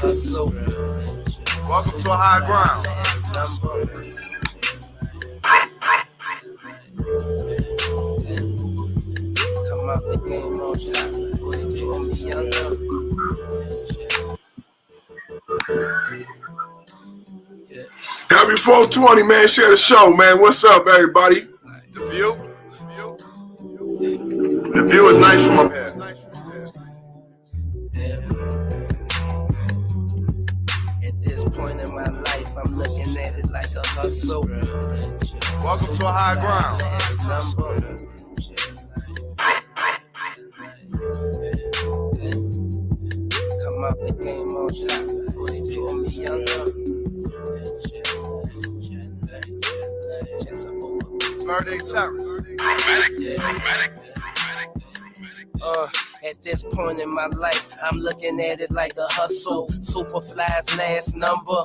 hustle. Welcome to a high ground. Come out the game on top. Still younger. Happy 420, man. Share the show, man. What's up, everybody? The view? The view is nice from up here. At this point in my life, I'm looking at it like a hustle. Welcome to a high ground. Come out the game on top. Still younger. Birthday terrorist. At this point in my life, I'm looking at it like a hustle. Superfly's last number.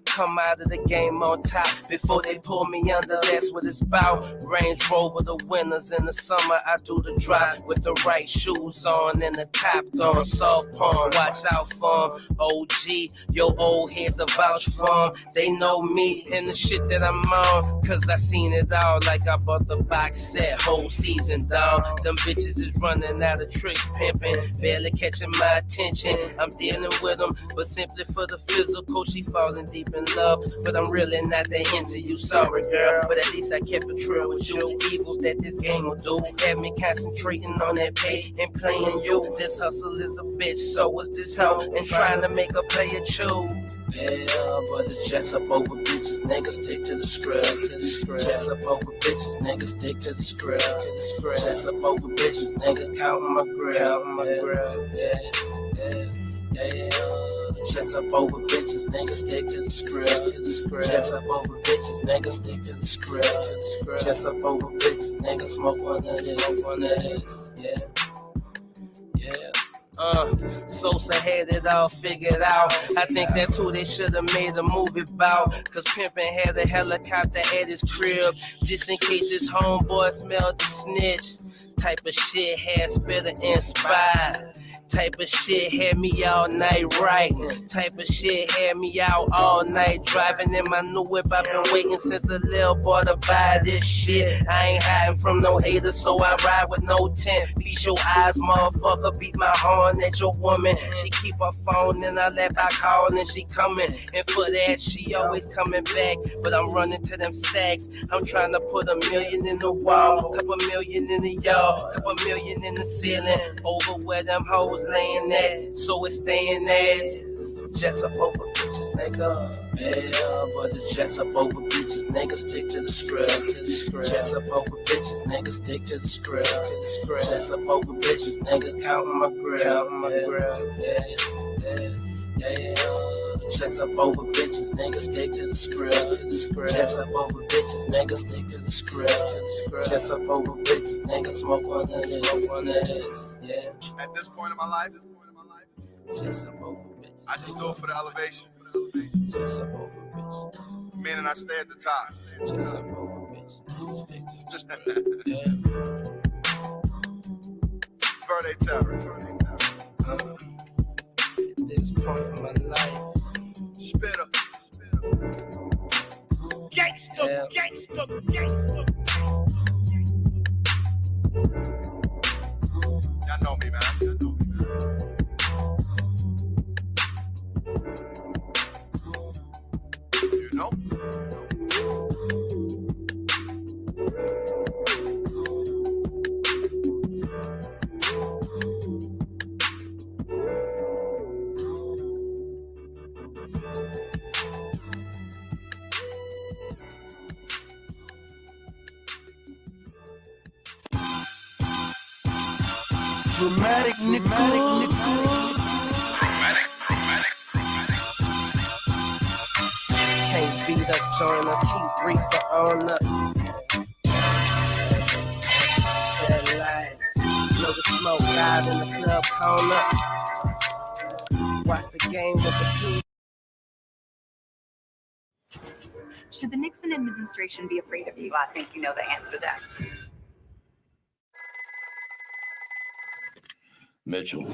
Come out of the game on top before they pull me under. That's what it's about. Range Rover the winters, in the summer I do the drive with the right shoes on and the top gone. Soft palm, watch out for 'em. OG, your old heads a vouch for 'em. They know me and the shit that I'm on, cause I seen it all. Like I bought the box set, whole season, dawg. Them bitches is running out of tricks, pimping, barely catching my attention. I'm dealing with them, but simply for the physical, she falling deep in love, but I'm really not that into you, sorry girl, but at least I kept a trail with you. Evils that this game will do have me concentrating on that pay and playing you. This hustle is a bitch, so was this hoe, and trying to make a player chew. Yeah, but it's just up over bitches, niggas stick to the script. Just up over bitches, niggas stick to the script. Just up over bitches, nigga counting my grill. Yeah. Chest up over bitches, niggas stick to the script. Chest up over bitches, niggas stick to the script. Chest up over bitches, niggas smoke one of this. Sosa had it all figured out. I think that's who they should have made a movie about. Cause Pimpin' had a helicopter at his crib, just in case his homeboy smelled the snitch. Type of shit had Spitter inspired. Type of shit had me all night right. Type of shit had me out all night driving in my new whip. I've been waiting since a little boy to buy this shit. I ain't hiding from no haters, so I ride with no tent. Feast your eyes, motherfucker. Beat my horn at your woman. She keep her phone in her lap. I call and she coming. And for that, she always coming back. But I'm running to them stacks. I'm trying to put $1 million in the wall, couple million in the yard, couple million in the ceiling. Over where them hoes laying at, so it's staying as jets up over bitches, nigga. Yeah, but it's jets up over bitches, nigga. Stick to the script. Jets up over bitches, nigga. Stick to the script. Jets up over bitches, nigga. Counting my grill. Yeah. Jets up over bitches, nigga. Stick to the script. Jets up over bitches, nigga. Stick to the script. Jets up over bitches, nigga. Smoke one of this. Yeah. At this point in my life, Jets up over bitches. I just do it for the elevation. Jets up over bitches. Meaning I stay at the top. Jets up over bitches. Nigga. Stick to the script. Yeah. Birthday terrorist. At this point in my life, Spitter. Gangsta. Y'all know me, man. You know? dramatic nigga. Can't beat us, join us, keep reefer on us. That life, know the smoke out in the club corner. Watch the game with the team. Should the Nixon administration be afraid of you? I think you know the answer to that. Mitchell.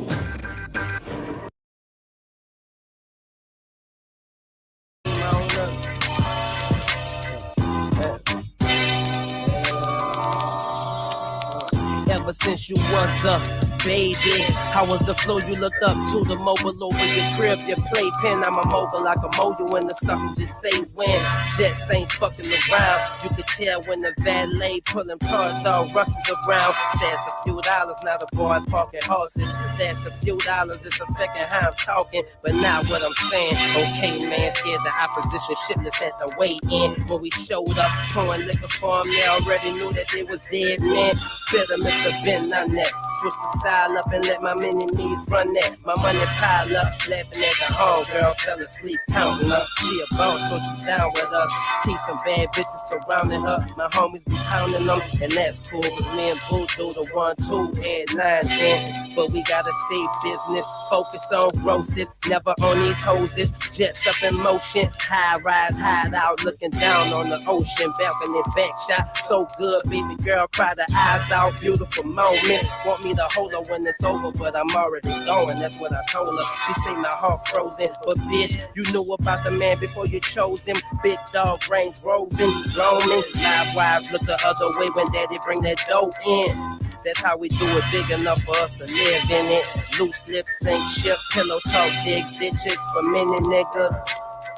ever since you was a baby. How was the flow you looked up to? The mobile over your crib, your playpen. I'm a mobile, I can mold you into something. Just say when. Jets ain't fucking around. You could tell when the valet pull them cars all russes around. Stashed a few dollars, now the boy parking horses. Stashed a few dollars, it's affecting how I'm talking, but not what I'm saying. Okay, man, scared the opposition shitless at the weigh in. When we showed up, pouring liquor for them, they already knew that they was dead, man. Spitter, Mr. Ben, none that. Switch the style up and let my mini-me's run that. My money pile up, laughing at the homegirl, fell asleep counting up. She a boss, so she down with us. Keep some bad bitches surrounding her. My homies be pounding them, and that's cool, cause me and Boo do the 1-2 at 9 then. But we gotta stay business, focus on grosses, never on these hoses. Jets up in motion, high rise, hide out, looking down on the ocean. Balcony back shot, so good, baby girl, cry the eyes out. Beautiful moments, want me to hold her when it's over, but I'm already going, that's what I told her. She say my heart frozen, but bitch, you knew about the man before you chose him. Big dog, range roving, roaming. Live wives look the other way when daddy bring that dough in. That's how we do it, big enough for us to live in it. Loose lips, sink ship, pillow talk, digs, ditches for many niggas.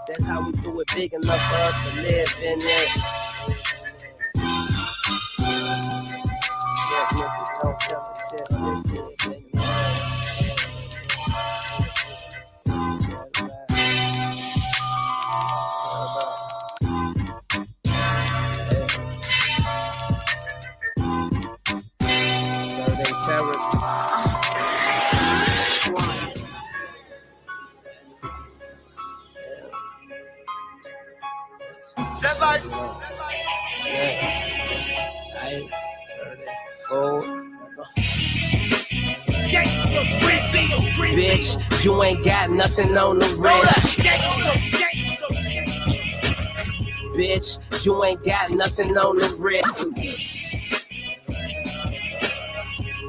That's how we do it, big enough for us to live in it. Just miss it, don't tell it, just miss it. Bitch, you ain't got nothing on the wrist. Bitch, you ain't got nothing on the wrist.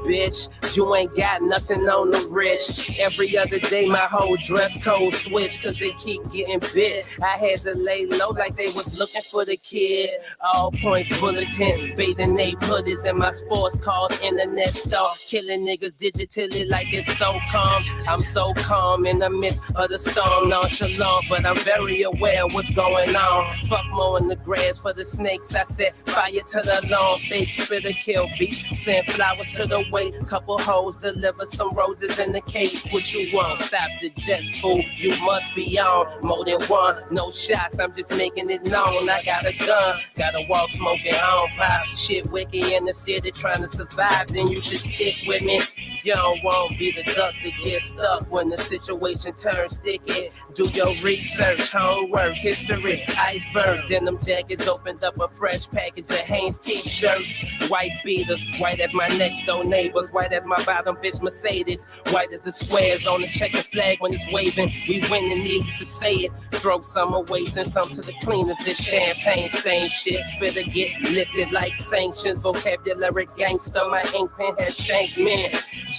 Bitch, you ain't got nothing on the wrist. Every other day my whole dress code switch, cause they keep getting bit. I had to lay low like they was looking for the kid. All points bulletin, bathing they hoodies in my sports cars, internet star, killing niggas digitally like it's so calm. I'm so calm in the midst of the storm, nonchalant, but I'm very aware of what's going on. Fuck mowing the grass for the snakes, I set fire to the lawn. Fake spitter kill beats, send flowers to the way. Couple hoes deliver some roses in the cake. What you want? Stop the jets, fool. You must be on more than one. No shots, I'm just making it known. I got a gun, got a wall smoking on pop. Shit wicked in the city trying to survive. Then you should stick with me. You don't want be the duck to get stuck when the situation turns sticky. Do your research, homework, history, iceberg. Denim jackets opened up a fresh package of Hanes t-shirts. White beaters, white as my next door neighbors, white as my bottom bitch Mercedes, white as the squares on the checkered flag when it's waving. We winning, needs to say it. Throw some away, send some to the cleaners. This champagne stain shit, spitter get lifted like sanctions. Vocabulary gangster, my ink pen has shanked men.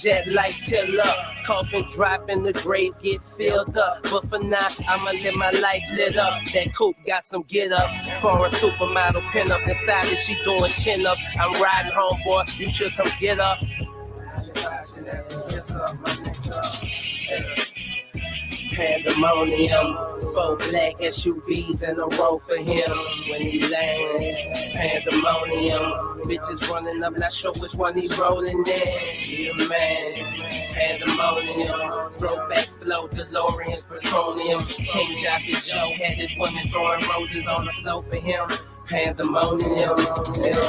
Jet light till up, coffin drop in the grave, get filled up. But for now, I'ma live my life lit up. That coupe got some get up. Foreign supermodel pin up inside it, she doing chin up. I'm riding home, boy, you should come get up. Pandemonium, 4 black SUVs in a row for him when he land. Pandemonium, bitches running up, not sure which one he rolling in. Yeah, man. Pandemonium, throwback flow, DeLorean's petroleum. King Jockey Joe had his women throwing roses on the floor for him. Pandemonium, yeah.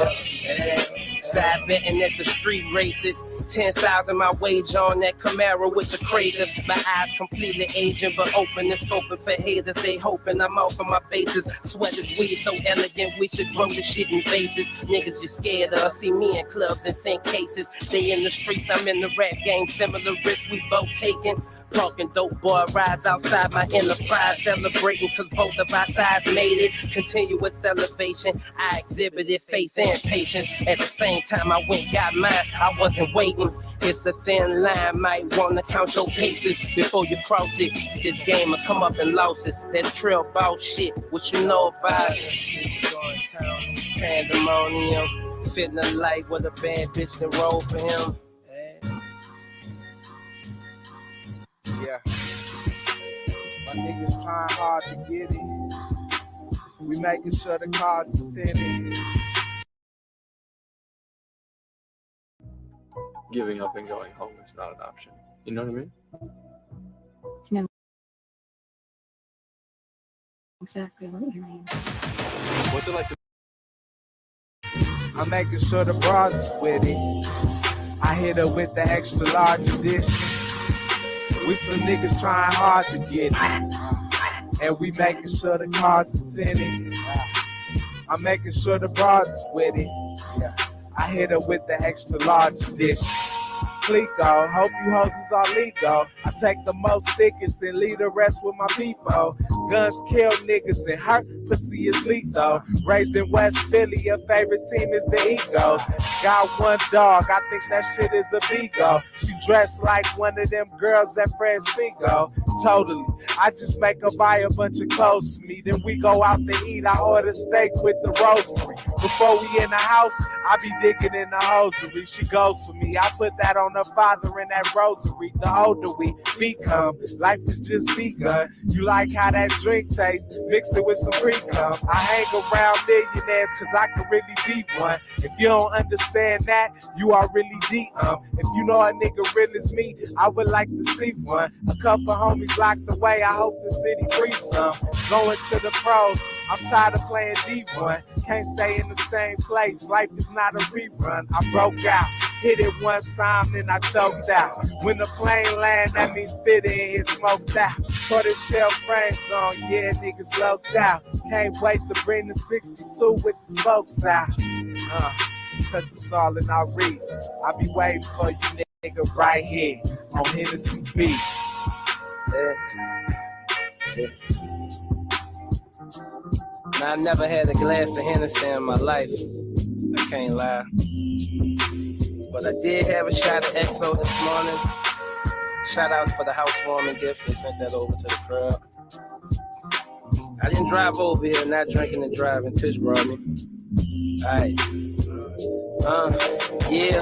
Side betting at the street races. 10,000 my wage on that Camaro with the craters. My eyes completely aging, but open and scoping for haters. They hoping I'm off of my bases. Sweat is weed so elegant, we should grow the shit in vases. Niggas just scared of us, see me in clubs and send cases. They in the streets, I'm in the rap game. Similar risks we both taking. Talking dope boy rides outside my enterprise, celebrating cause both of our sides made it. Continuous elevation, I exhibited faith and patience. At the same time I went got mine, I wasn't waiting. It's a thin line, might wanna count your paces before you cross it. This game will come up in losses, that's trail ball shit. What you know about it? Pandemonium, Fitting the light with a bad bitch that roll for him. Yeah. My niggas trying hard to get it. We making sure the cars is tinted. Giving up and going home is not an option. You know what I mean? I know exactly what you mean. What's it like to I'm making sure the bras is with it. I hit her with the extra large edition. We some niggas trying hard to get it. And we making sure the cars is tinted. I'm making sure the bras is with it. Yeah. I hit her with the extra large edition. Clico, hope you hoes is all legal. I take the most thickest and leave the rest with my people. Guns kill niggas and hurt pussy is lethal. Raised in West Philly, your favorite team is the Eagles. Got one dog, I think that shit is a beagle. She dressed like one of them girls at Fred Seagull. Totally, I just make her buy a bunch of clothes for me. Then we go out to eat, I order steak with the rosemary. Before we in the house, I be digging in the hosiery. She goes for me, I put that on her father in that rosary. The older we become, life is just begun. You like how that drink tastes, mix it with some pre-cum. I hang around millionaires cause I can really be one. If you don't understand that, you are really deep. If you know a nigga real as me, I would like to see one. A couple homies locked away, I hope the city free some. Going to the pros, I'm tired of playing D1. Can't stay in the same place, life is not a rerun. I broke out, hit it one time, then I choked out. When the plane land, that means spit in, it's smoked out. Put his shell frames on, yeah, niggas loped out. Can't wait to bring the 62 with the spokes out. Cause it's all in our reach. I be waiting for you nigga right here on Hennessy Beach. Now, I never had a glass of Hennessy in my life. I can't lie. But I did have a shot of XO this morning. Shout out for the housewarming gift. They sent that over to the crowd. I didn't drive over here, not drinking and driving. Tish brought me. Alright. Yeah.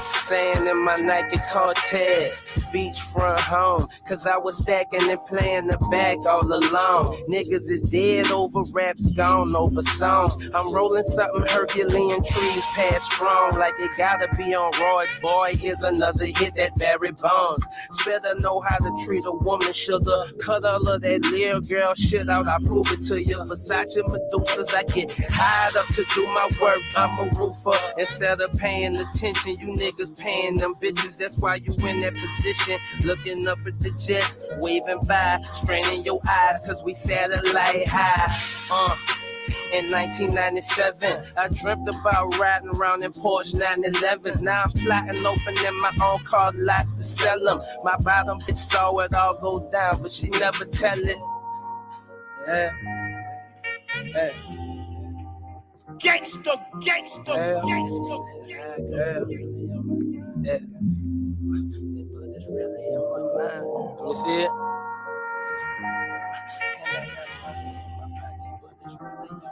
Sand in my Nike Cortez, beachfront home, cause I was stacking and playing the back all along. Niggas is dead over raps, gone over songs. I'm rolling something Herculean, trees past strong, like it gotta be on roids. Boy, here's another hit that Barry Bonds. Better know how to treat a woman, sugar. Cut all of that little girl shit out, I prove it to you. Versace Medusas, I get hired up to do my work. I'm a roofer. Instead of paying attention, you niggas paying them bitches. That's why you in that position, looking up at the jets, waving by, straining your eyes, cause we satellite high. In 1997, I dreamt about riding around in Porsche 911s. Now I'm plotting opening my own car lot to sell them. My bottom bitch saw it all go down, but she never tell it. Yeah. Hey. Gangsta, gangsta, gangsta. Yeah. But it's really in my mind. Let me see it. And I got money in my pocket, but it's really in my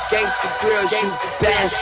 Gangsta girl, gangsta dash,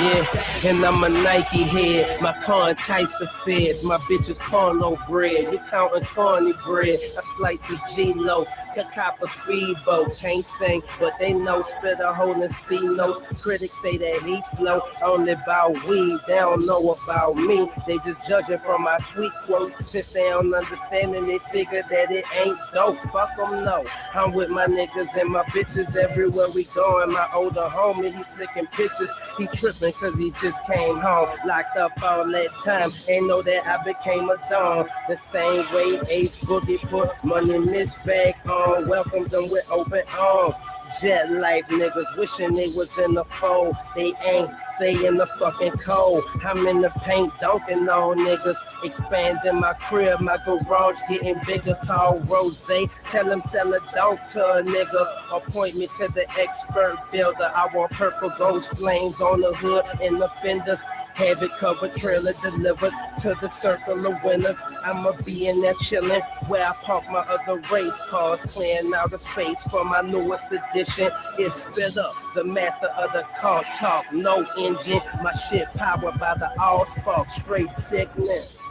yeah. And I'm a Nike head. My car entice the feds. My bitch is porno bread. You counting corny bread. A slice of G-Lo. Could cop a speedboat. Can't sing, but they know. Spit a hole in C notes. Critics say that he flow only about weed. They don't know about me. They just judging from my tweet quotes. Since they don't understand and they figure that it ain't dope. Fuck them, no. I'm with my niggas and my bitches everywhere we going. My older homie, he flicking pictures. He tripping cause he just came home. Locked up all that time. Ain't know that I became a dog. The same way Ace Boogie put Money Mitch back on. Welcomed them with open arms. Jet life niggas wishing they was in the fold. They ain't. They in the fucking cold. I'm in the paint dunking on niggas. Expanding my crib, my garage getting bigger. Call Rose. Tell him sell a dunk to a nigga. Appoint me to the expert builder. I want purple ghost flames on the hood and the fenders. Have it covered, trailer delivered to the circle of winners. I'ma be in there chillin' where I park my other race cars, clearing out the space for my newest edition. It's spit up, the master of the car talk, no engine. My shit powered by the all-spark, straight sickness.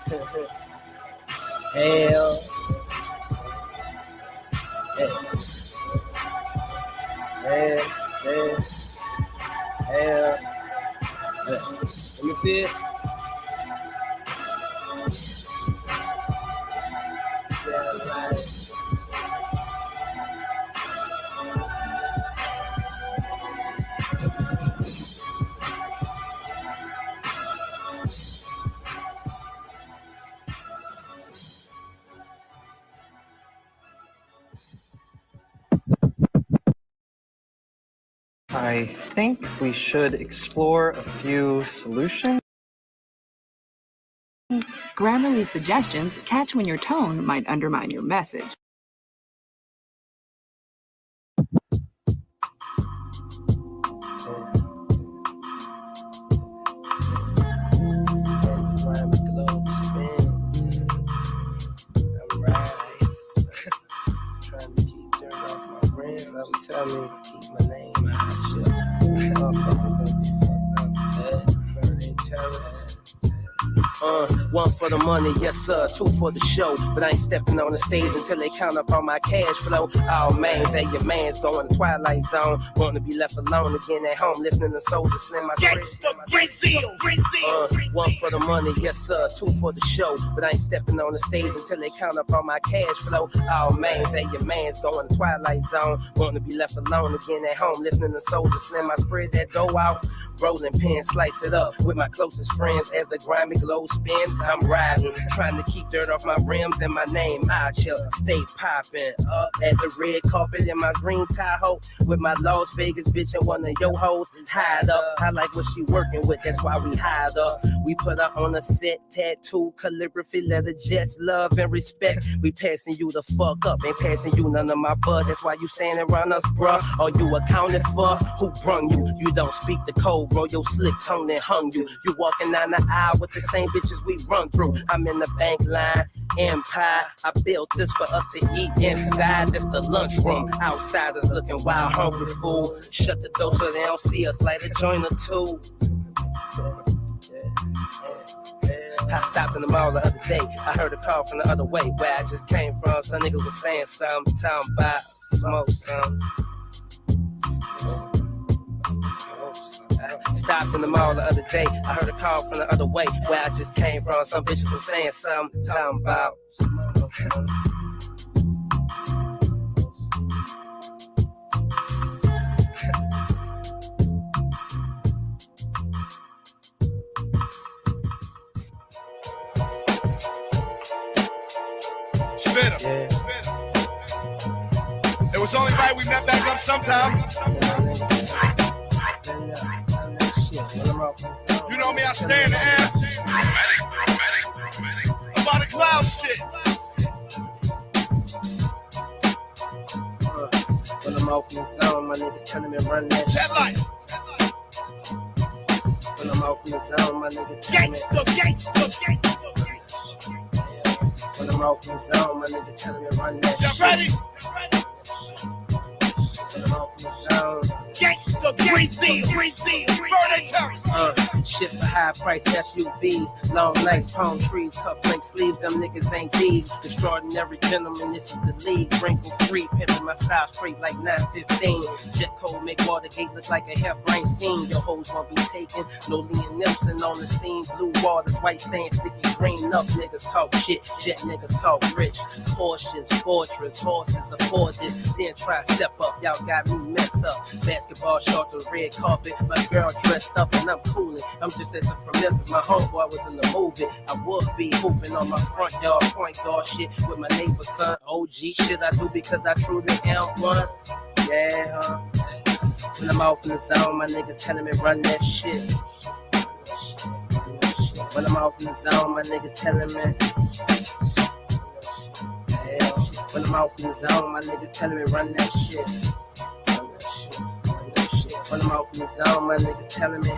Hell. Hell. Hell. Hell. Let me see it. I think we should explore a few solutions. Grammarly's suggestions catch when your tone might undermine your message. Trying to keep dirt off my friends. I'm telling you to keep my name out of shit. Motherfuckers gonna be fucked up. Burning terrorists. One for the money, yes sir, two for the show. But I ain't stepping on the stage until they count up on my cash flow. Oh man, that your man's going to Twilight Zone. Want to be left alone again at home, listening to Soulja Slim. One for the money, yes sir, two for the show. But I ain't stepping on the stage until they count up on my cash flow. Oh man, that your man's going to Twilight Zone. Want to be left alone again at home, listening to Soulja Slim. I spread that dough out, rolling pin, slice it up with my closest friends as the grimy glow spins. I'm riding, trying to keep dirt off my rims and my name out here. Stay popping up at the red carpet in my green Tahoe with my Las Vegas bitch and one of your hoes hide up. I like what she working with, that's why we hide up. We put her on a set, tattoo, calligraphy, letter jets, love and respect. We passing you the fuck up, ain't passing you none of my bud. That's why you standing around us, bruh. Are you accounted for? Who brung you? You don't speak the code, bro. Your slick tongue that hung you. You walking down the aisle with the same bitches we run through. I'm in the bank line, empire. I built this for us to eat inside. This the lunchroom. Outsiders looking wild, hungry fool. Shut the door so they don't see us. Light a joint or two. I stopped in the mall the other day. I heard a call from the other way where I just came from. Some nigga was saying something, talking about smoke some. Stopped in the mall the other day. I heard a call from the other way where I just came from. Some bitches was saying something, talking about Yeah. It was only right we met back up sometime. You know me, I stay in the air. About the cloud shit. When I'm off in the zone, my niggas telling me run that Jet light. When I'm off in the zone, my niggas telling me when I'm off in the zone, my niggas telling me run that y'all ready? When I'm off in the zone. Shit for high price SUVs, long legs, palm trees, cufflink sleeves. Them niggas ain't these. Extraordinary gentlemen, this is the league. Wrinkle free, pimping my style straight like 915. Jet cold make Watergate look like a hair brain scheme. Your hoes won't be taken. No Liam Nelson on the scene. Blue waters, white sand, sticky green up. Niggas talk shit, jet niggas talk rich. Porsches, fortress, horses afford this. Then try step up, y'all got me messed up. Basketball shorts on red carpet, my girl dressed up and I'm coolin'. I'm just at the premiere, my homeboy was in the movie. I would be hooping on my front yard, point guard shit with my neighbor's son. OG shit I do because I truly am one. Yeah, huh? When I'm off in the zone, my niggas telling me run that shit. When I'm off in the zone, my niggas telling me. Yeah. When I'm off in the zone, my niggas telling me run that shit. When I'm off in the zone, my niggas telling me.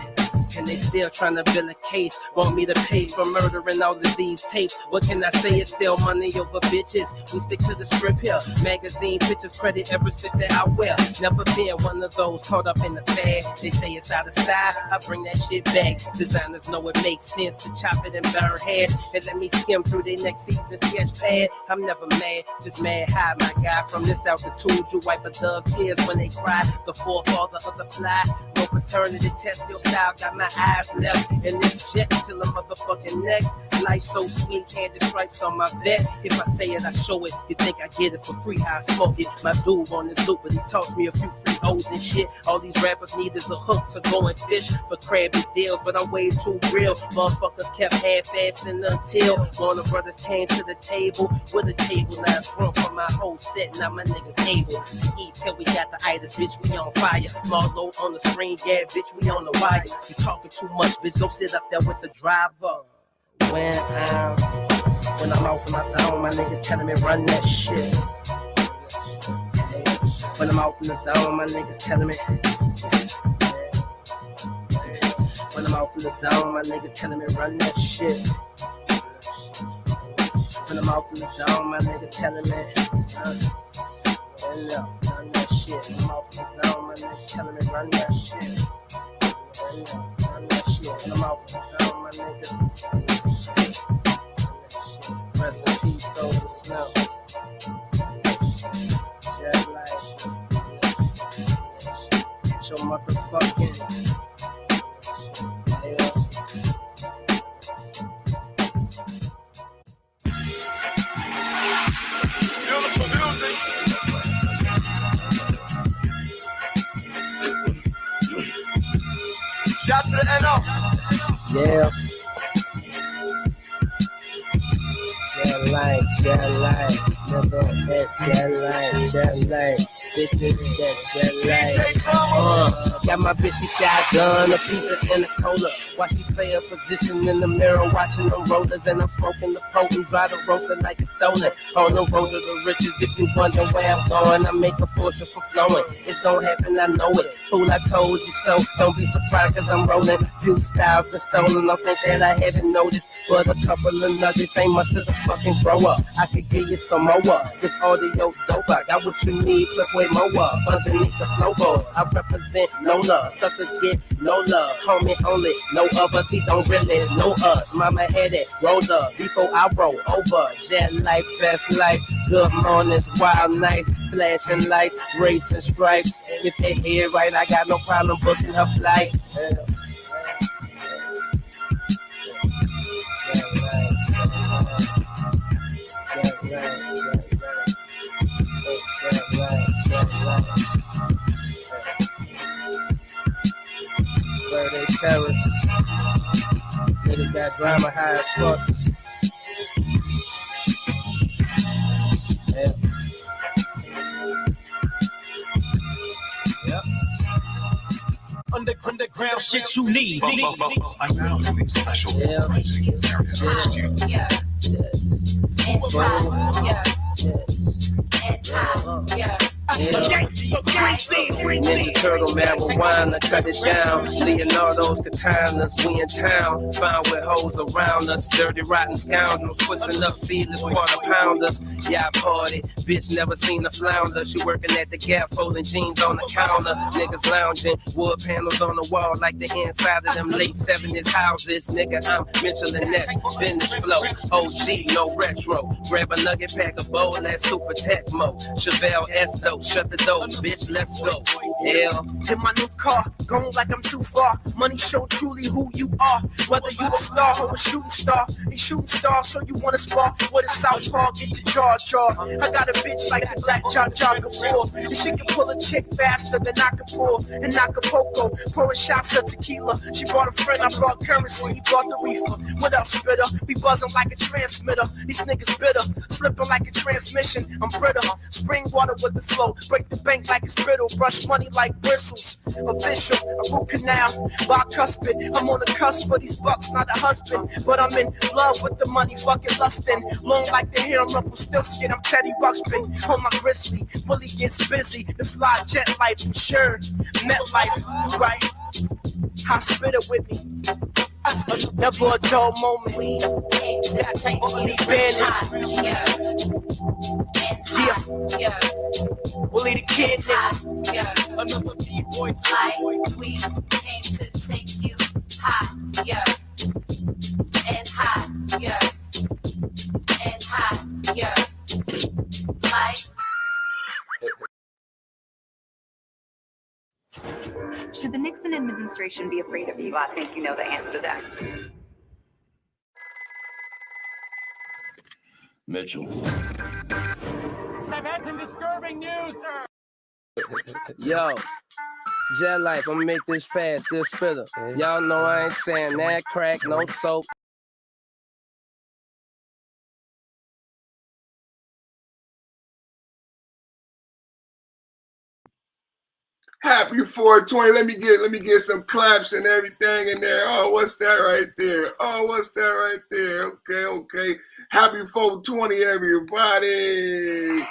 And they still trying to build a case. Want me to pay for murdering all of these tapes. What can I say? It's still money over bitches. We stick to the script here. Magazine pictures, credit every stitch that I wear. Never been one of those caught up in the fad. They say it's out of style. I bring that shit back. Designers know it makes sense to chop it and burn head. And let me skim through their next season sketch pad. I'm never mad, just mad high, my guy. From this altitude, you wipe a dove tears when they cry. The forefather of the fly. No paternity test, your style got my eyes left in this jet till the motherfucking next. Life so sweet, candy stripes on my bed. If I say it, I show it. You think I get it for free? How I smoke it. My dude on his loop, but he taught me a few free O's and shit. All these rappers need is a hook to go and fish for crabby deals, but I'm way too real. Motherfuckers kept half-assing until Warner Brothers came to the table with a table now drunk for my whole set. Now my niggas able to eat till we got the itis, bitch. We on fire. Marlo on the screen, yeah, bitch. We on the wire. You talking too much, bitch. Go sit up there with the driver. When I'm off in my zone, my niggas telling me run that shit. When I'm off in the zone, my niggas telling me. When I'm off in the zone, my niggas telling me run that shit. When I'm off in the zone, my niggas telling me run that shit. When I'm off in the zone, my niggas telling me run that shit. Run that shit. When I'm off in the zone, my niggas. Rest in peace, soul to smell. Jet life. It's your motherfucking. Yeah. Beautiful music. Shout to the NO. Yeah. Jet life, never had jet life, bitches that jet life. Got my bitch, she shotgun, a piece of Cola. Watch me play a position in the mirror, watching them rollers, and I'm smoking the potent, dry the roaster like it's stolen. On the road to the riches, if you wonder where I'm going, I make a fortune for flowing. It's gonna happen, I know it. Fool, I told you so. Don't be surprised, cause I'm rolling. Few styles been stolen, don't think that I haven't noticed. But a couple of nuggets ain't much to the fucking grow up. I could give you some more. This audio dope, I got what you need, plus way more. Underneath the floorboards, I represent no love. Suckers get no love. Homie only, no others. He don't really know us. Mama had it, rolled up before I roll over. Jet life, best life. Good mornings, wild nights, flashing lights, racing stripes. If they hear right, I got no problem booking her flight. They terrorists. Niggas got drama high as fuck. Yeah. Underground shit you need. Yeah. Ninja Turtle, marijuana, cut it down. Leonardo's katanas, we in town. Found with hoes around us. Dirty, rotten scoundrels, twisting up seedless quarter pounders. Yeah, I party. Bitch never seen a flounder. She working at the Gap, folding jeans on the counter. Niggas lounging, wood panels on the wall like the inside of them late 70s houses. Nigga, I'm Mitchell and Ness, vintage flow. OG, no retro. Grab a nugget, pack a bowl, that's super tech mode. Chevelle Esto, shut the doors, bitch, let's go. Yeah. In my new car, going like I'm too far. Money show truly who you are. Whether you a star or a shooting star. A shooting star, so you wanna spar with a southpaw, get your jaw. I got a bitch like the black Jar Gabor. And she can pull a chick faster than I can pull. And Acapulco, pouring shots of tequila. She brought a friend, I brought currency, he brought the reefer. What else, spitter? We buzzing like a transmitter. These niggas bitter, slipping like a transmission. I'm brittle, spring water with the flow. Break the bank like it's brittle, brush money money like bristles. Official, a root canal, bicuspid. I'm on the cusp of these bucks, not a husband. But I'm in love with the money, fucking lustin'. Long like the hair, I'm still skin, I'm Teddy Ruxpin. On my grizzly, Willie gets busy. The fly jet life, sure, met life, right? Hospital with me. Never a dull moment. We came to take you high. Yeah. Willie the kid, nigga. Yeah. Another B-boy fly. We came to take you high. Yeah. And high. Yeah. And high. Yeah. Fly. Should the Nixon administration be afraid of you? I think you know the answer to that. Mitchell. I've had some disturbing news, sir. Yo, Jet Life, I'ma make this fast, this spitter. Y'all know I ain't saying that crack, no soap. Happy 420. Let me get some claps and everything in there. Oh, what's that right there? Oh, what's that right there? Okay. Happy 420, everybody.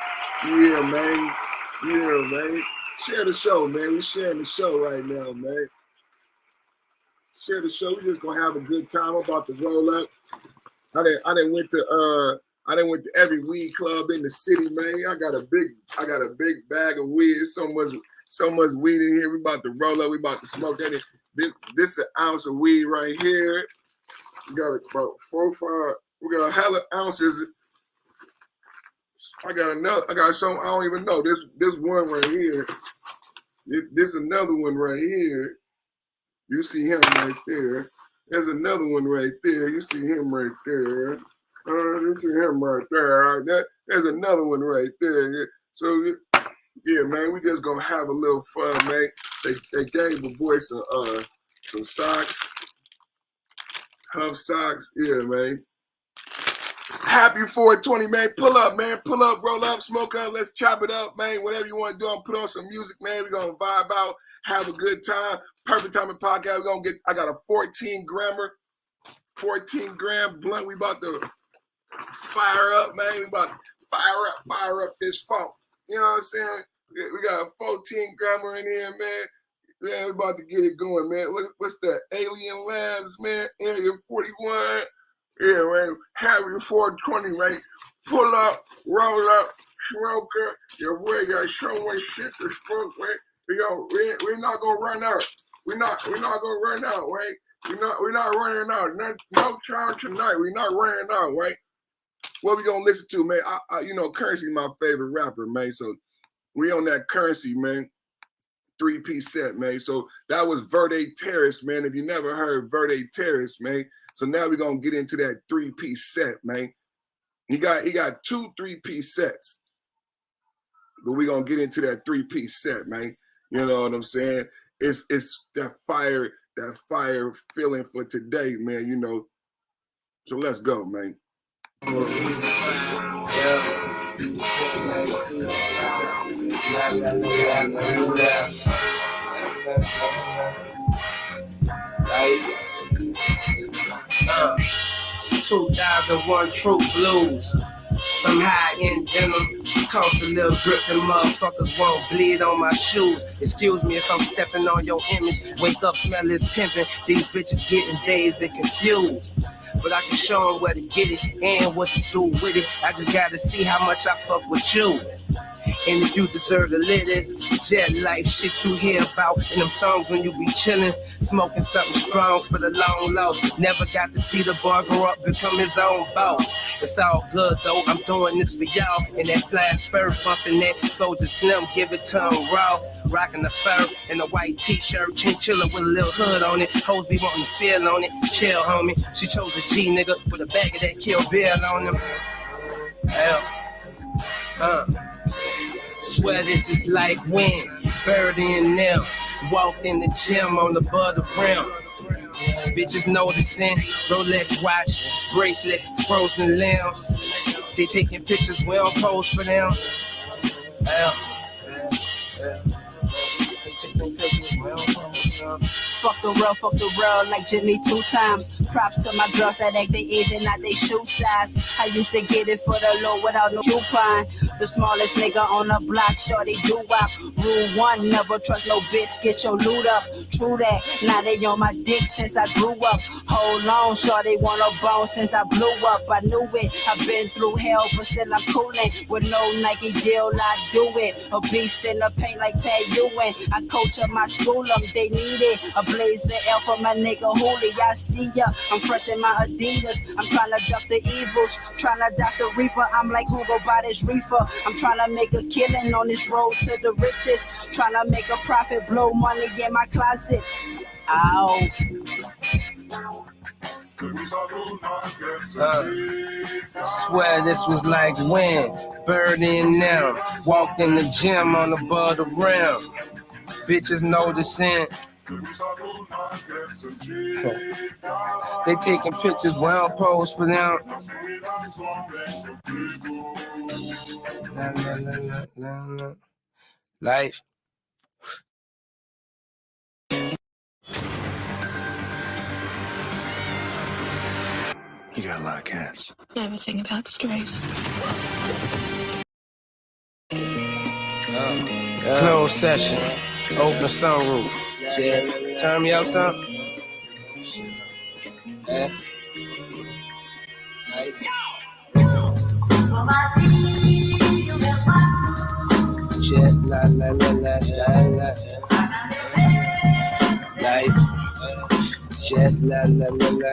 Yeah, man. Share the show, man. We're sharing the show right now, man. Share the show. We're just gonna have a good time. I'm about to roll up. I done went to every weed club in the city, man. I got a big bag of weed. So much weed in here. We about to roll up. We about to smoke that. This is an ounce of weed right here. We got about 4 or 5. We got a hell of ounces. I got some. I don't even know. This one right here. This another one right here. You see him right there. There's another one right there. You see him right there. You see him right there. There's another one right there. So. Yeah, man, we just gonna have a little fun, man. They gave the boy some socks, Hemp socks. Yeah, man. Happy 420, man. Pull up, man. Pull up, roll up, smoke up. Let's chop it up, man. Whatever you want to do, I'm put on some music, man. We're gonna vibe out, have a good time. Perfect timing podcast. I got a 14 gram blunt. We about to fire up, man. We about to fire up this funk. You know what I'm saying? We got a 14 grammer in here, man. Yeah, we about to get it going, man. What's that? Alien Labs, man. Area 41. Yeah, man. Happy 420, right? Pull up, roll up, smoke up. Your boy got so much shit to smoke, man. We're not gonna run out. We're not gonna run out, right? We're not running out. No time tonight. We're not running out, right? What we gonna listen to, man? Currency my favorite rapper, man. So we on that Currency, man. 3-piece set, man. So that was Verde Terrace, man. If you never heard Verde Terrace, man. So now we're gonna get into that 3-piece set, man. He got 2 3-piece sets. But we're gonna get into that 3-piece set, man. You know what I'm saying? It's that fire feeling for today, man, you know. So let's go, man. Yeah. 2001 True Blues. Some high-end denim. Cost a little grip, them motherfuckers won't bleed on my shoes. Excuse me if I'm stepping on your image. Wake up, smell this pimping. These bitches getting dazed and confused. But I can show them where to get it and what to do with it. I just gotta see how much I fuck with you. And if you deserve to live this jet life shit you hear about in them songs when you be chillin', smoking something strong for the long lost. Never got to see the boy grow up, become his own boss. It's all good though, I'm doing this for y'all. And that flash spur bumping that Soldier Slim, give it to him raw. Rocking the fur and the white t-shirt, chinchilla with a little hood on it. Hoes be wanting to feel on it, chill homie. She chose a G nigga with a bag of that Kill Bill on him. Swear this is like when Birdie and them walked in the gym on the butter rim. Bitches noticing, Rolex watch, bracelet, frozen limbs. They taking pictures, we don't pose for them. take them pictures, well, Fuck the world like Jimmy 2 times. Props to my girls that act they age and not they shoe size. I used to get it for the low without no coupon. The smallest nigga on the block, shorty do wop. Rule 1, never trust no bitch, get your loot up. True that, now they on my dick since I grew up. Hold on, shorty want a bone since I blew up. I knew it, I've been through hell, but still I'm coolin'. With no Nike deal, I do it. A beast in the paint like Pat Ewing. I coach up my school, they need it. A blazer L for my nigga Hooli, I see ya. I'm fresh in my Adidas. I'm tryna duck the evils, tryna dodge the reaper. I'm like, who go buy this reefer? I'm tryna make a killing on this road to the riches. Tryna make a profit, blow money in my closet. Ow. Swear this was like when Birdie and them walked in the gym on the above the rim. Bitches noticing. They taking pictures, well pose for them. Life. You got a lot of cats. Never think about strays. Closed session. Open the sunroof. Shit. Turn me up something. Yeah. Shit. La la la la la la. Life. Shit. La la la la.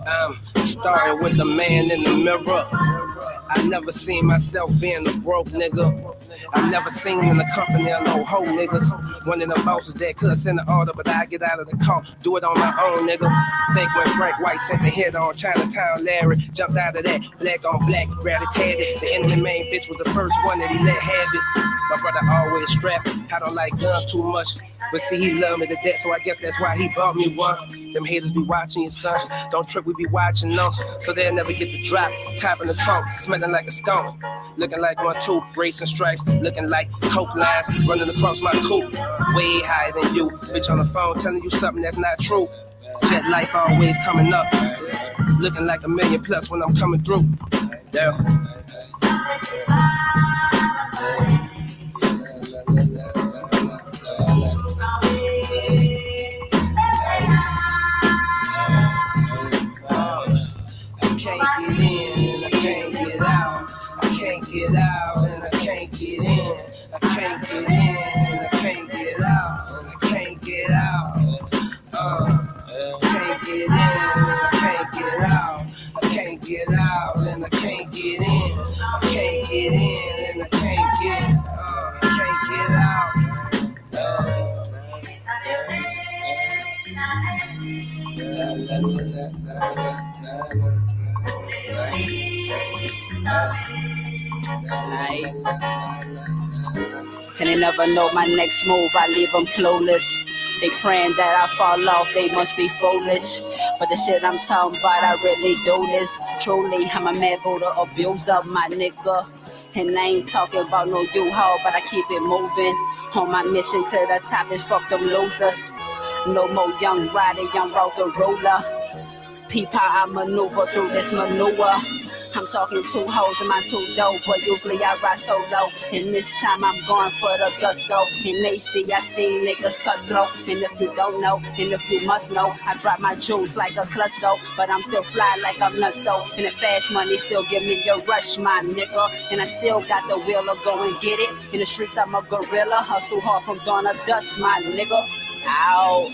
I'm starting with the man in the mirror. I never seen myself being a broke nigga. I never seen in the company of no hoe niggas. One of the bosses that could send an order, but I get out of the car, do it on my own, nigga. Think when Frank White sent the hit on Chinatown Larry, jumped out of that, black on black, rat-a-tatted. The enemy main bitch was the first one that he let have it. My brother always strapped. I don't like guns too much, but see he love me to death, so I guess that's why he bought me one. Them haters be watching your son. Don't trip, we be watching them, so they'll never get the drop. Top in the trunk, smelling like a skunk. Looking like 1-2, racing stripes. Looking like coke lines running across my coupe. Way higher than you. Bitch on the phone telling you something that's not true. Jet life always coming up. Looking like $1 million plus when I'm coming through. Yeah. Get out and I can't get in. I can't get in and I can't get out. And I can't get out. Can't get in and I can't get out. I can't get out and I can't get in. I can't get in and I can't get out. And they never know my next move, I leave them clueless. They praying that I fall off, they must be foolish. But the shit I'm talking about, I really do this. Truly, I'm a mad Buddha abuser, my nigga. And I ain't talking about no U-Haul, but I keep it moving. On my mission to the top is fuck them losers. No more young rider, young roller roller. Peep how I maneuver through this manure. I'm talking 2 hoes in my 2 dope, but usually I ride solo. And this time I'm going for the gusto. In HD I see niggas cut throat. And if you don't know, and if you must know, I drop my jewels like a clutzo. But I'm still fly like I'm nutso. And the fast money still give me a rush, my nigga. And I still got the will to go and get it. In the streets I'm a gorilla, hustle hard from dawn to dusk, my nigga. Ow.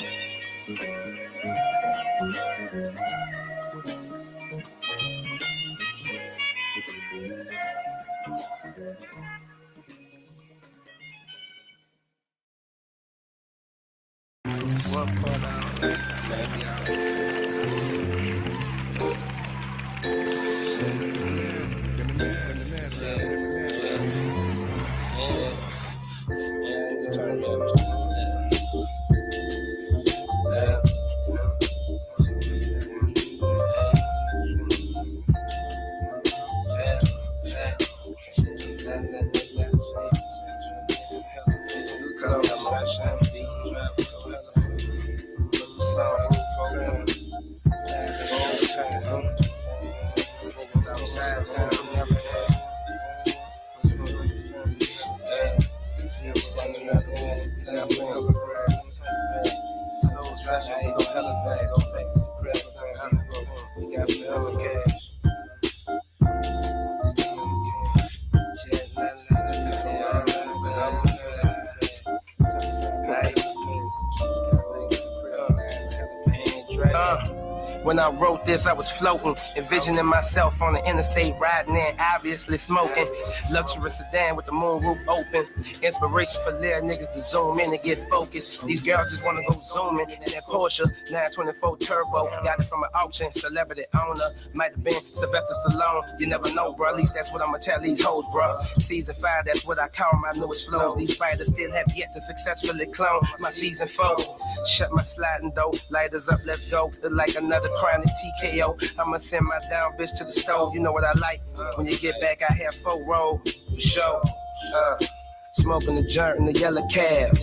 When I wrote this, I was floating, envisioning myself on the interstate, riding in, obviously smoking. Luxurious sedan with the moon roof open. Inspiration for little niggas to zoom in and get focused. These girls just wanna go zooming. And that Porsche 924 Turbo, got it from an auction. Celebrity owner, might have been Sylvester Stallone. You never know, bro. At least that's what I'ma tell these hoes, bro. Season 5, that's what I call my newest flows. These fighters still have yet to successfully clone my season 4. Shut my sliding door, lighters up, let's go. Look like another chronic TKO. I'ma send my down bitch to the stove. You know what I like? When you get back, I have 4 roll for sure. Smoking the joint in the yellow cab.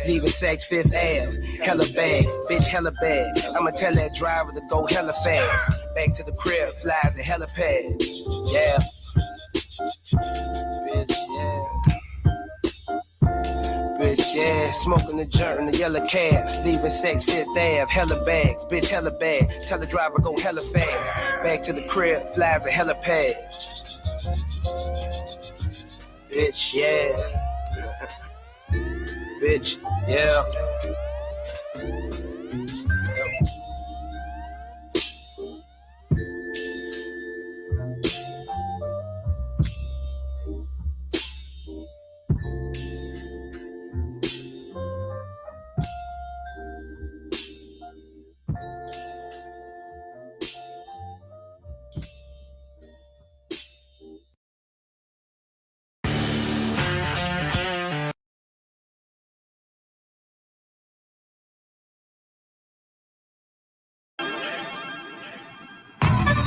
Leaving Saks Fifth Ave. Hella bags, bitch, hella bad. I'ma tell that driver to go hella fast. Back to the crib, flies a hella pad. Yeah. Bitch, yeah. Bitch, yeah, smoking the joint in the yellow cab, leaving Saks Fifth Ave, hella bags, bitch, hella bad. Tell the driver go hella fast. Back to the crib, flies a hella pad. Bitch, yeah. Bitch, yeah.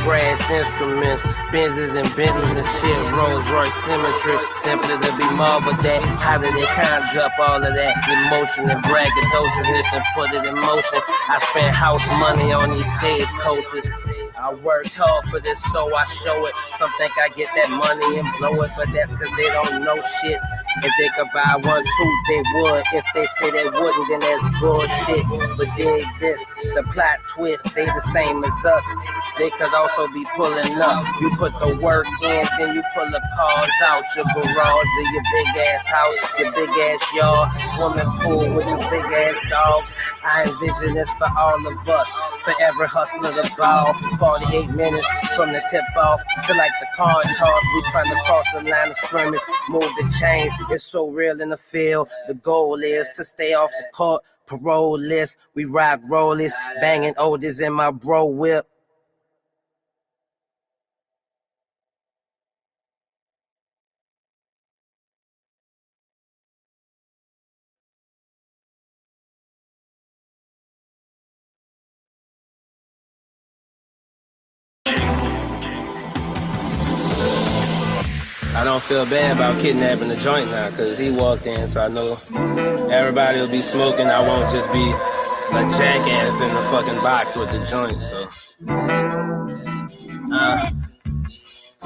Brass instruments, Benzes and Bentleys and shit, Rolls Royce symmetry, simply to be more with that. How did they conjure up all of that emotion and braggadociousness and put it in motion? I spent house money on these stage coaches. I worked hard for this, so I show it. Some think I get that money and blow it, but that's cause they don't know shit. If they could buy 1, 2, they would. If they say they wouldn't, then that's bullshit. But dig this, the plot twist, they the same as us. They could also be pulling up. You put the work in, then you pull the cars out. Your garage or your big ass house, your big ass yard, swimming pool with your big ass dogs. I envision this for all of us. Forever hustling the ball. 48 minutes from the tip off to like the card toss. We trying to cross the line of scrimmage, move the chains. It's so real in the field. The goal is to stay off the court. Parole list, we rock rollies, banging oldies in my bro whip. I don't feel bad about kidnapping the joint now, cause he walked in, so I know everybody will be smoking. I won't just be a jackass in the fucking box with the joint, so.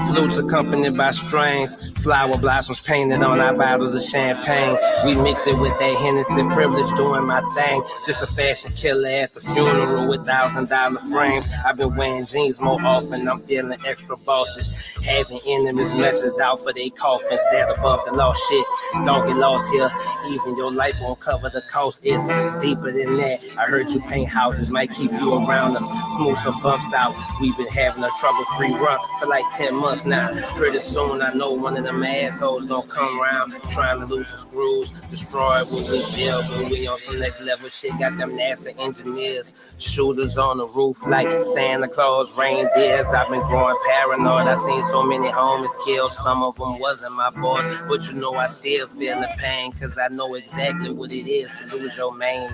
Flutes accompanied by strings, flower blossoms painted on our bottles of champagne. We mix it with that Hennessy privilege, doing my thing. Just a fashion killer at the funeral with $1,000 frames. I've been wearing jeans more often, I'm feeling extra bossish. Having enemies measured out for their coffins, that above the law shit. Don't get lost here, even your life won't cover the cost. It's deeper than that. I heard you paint houses, might keep you around us. Smooth some bumps out, we've been having a trouble-free run for like 10 months now. Pretty soon I know one of them assholes gonna come around trying to lose some screws, destroy what we build. When we on some next level shit, got them NASA engineers, shooters on the roof like Santa Claus reindeers. I've been growing paranoid, I seen so many homies killed, some of them wasn't my boys, but you know I still feel the pain, cause I know exactly what it is to lose your main.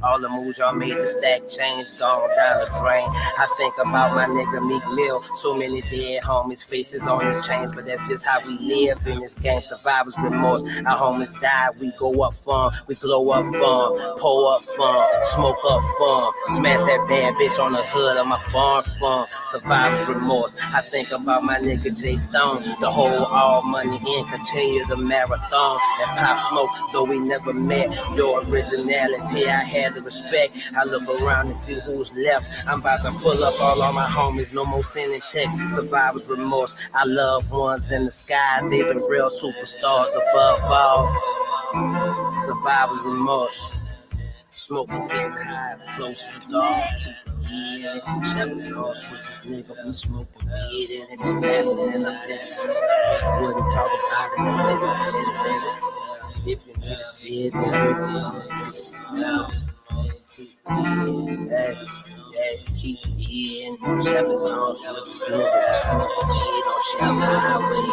All the moves y'all made to stack change gone down the drain. I think about my nigga Meek Mill, so many dead homies faces on his chains, but that's just how we live in this game. Survivor's remorse. Our homies die, we go up fun, we glow up fun, pull up fun, smoke up fun, smash that bad bitch on the hood of my farm fun. Survivor's remorse. I think about my nigga Jay Stone, the whole all money in, continue the marathon and pop smoke, though we never met. Your originality, I had to respect. I look around and see who's left. I'm about to pull up all my homies, no more sending texts. Survivor's remorse. Our loved ones in the sky, they the real superstars above all. Survivor's remorse. Smoking, getting high, close to the dog, keep it in. Shells all switching, nigga, we smoking weed in it, laughing in the picture. Wouldn't talk about it if niggas did it, nigga. If you need to see it, then you can come and visit. Now, hey, keep it in. Shells all switching, nigga, smoking weed on Shelf Highway.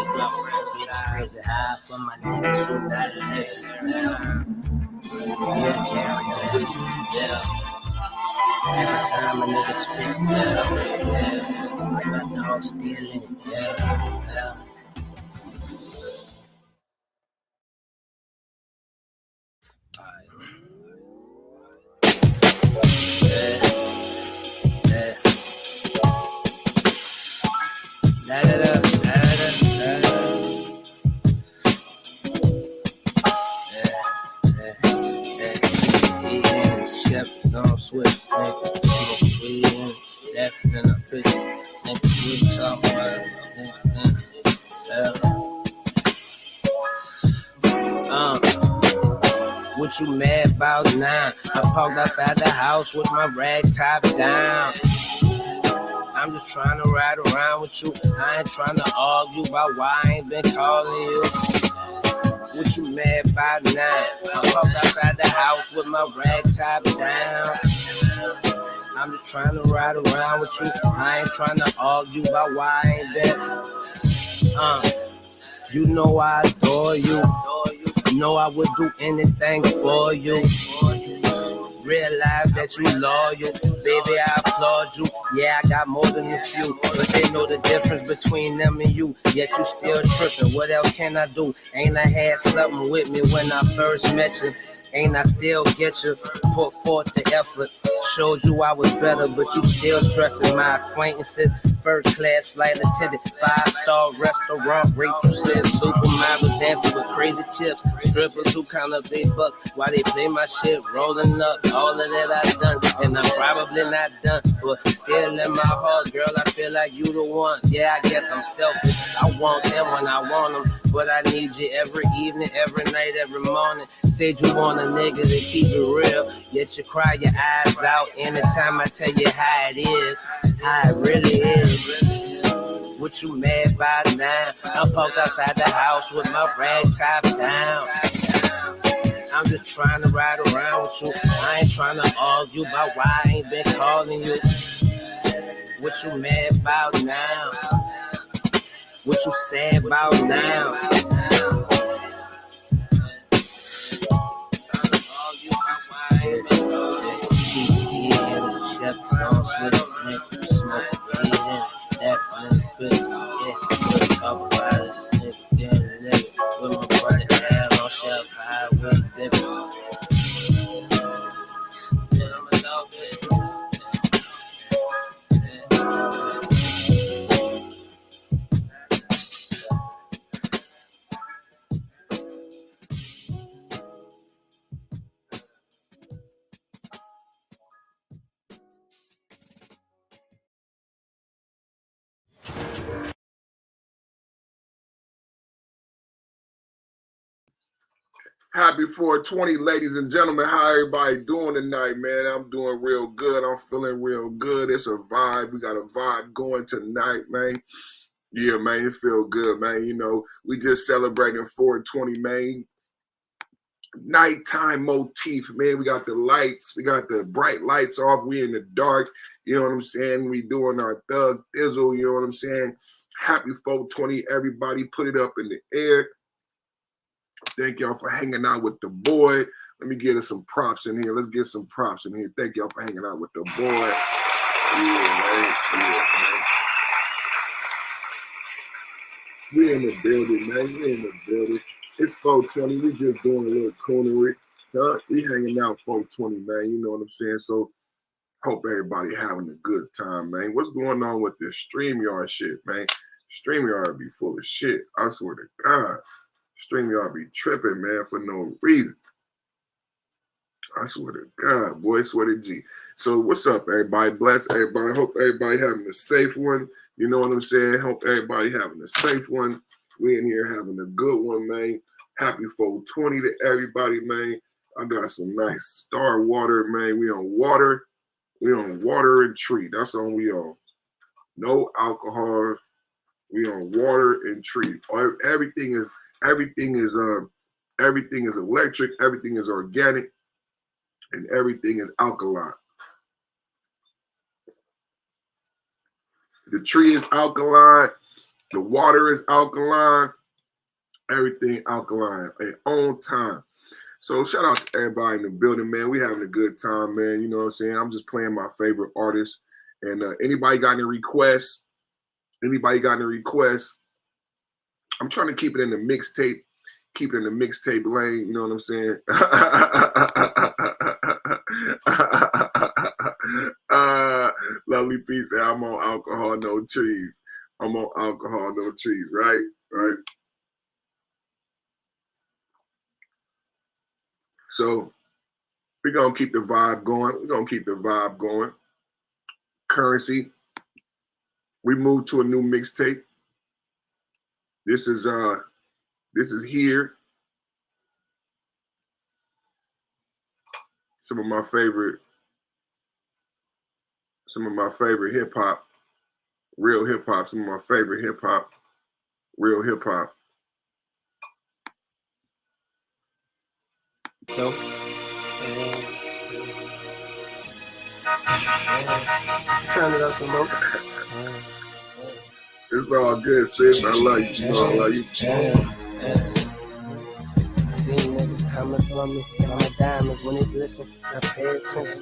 Get crazy high for my niggas who not living now. Still carrying with me, yeah. Every time a nigga spit, yeah. Like my dog still in it, yeah. Don't switch, nigga. Smoke weed and laughing in the picture. Nigga, we talk about it. What you mad about now? I parked outside the house with my rag top down. I'm just trying to ride around with you. I ain't trying to argue about why I ain't been calling you. What you mad about now? I parked outside the house with my rag top down. I'm just trying to ride around with you. I ain't trying to argue about why I ain't been. You know I adore you. You know I would do anything for you. Realize that you loyal, baby, I applaud you. Yeah, I got more than a few, but they know the difference between them and you. Yet you still tripping, what else can I do? Ain't I had something with me when I first met you? Ain't I still get you? Put forth the effort, showed you I was better, but you still stressing my acquaintances. First class flight attendant, 5-star restaurant, waitresses, supermodel dancing with crazy chips, strippers who count up their bucks while they play my shit, rolling up. All of that I done, and I'm probably not done, but still in my heart, girl, I feel like you the one. Yeah, I guess I'm selfish. I want them when I want them, but I need you every evening, every night, every morning. Said you want a nigga to keep it real, yet you cry your eyes out anytime I tell you how it is, how it really is. What you mad about now? I'm parked outside the house with my rag top down. I'm just trying to ride around with you. I ain't trying to argue about why I ain't been calling you. What you mad about now? What you sad about now? Talk about it, nigga, with my brother down on Shelf Highway, dipping. Yeah, I'm a dog, Happy 420, ladies and gentlemen. How everybody doing tonight, man? I'm doing real good. I'm feeling real good. It's a vibe. We got a vibe going tonight, man. Yeah, man, it feel good, man. You know, we just celebrating 420, man. Nighttime motif, man. We got the lights. We got the bright lights off. We in the dark. You know what I'm saying? We doing our thug thizzle. You know what I'm saying? Happy 420, everybody. Put it up in the air. Thank y'all for hanging out with the boy. Let me get us some props in here. Let's get some props in here. Thank y'all for hanging out with the boy. Yeah, man. Yeah, man. We in the building, man. We in the building. It's 420. We just doing a little coonery. Huh? We hanging out 420, man. You know what I'm saying? So hope everybody having a good time, man. What's going on with this StreamYard shit, man? StreamYard be full of shit. I swear to God. StreamYard be tripping, man, for no reason. I swear to God, boy, swear to G. So what's up, everybody? Bless everybody. Hope everybody having a safe one. You know what I'm saying? Hope everybody having a safe one. We in here having a good one, man. Happy 420 to everybody, man. I got some nice Star water, man. We on water. We on water and tree. That's on we on. No alcohol. We on water and tree. Everything is electric. Everything is organic. And everything is alkaline. The tree is alkaline. The water is alkaline. Everything alkaline at on time. So shout out to everybody in the building, man. We having a good time, man. You know what I'm saying? I'm just playing my favorite artists. And anybody got any requests? I'm trying to keep it in the mixtape. Keep it in the mixtape lane. You know what I'm saying? Lovely Peace said, I'm on alcohol, no trees. I'm on alcohol, no trees, right? Right. So we're going to keep the vibe going. Currency. We moved to a new mixtape. This is here. Some of my favorite hip hop, real hip hop. Some of my favorite hip hop, real hip hop. Yo. Turn it up some more. It's all good, sis. I love you. You know I love you. See niggas coming from me. And my diamonds when they glisten. I pay attention.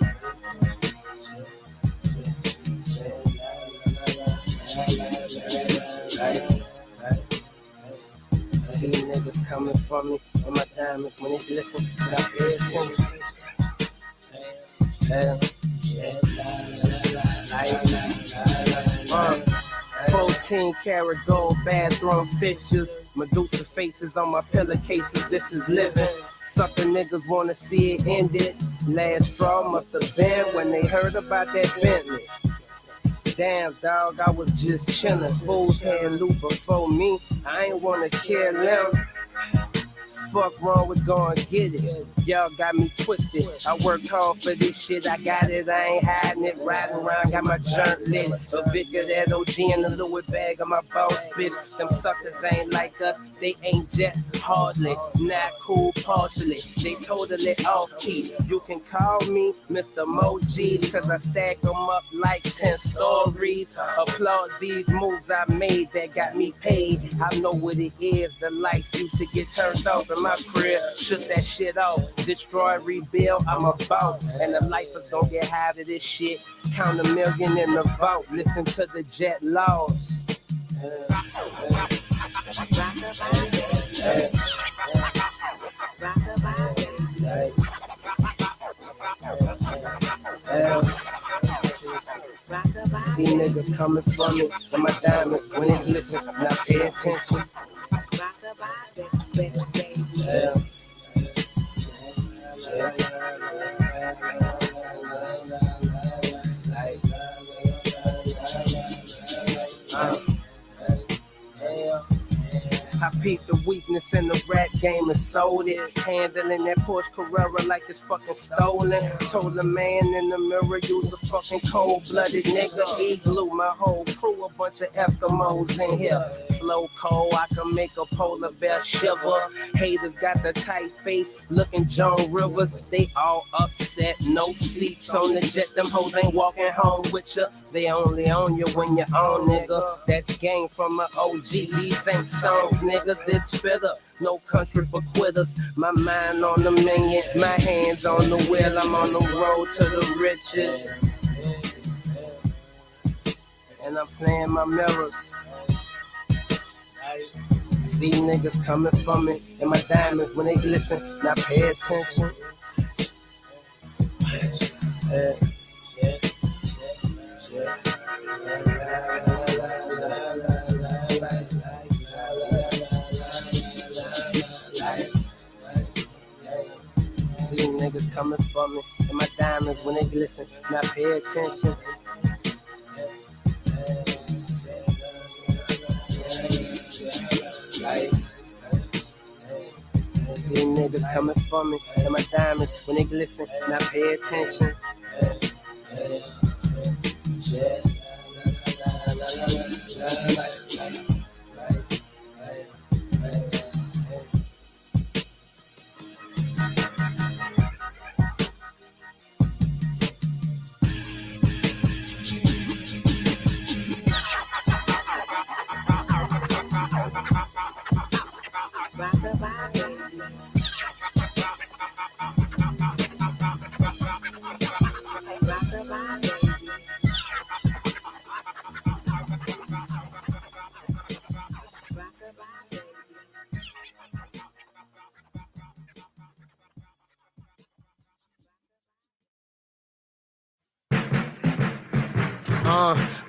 See niggas coming from me. And my diamonds when they glisten. I pay attention. 14 karat gold bathroom fixtures, Medusa faces on my pillowcases. This is living. Sucker niggas wanna see it ended. Last straw must have been when they heard about that Bentley. Damn, dog, I was just chillin'. Fools had loot before me. I ain't wanna kill them. Fuck wrong with going get it. Y'all got me twisted. I worked hard for this shit. I got it. I ain't hiding it. Riding around, got my jerk lit. A Vic of that OG in the Louis bag of my boss, bitch. Them suckers ain't like us. They ain't just hardly. Not cool partially. They totally off key. You can call me Mr. Mojis, cause I stack them up like 10 stories. Applaud these moves I made that got me paid. I know what it is. The lights used to get turned off in my crib. Shook that shit off. Destroy, rebuild. I'm a boss. And the lifers gon' get high to this shit. Count $1 million in the vault. Listen to the jet laws. See niggas coming from me. And my diamonds when it glisten. Now pay attention. I peeped the weakness in the rap game and sold it. Handling that Porsche Carrera like it's fucking stolen. Told the man in the mirror, use a fucking cold-blooded nigga. Igloo, my whole crew, a bunch of Eskimos in here. Flow cold, I can make a polar bear shiver. Haters got the tight face, looking Joan Rivers. They all upset, no seats on the jet. Them hoes ain't walking home with ya. They only own you when you own, nigga. That's game from my OG. These ain't songs, nigga. This spitter. No country for quitters. My mind on the million. My hands on the wheel. I'm on the road to the riches. And I'm playing my mirrors. See niggas coming for me, and my diamonds when they glisten, now pay attention. See niggas coming for me, and my diamonds when they glisten, now pay attention. See niggas coming for me, and my diamonds when they glisten, now pay attention.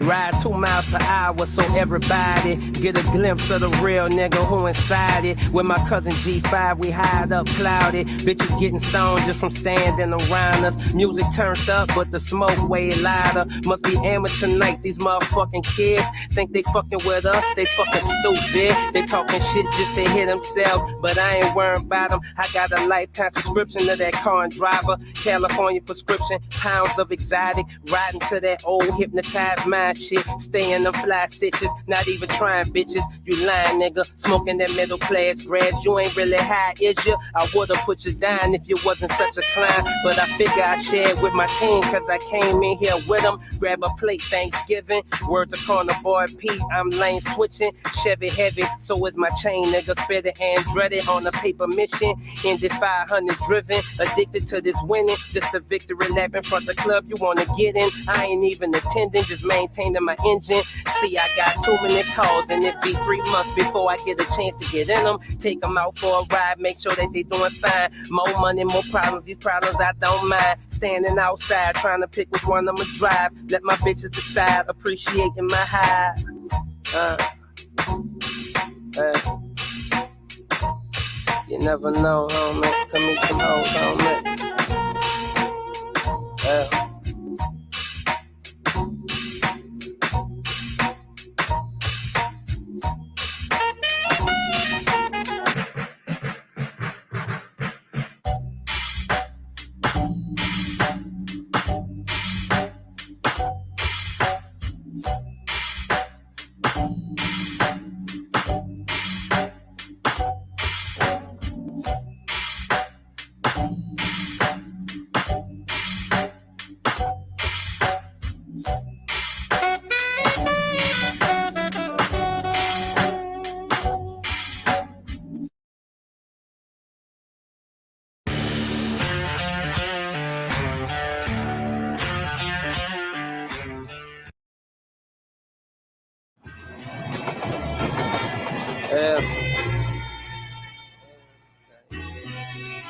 Ride 2 miles per hour so everybody get a glimpse of the real nigga who inside it. With my cousin G5, we hide up cloudy. Bitches getting stoned just from standing around us. Music turned up, but the smoke way louder. Must be amateur night, these motherfucking kids think they fucking with us, they fucking stupid. They talking shit just to hit themselves, but I ain't worried about them. I got a lifetime subscription to that car and driver. California prescription, pounds of exotic. Riding to that old hypnotized mind shit. Stay in them fly stitches, not even trying bitches. You lying nigga, smoking that middle class grass. You ain't really high, is ya? I would've put you down if you wasn't such a clown. But I figure I shared with my team, cause I came in here with them. Grab a plate, Thanksgiving. Word to corner boy Pete, I'm lane switching. Chevy heavy, so is my chain nigga. Spit it Andretti on a paper mission. Indy 500 driven, addicted to this winning. This the victory lap in front of the club you wanna get in. I ain't even attending, just maintaining my engine. See, I got too many calls and it be 3 months before I get a chance to get in them. Take them out for a ride, make sure that they doing fine. More money, more problems, these problems I don't mind. Standing outside, trying to pick which one I'ma drive. Let my bitches decide, appreciating my high. You never know, homie. Come meet some hoes, homie.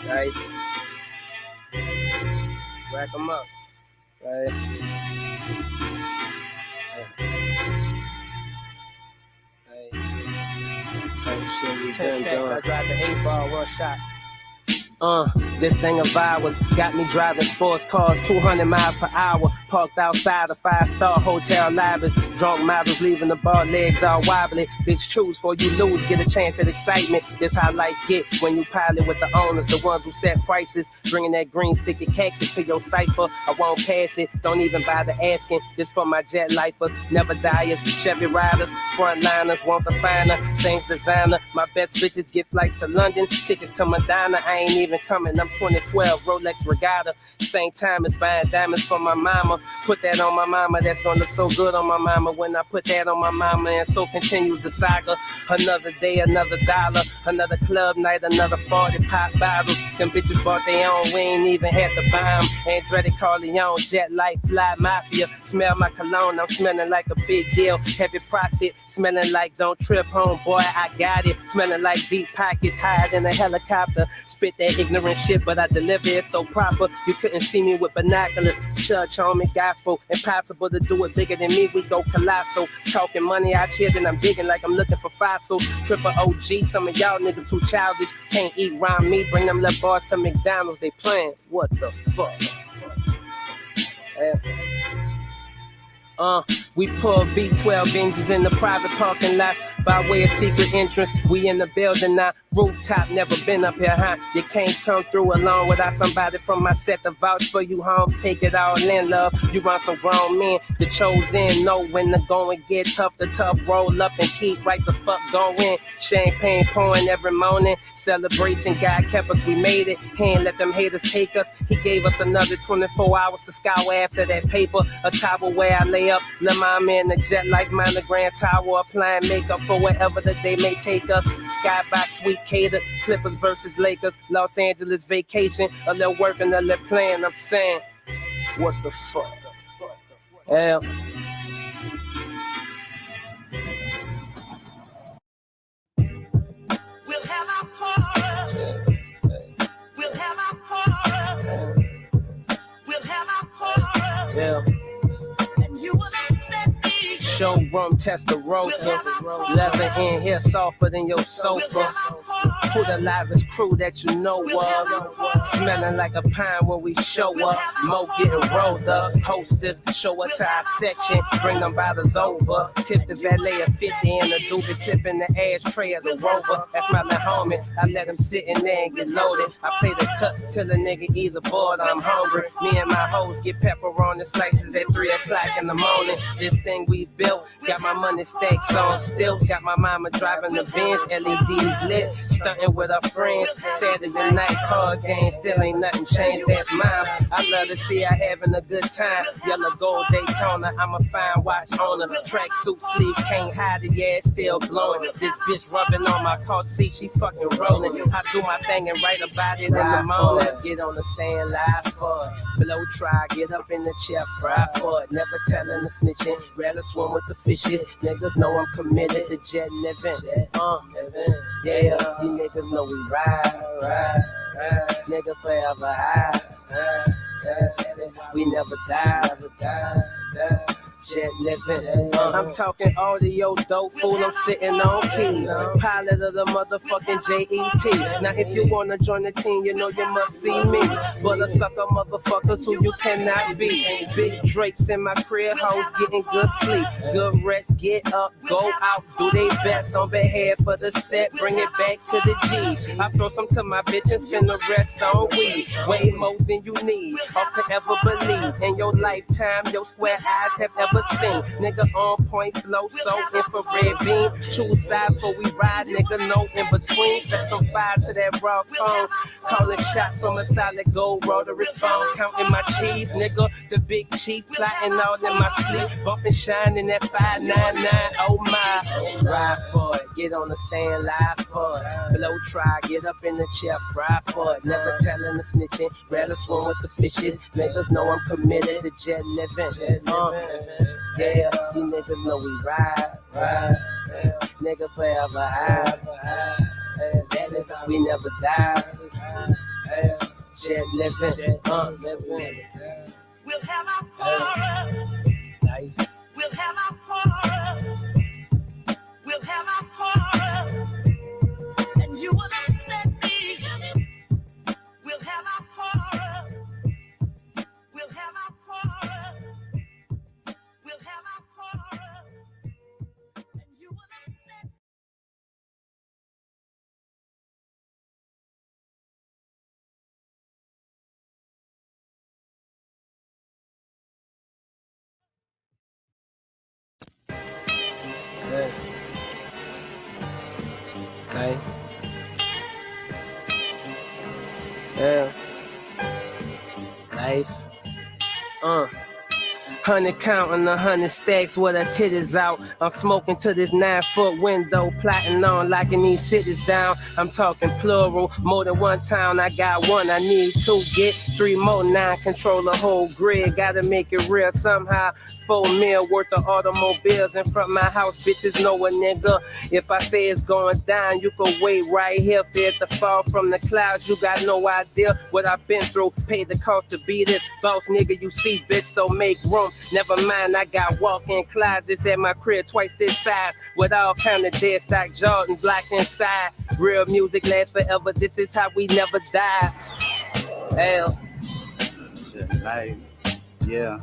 Nice. Rack them up. Right. Type shit we been doing. I drive the 8-ball, 1 shot. This thing of ours got me driving sports cars 200 miles per hour. Parked outside a 5-star hotel lobbies. Drunk models leaving the bar, legs all wobbly. Bitch, choose for you lose, get a chance at excitement. This how life get when you pilot with the owners, the ones who set prices. Bringing that green sticky cactus to your cipher. I won't pass it, don't even bother asking. This for my jet lifers, never diers, Chevy riders, frontliners, want the finer, things designer. My best bitches get flights to London, tickets to Madonna. I ain't even even coming. I'm 2012, Rolex Regatta. Same time as buying diamonds for my mama. Put that on my mama, that's gonna look so good on my mama when I put that on my mama. And so continues the saga. Another day, another dollar, another club night, another 40 pop bottles. Them bitches bought their own, we ain't even had to buy them. Andretti Corleone, jet light, fly mafia. Smell my cologne, I'm smelling like a big deal. Heavy profit, smelling like don't trip home, boy, I got it. Smelling like deep pockets, higher than a helicopter. Spit that ignorant shit, but I deliver it so proper. You couldn't see me with binoculars. Church, homie, gospel. Impossible to do it bigger than me, we go colossal. Talking money out here, then I'm digging like I'm looking for fossils. Triple OG, some of y'all niggas too childish. Can't eat round me, bring them little bars to McDonald's, they playing. What the fuck? We pull V12 engines in the private parking lots by way of secret entrance. We in the building now, rooftop, never been up here, huh? You can't come through alone without somebody from my set to vouch for you, homes. Take it all in, love. You run some grown men, the chosen know when to go and get tough. The tough roll up and keep right the fuck going. Champagne pouring every morning. Celebration, God kept us, we made it. He ain't let them haters take us. He gave us another 24 hours to scour after that paper. A towel where I lay up. Let my man the jet like mine, the Grand Tower, applying makeup for wherever that they may take us. Skybox, sweet cater, Clippers versus Lakers, Los Angeles vacation, a little work and a little playing. I'm saying, what the fuck? Hell. We'll have our quarter. We'll have our quarter. We'll have our quarter. Yeah. And you will accept me. Showroom Testarossa, leather in here softer than your sofa. Who the livest crew that you know of? Smelling like a pine when we show up. Mo getting rolled up. Hostess, show up to our section. Bring them bottles over. Tip the valet a 50 and a doobie clip in the ashtray of the Rover. That's my little homie. I let him sit in there and get loaded. I play the cut till a nigga either bored or I'm hungry. Me and my hoes get pepperoni slices at 3 o'clock in the morning. This thing we've built, got my money stacked on stilts. Got my mama driving the Benz, LEDs lit. Stunting with her friends. Saturday night card game, still ain't nothing changed, that's mine. I love to see her having a good time. Yellow gold Daytona, I'm a fine watch owner. Tracksuit sleeves, can't hide it, yeah, it's still glowing. This bitch rubbing on my car seat, she fucking rolling. I do my thing and write about it in the morning. Get on the stand, live for it. Blow try, get up in the chair, fry for it. Never telling the snitching, rather swim with the fishes. Niggas know I'm committed to jet living. Yeah, you niggas know we ride. Nigga forever high. We never die. Jet living. I'm talking audio dope fool, I'm sitting on keys. Pilot of the motherfucking JET. Now if you wanna join the team, you know you must see me. But a sucker motherfuckers who you cannot be. Big Drakes in my crib, hoes getting good sleep. Good rest, get up, go out, do they best on behalf of the set, bring it back to the G's. I throw some to my bitch and spend the rest on weed. Way more than you need or could ever believe. In your lifetime, your square eyes have ever seen. Nigga on point flow, so infrared beam. Choose sides before we ride, nigga, no in between. Set some fire to that raw cone. Calling shots from a solid gold rotary phone. Counting my cheese, nigga, the big chief. Plotting all in my sleep. Bumping shine in that 599, oh my. Ride for it, get on the stand, live for it. Blow try, get up in the chair, fry for it. Never telling the snitching, rather swim with the fishes. Niggas know I'm committed to jet living. Yeah, you niggas know we ride. Nigga forever high. That is how we never die. Jet living. We'll have our quarters. We'll have our quarters. We'll have our quarters. And you will accept me. We'll have our quarters. We'll have our quarters. We'll have our quarters. And you will accept life. 100 counting 100 stacks with her titties out. I'm smoking to this 9-foot window, plotting on locking these cities down. I'm talking plural, more than one town. I got one, I need to get 3 more. 9 control the whole grid, gotta make it real somehow. 4 mil worth of automobiles in front of my house, bitches know a nigga. If I say it's going down, you can wait right here for it to fall from the clouds. You got no idea what I've been through. Pay the cost to be this boss nigga you see, bitch, so make room. Never mind, I got walk-in closets at my crib twice this size with all kind of dead stock Jordans locked inside. Real music lasts forever. This is how we never die. Hell. Shit, like, yeah,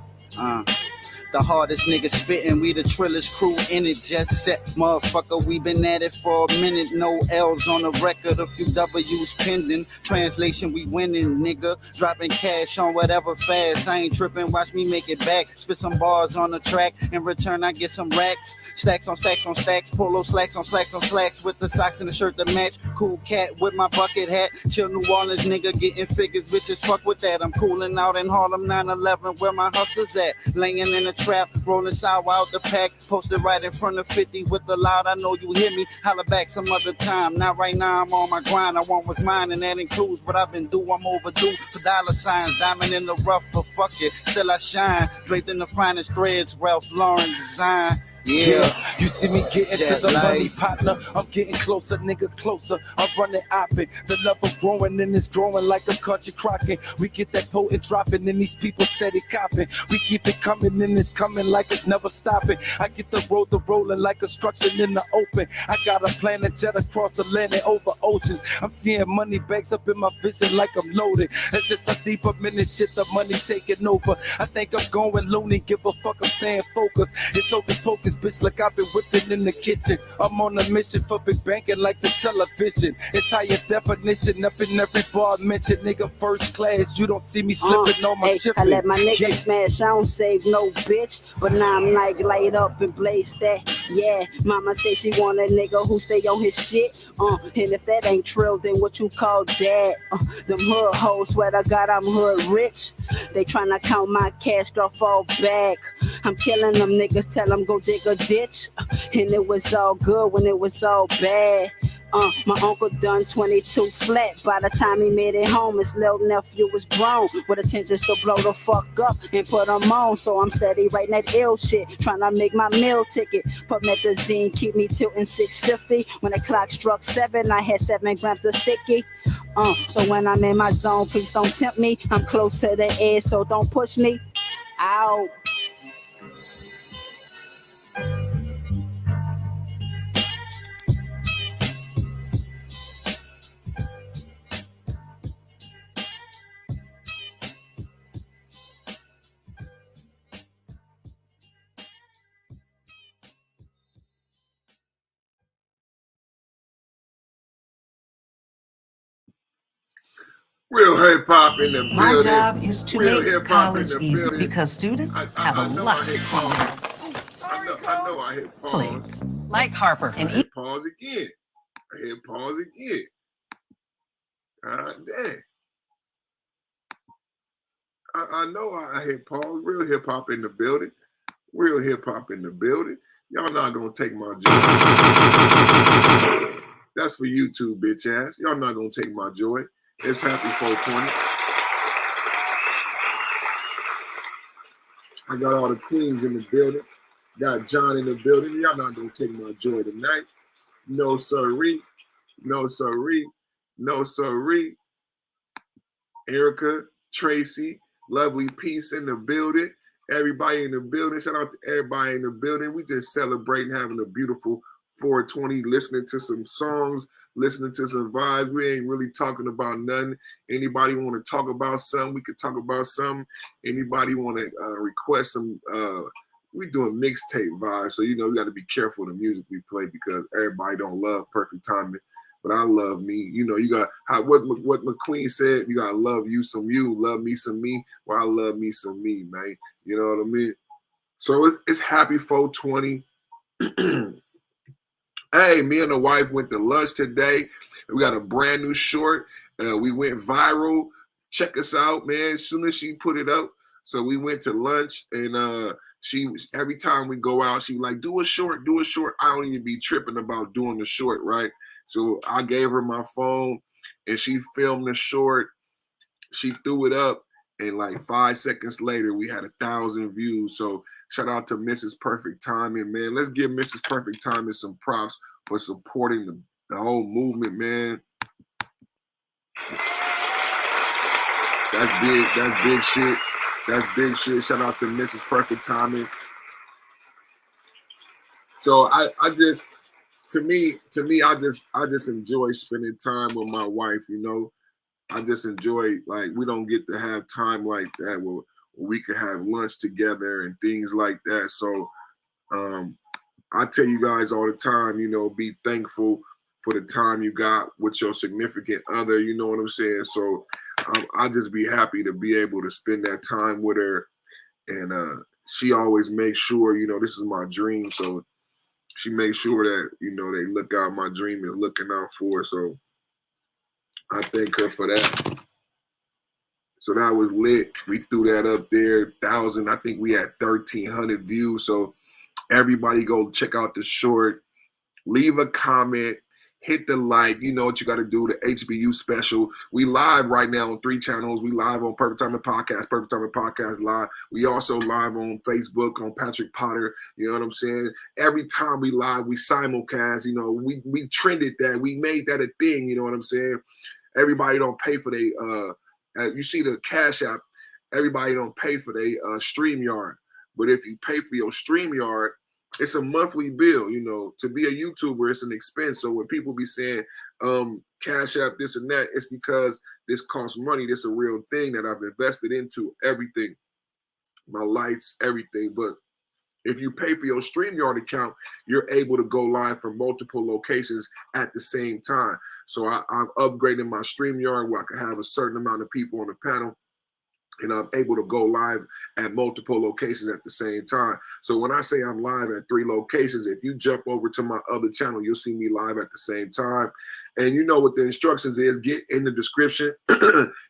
The hardest nigga spittin', we the trillest crew in it, just set, motherfucker, we been at it for a minute, no L's on the record, a few W's pending, translation, we winning, nigga, dropping cash on whatever fast, I ain't trippin', watch me make it back, spit some bars on the track, in return I get some racks, stacks on stacks on stacks, polo slacks on slacks on slacks, with the socks and the shirt to match, cool cat with my bucket hat, chill New Orleans nigga, getting figures, bitches, fuck with that, I'm coolin' out in Harlem 9/11, where my hustlers at, laying in the trap, rolling sour out the pack, posted right in front of 50 with the loud, I know you hear me, holla back some other time, not right now, I'm on my grind, I want what's mine, and that includes what I've been due, I'm overdue for dollar signs, diamond in the rough, but fuck it, still I shine, draped in the finest threads, Ralph Lauren design. Yeah, you see me getting to the money, partner. I'm getting closer, nigga, closer. I'm running opping. The level growing and it's growing like a country crocking. We get that potent dropping and these people steady copping. We keep it coming and it's coming like it's never stopping. I get the road to rolling like construction in the open. I got a planet jet across the land and over oceans. I'm seeing money bags up in my vision like I'm loaded. It's just a deeper minute shit, the money taking over. I think I'm going loony, give a fuck, I'm staying focused. It's hocus pocus. Bitch, like I've been whipping in the kitchen. I'm on a mission for big banking like the television. It's higher definition up in every bar mentioned. Nigga, first class, you don't see me slipping on my shipping. I let my nigga smash, I don't save no bitch. But now I'm like light up and blaze that. Yeah, mama say she want a nigga who stay on his shit. And if that ain't trill, then what you call dad? Them hood hoes, swear to God I'm hood rich. They tryna count my cash, girl, fall back. I'm killing them niggas, tell them go dig a ditch. And it was all good when it was all bad. My uncle done 22 flat. By the time he made it home, his little nephew was grown with intentions to blow the fuck up and put him on. So I'm steady writing that ill shit, trying to make my meal ticket. Promethazine keep me tilting 650. When the clock struck 7, I had 7 grams of sticky. So when I'm in my zone, please don't tempt me. I'm close to the edge, so don't push me. Ow. Real hip hop in the building. My job is to Real make hip hop in college the easy building. because students have a lot of problems. I know I hit pause. Please, like Harper and I hit pause again. I hit pause again. God damn. I know I hit pause. Real hip hop in the building. Real hip hop in the building. Y'all not gonna take my joy. That's for you too, bitch ass. Y'all not gonna take my joy. It's happy 420. I got all the queens in the building. Got John in the building. Y'all not gonna take my joy tonight. No sirree. No sirree. No sirree. Erica, Tracy, lovely peace in the building. Everybody in the building. Shout out to everybody in the building. We just celebrating having a beautiful 420, listening to some songs, listening to some vibes. We ain't really talking about nothing. Anybody want to talk about something, we could talk about something. Anybody want to request some, we doing mixtape vibes. So, you know, we got to be careful of the music we play because everybody don't love perfect timing. But I love me. You know, you got what McQueen said, you got to love you some you, love me some me, or I love me some me, man. You know what I mean? So it's happy 420. Hey, me and the wife went to lunch today. We got a brand new short. We went viral. check us out, man, as soon as she put it up. So we went to lunch, and every time we go out, she was like, do a short. I don't even be tripping about doing the short, right? So I gave her my phone, and she filmed the short. She threw it up, and like 5 seconds later, we had 1,000 views. So shout out to Mrs. Perfect Timing, man. Let's give Mrs. Perfect Timing some props for supporting the whole movement, man. That's big. That's big shit. That's big shit. Shout out to Mrs. Perfect Timing. So I just, to me, I just enjoy spending time with my wife. You know, I just enjoy, like, we don't get to have time like that where we can have lunch together and things like that. So I tell you guys all the time, you know, be thankful for the time you got with your significant other. You know what I'm saying? So I just be happy to be able to spend that time with her. And she always makes sure, you know, this is my dream. So she makes sure that, you know, they look out. My dream is looking out for her. So I thank her for that. So that was lit. We threw that up there, 1,000. I think we had 1,300 views. So everybody go check out the short. Leave a comment. Hit the like. You know what you got to do. The HBU special. We live right now on 3 channels. We live on Perfect Timing Podcast, Perfect Timing Podcast Live. We also live on Facebook on Patrick Potter. You know what I'm saying? Every time we live, we simulcast. You know, we trended that. We made that a thing. You know what I'm saying? Everybody don't pay for you see the Cash App. Everybody don't pay for their StreamYard. But if you pay for your StreamYard, it's a monthly bill. You know, to be a YouTuber, it's an expense. So when people be saying Cash App this and that, it's because this costs money. This is a real thing that I've invested into, everything, my lights, everything. But if you pay for your StreamYard account, you're able to go live from multiple locations at the same time. So I'm upgrading my StreamYard where I can have a certain amount of people on the panel, and I'm able to go live at multiple locations at the same time. So when I say I'm live at 3 locations, if you jump over to my other channel, you'll see me live at the same time. And you know what the instructions is. Get in the description.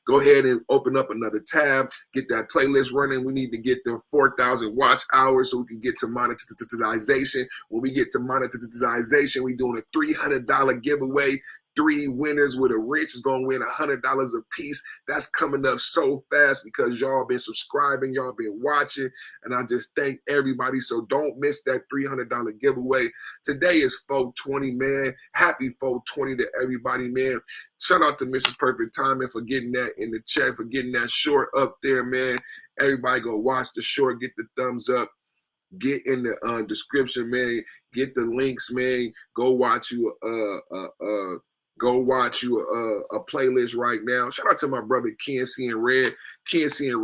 Go ahead and open up another tab. Get that playlist running. We need to get them 4,000 watch hours so we can get to monetization. When we get to monetization, we're doing a $300 giveaway. 3 winners with a rich is going to win $100 a piece. That's coming up so fast because y'all been subscribing, y'all been watching, and I just thank everybody. So don't miss that $300 giveaway. Today is 420, man. Happy 420 to everybody, man. Shout out to Mrs. Perfect Timing for getting that in the chat, for getting that short up there, man. Everybody go watch the short, get the thumbs up. Get in the description, man. Get the links, man. Go watch you a playlist right now. Shout out to my brother KNC and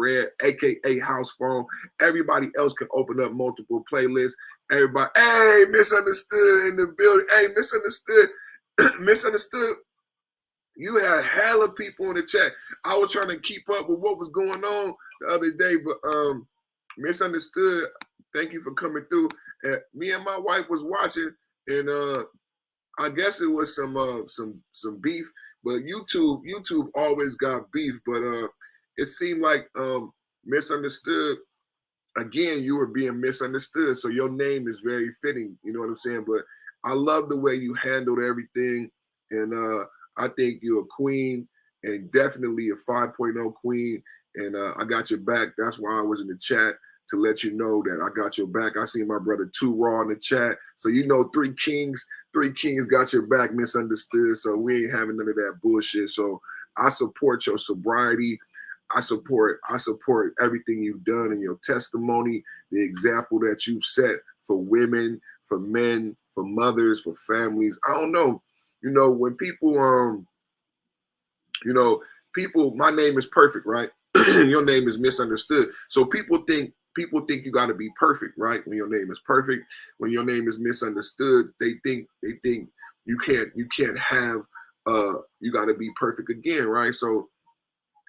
Red, aka House Phone. Everybody else can open up multiple playlists. Everybody, hey, Misunderstood in the building. Hey, Misunderstood, Misunderstood. You had hella people in the chat. I was trying to keep up with what was going on the other day, but Misunderstood. Thank you for coming through. Me and my wife was watching, and I guess it was some beef, but YouTube always got beef. But it seemed like Misunderstood. Again, you were being misunderstood, so your name is very fitting. You know what I'm saying? But I love the way you handled everything, and I think you're a queen, and definitely a 5.0 queen. And I got your back. That's why I was in the chat, to let you know that I got your back. I see my brother 2 Raw in the chat. So you know 3 Kings got your back, Misunderstood. So we ain't having none of that bullshit. So I support your sobriety. I support everything you've done in your testimony, the example that you've set for women, for men, for mothers, for families. I don't know. You know, when people my name is perfect, right? Your name is Misunderstood. So people think you got to be perfect, right? When your name is perfect, when your name is Misunderstood, they think you can't have you got to be perfect again, right? So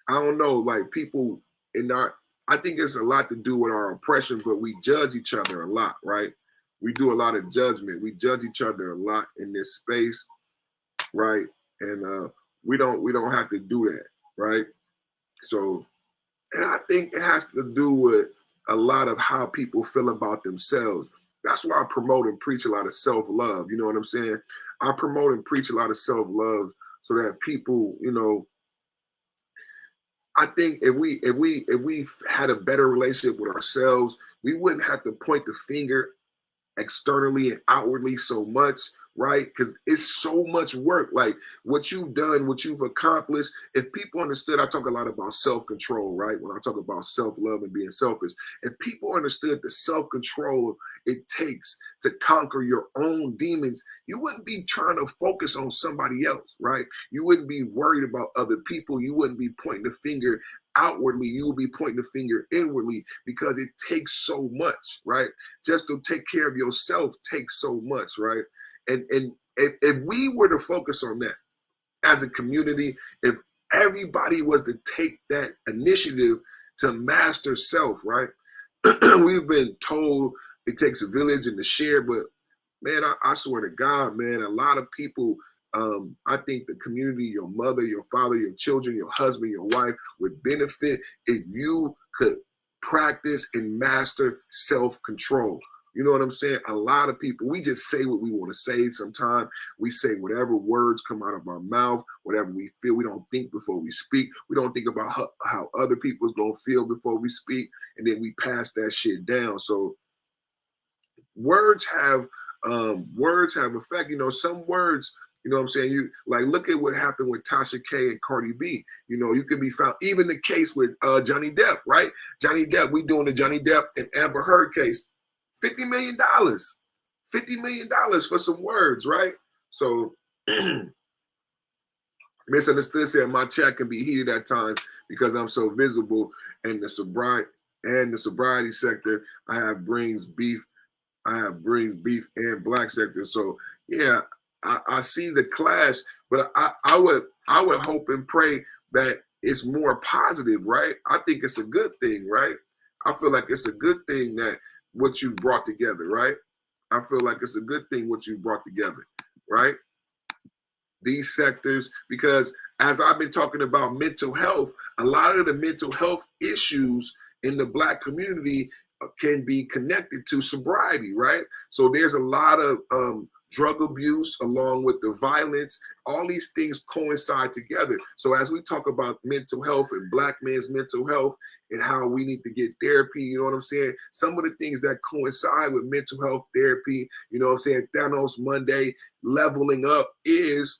I don't know, like people I think it's a lot to do with our oppression, but we judge each other a lot, right? We do a lot of judgment. We judge each other a lot in this space, right? And we don't have to do that, right? So, and I think it has to do with a lot of how people feel about themselves. That's why I promote and preach a lot of self-love. You know what I'm saying? I promote and preach a lot of self-love so that people, you know, I think if we had a better relationship with ourselves, we wouldn't have to point the finger externally and outwardly so much, right? Because it's so much work. Like what you've done, what you've accomplished. If people understood, I talk a lot about self-control, right? When I talk about self-love and being selfish, if people understood the self-control it takes to conquer your own demons, you wouldn't be trying to focus on somebody else, right? You wouldn't be worried about other people. You wouldn't be pointing the finger outwardly. You will be pointing the finger inwardly because it takes so much, right? Just to take care of yourself takes so much, right? And if we were to focus on that as a community, if everybody was to take that initiative to master self, right? We've been told it takes a village and to share, but man, I swear to God, man, a lot of people, I think the community, your mother, your father, your children, your husband, your wife would benefit if you could practice and master self-control. You know what I'm saying? A lot of people, we just say what we want to say. Sometimes we say whatever words come out of our mouth, whatever we feel. We don't think before we speak. We don't think about how other people's going to feel before we speak. And then we pass that shit down. So words have effect. You know, some words, you know what I'm saying? You like look at what happened with Tasha K and Cardi B. You know, you can be found, even the case with Johnny Depp, right? Johnny Depp, we doing the Johnny Depp and Amber Heard case. $50 million. $50 million for some words, right? So misunderstood said my chat can be heated at times because I'm so visible in the sobriety sector. I have brings beef and black sector. So yeah, I see the clash, but I would hope and pray that it's more positive, right? I think it's a good thing, right? I feel like it's a good thing that what you brought together, right? I feel like it's a good thing what you brought together, right? These sectors, because as I've been talking about mental health, a lot of the mental health issues in the black community can be connected to sobriety, right? So there's a lot of drug abuse along with the violence. All these things coincide together. So as we talk about mental health and black men's mental health and how we need to get therapy, you know what I'm saying? Some of the things that coincide with mental health therapy, you know what I'm saying? Thanos Monday, leveling up is,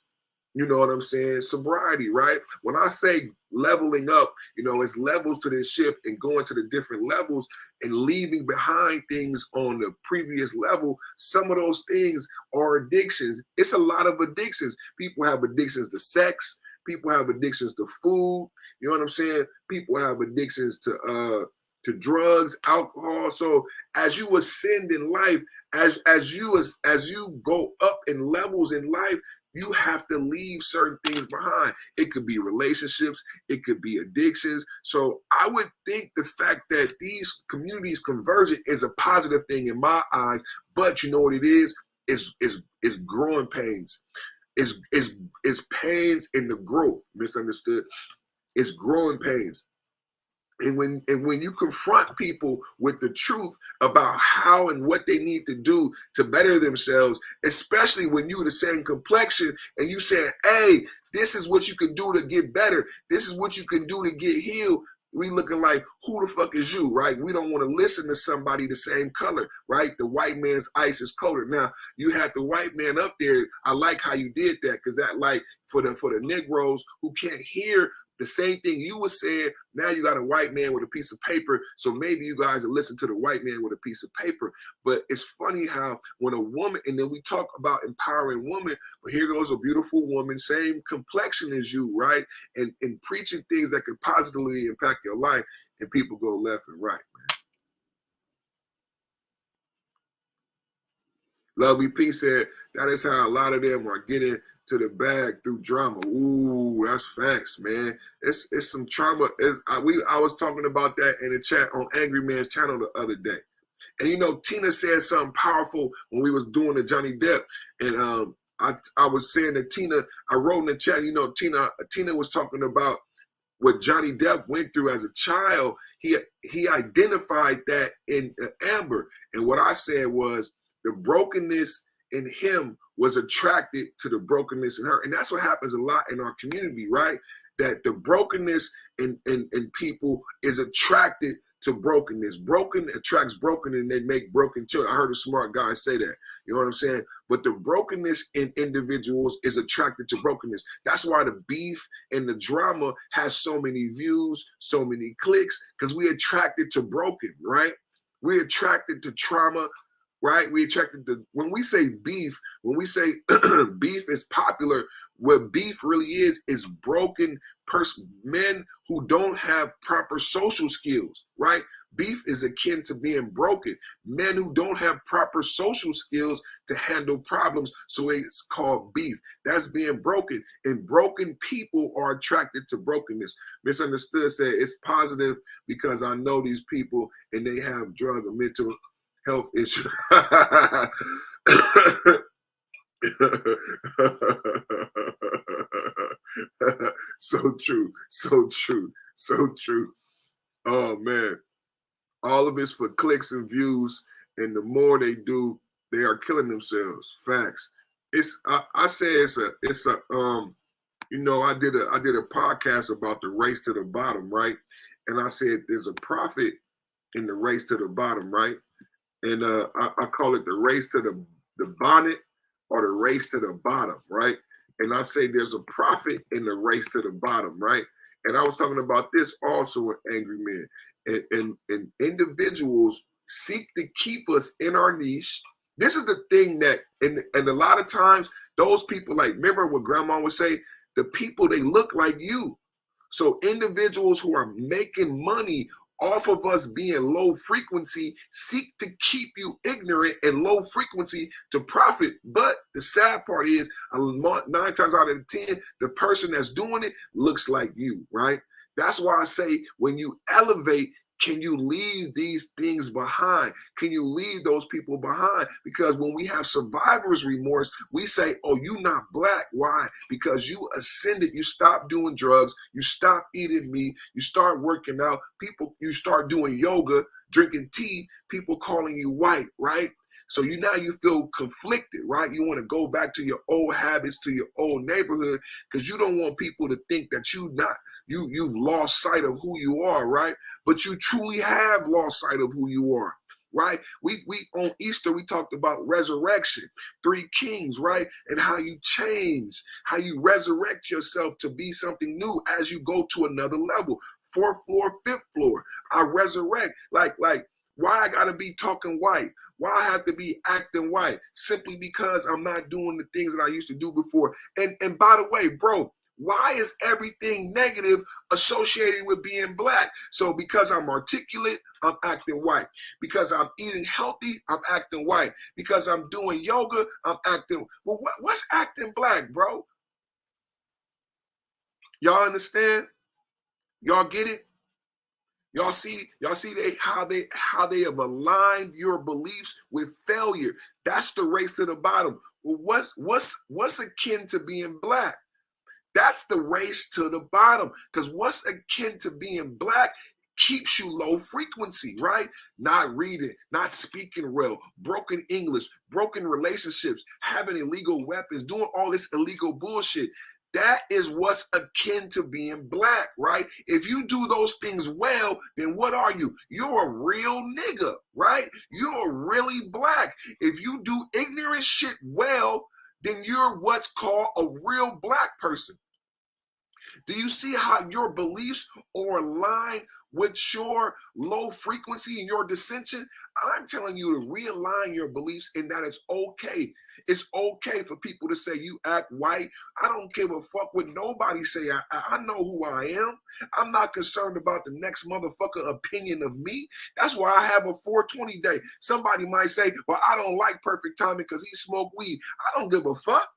you know what I'm saying, sobriety, right? When I say leveling up, you know, it's levels to this ship and going to the different levels and leaving behind things on the previous level. Some of those things are addictions. It's a lot of addictions. People have addictions to sex. People have addictions to food. You know what I'm saying? People have addictions to drugs, alcohol. So as you ascend in life, as you go up in levels in life, you have to leave certain things behind. It could be relationships, it could be addictions. So I would think the fact that these communities converging is a positive thing in my eyes. But you know what it is growing pains. It's pains in the growth. Misunderstood. It's growing pains. And when you confront people with the truth about how and what they need to do to better themselves, especially when you're the same complexion and you say, hey, this is what you can do to get better. This is what you can do to get healed. We looking like, who the fuck is you, right? We don't want to listen to somebody the same color, right? The white man's ice is colder. Now, you had the white man up there. I like how you did that, because that, like, for the Negroes who can't hear the same thing you were saying, now you got a white man with a piece of paper, so maybe you guys will listen to the white man with a piece of paper. But it's funny how when a woman, and then we talk about empowering women, but here goes a beautiful woman, same complexion as you, right? And preaching things that could positively impact your life, and people go left and right, man. Lovely P said, that is how a lot of them are getting to the bag through drama. Ooh, that's facts, man. It's some trauma. I was talking about that in the chat on Angry Man's channel the other day. And you know, Tina said something powerful when we was doing the Johnny Depp. And I was saying that Tina, I wrote in the chat, you know, Tina was talking about what Johnny Depp went through as a child, he identified that in Amber. And what I said was the brokenness in him was attracted to the brokenness in her. And that's what happens a lot in our community, right? That the brokenness in people is attracted to brokenness. Broken attracts broken, and they make broken children. I heard a smart guy say that. You know what I'm saying? But the brokenness in individuals is attracted to brokenness. That's why the beef and the drama has so many views, so many clicks, because we attracted to broken, right? We're attracted to trauma, right? We attracted to, when we say beef, when we say beef is popular, what beef really is broken men who don't have proper social skills, right? Beef is akin to being broken. Men who don't have proper social skills to handle problems, so it's called beef. That's being broken. And broken people are attracted to brokenness. Misunderstood said it's positive because I know these people and they have drug or mental health issues. So true, so true, so true. Oh man, all of it's for clicks and views, and the more they do, they are killing themselves. Facts. It's I say it's a you know, I did a podcast about the race to the bottom, right? And I said there's a profit in the race to the bottom, right? And I call it the race to the bonnet or the race to the bottom, right? And I say there's a profit in the race to the bottom, right? And I was talking about this also with Angry Men. And individuals seek to keep us in our niche. This is the thing that, and a lot of times, those people, like, remember what grandma would say, the people, they look like you. So individuals who are making money off of us being low frequency seek to keep you ignorant and low frequency to profit. But the sad part is 9 times out of 10, the person that's doing it looks like you, right? That's why I say when you elevate, can you leave these things behind? Can you leave those people behind? Because when we have survivor's remorse, we say, oh, you not black. Why? Because you ascended. You stopped doing drugs. You stopped eating meat. You start working out. You start doing yoga, drinking tea. People calling you white, right? So now you feel conflicted, right? You want to go back to your old habits, to your old neighborhood, because you don't want people to think that you've lost sight of who you are, right? But you truly have lost sight of who you are, right? We on Easter, we talked about resurrection, 3 kings, right? And how you change, how you resurrect yourself to be something new as you go to another level. 4th floor, 5th floor. I resurrect, like, why I gotta be talking white? Why I have to be acting white? Simply because I'm not doing the things that I used to do before. And by the way, bro, why is everything negative associated with being black? So because I'm articulate, I'm acting white. Because I'm eating healthy, I'm acting white. Because I'm doing yoga, I'm acting. Well, what's acting black, bro? Y'all understand? Y'all get it? Y'all see how they have aligned your beliefs with failure. That's the race to the bottom. Well, what's akin to being black? That's the race to the bottom. Because what's akin to being black keeps you low frequency, right? Not reading, not speaking well, broken English, broken relationships, having illegal weapons, doing all this illegal bullshit. That is what's akin to being black, right? If you do those things well, then what are you? You're a real nigga, right? You're really black. If you do ignorant shit well, then you're what's called a real black person. Do you see how your beliefs are aligned with your low frequency and your dissension? I'm telling you to realign your beliefs in that it's okay. It's okay for people to say you act white. I don't give a fuck what nobody say. I know who I am. I'm not concerned about the next motherfucker opinion of me. That's why I have a 420 day. Somebody might say, well, I don't like perfect timing because he smoked weed. I don't give a fuck.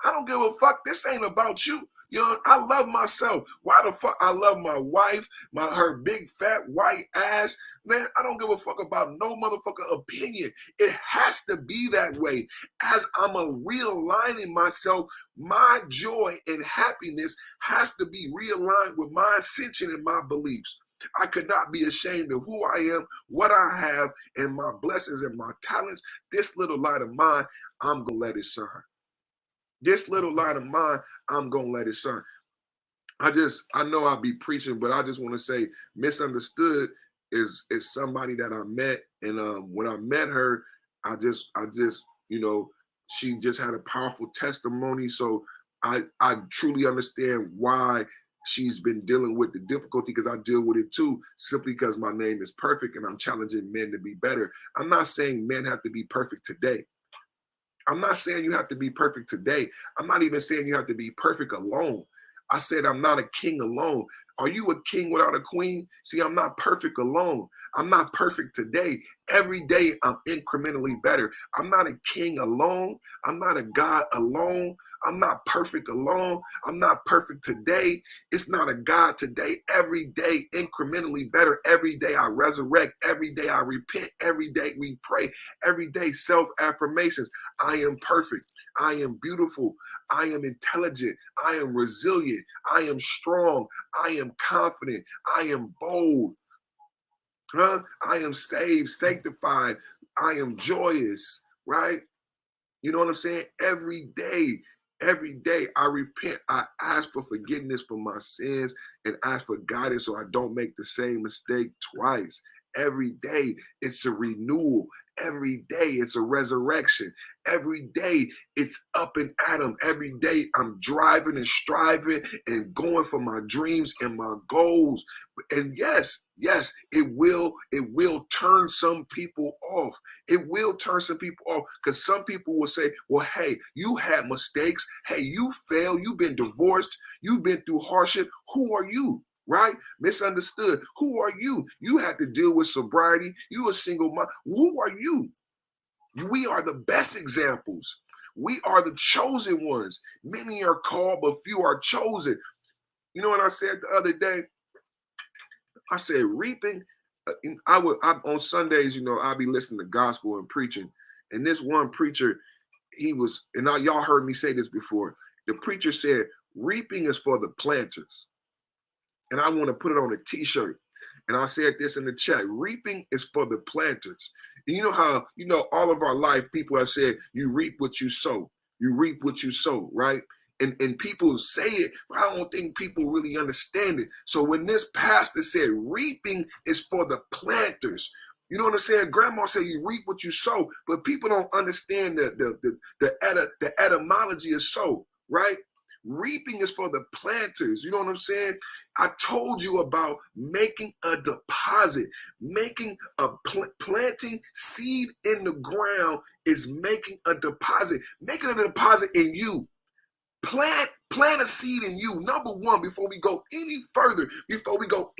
I don't give a fuck. This ain't about you. You know, I love myself. Why the fuck? I love my wife, her big fat white ass. Man, I don't give a fuck about no motherfucker opinion. It has to be that way. As I'm realigning myself, my joy and happiness has to be realigned with my ascension and my beliefs. I could not be ashamed of who I am, what I have, and my blessings and my talents. This little light of mine, I'm going to let it shine. This little light of mine, I'm going to let it shine. I know I'll be preaching, but I just want to say Misunderstood is somebody that I met. And when I met her, I just, you know, she just had a powerful testimony. So I truly understand why she's been dealing with the difficulty, because I deal with it too, simply because my name is perfect and I'm challenging men to be better. I'm not saying men have to be perfect today. I'm not saying you have to be perfect today. I'm not even saying you have to be perfect alone. I said I'm not a king alone. Are you a king without a queen? See, I'm not perfect alone. I'm not perfect today. Every day I'm incrementally better. I'm not a king alone. I'm not a God alone. I'm not perfect alone. I'm not perfect today. It's not a God today. Every day incrementally better. Every day I resurrect. Every day I repent. Every day we pray. Every day self-affirmations. I am perfect. I am beautiful. I am intelligent. I am resilient. I am strong. I am confident. I am bold. I am saved, sanctified. I am joyous, right? You know what I'm saying? Every day I repent. I ask for forgiveness for my sins and ask for guidance so I don't make the same mistake twice. Every day it's a renewal. Every day it's a resurrection. Every day it's up and at 'em. Every day I'm driving and striving and going for my dreams and my goals. And yes, it will turn some people off. It will turn some people off, because some people will say, well, hey, you had mistakes. Hey, you failed. You've been divorced. You've been through hardship. Who are you? Right? Misunderstood. Who are you? You had to deal with sobriety. You a single mom. Who are you? We are the best examples. We are the chosen ones. Many are called, but few are chosen. You know what I said the other day? I said reaping. On Sundays, you know, I'll be listening to gospel and preaching. And this one preacher, y'all heard me say this before. The preacher said, reaping is for the planters. And I want to put it on a t-shirt. And I said this in the chat, reaping is for the planters. And you know how, all of our life, people have said, you reap what you sow. You reap what you sow, right? And people say it, but I don't think people really understand it. So when this pastor said reaping is for the planters, you know what I'm saying? Grandma said you reap what you sow, but people don't understand the etymology of sow, right? Reaping is for the planters. You know what I'm saying? I told you about making a deposit, planting seed in the ground is making a deposit, making a deposit in you. Plant a seed in you. Number one, before we go any further, before we go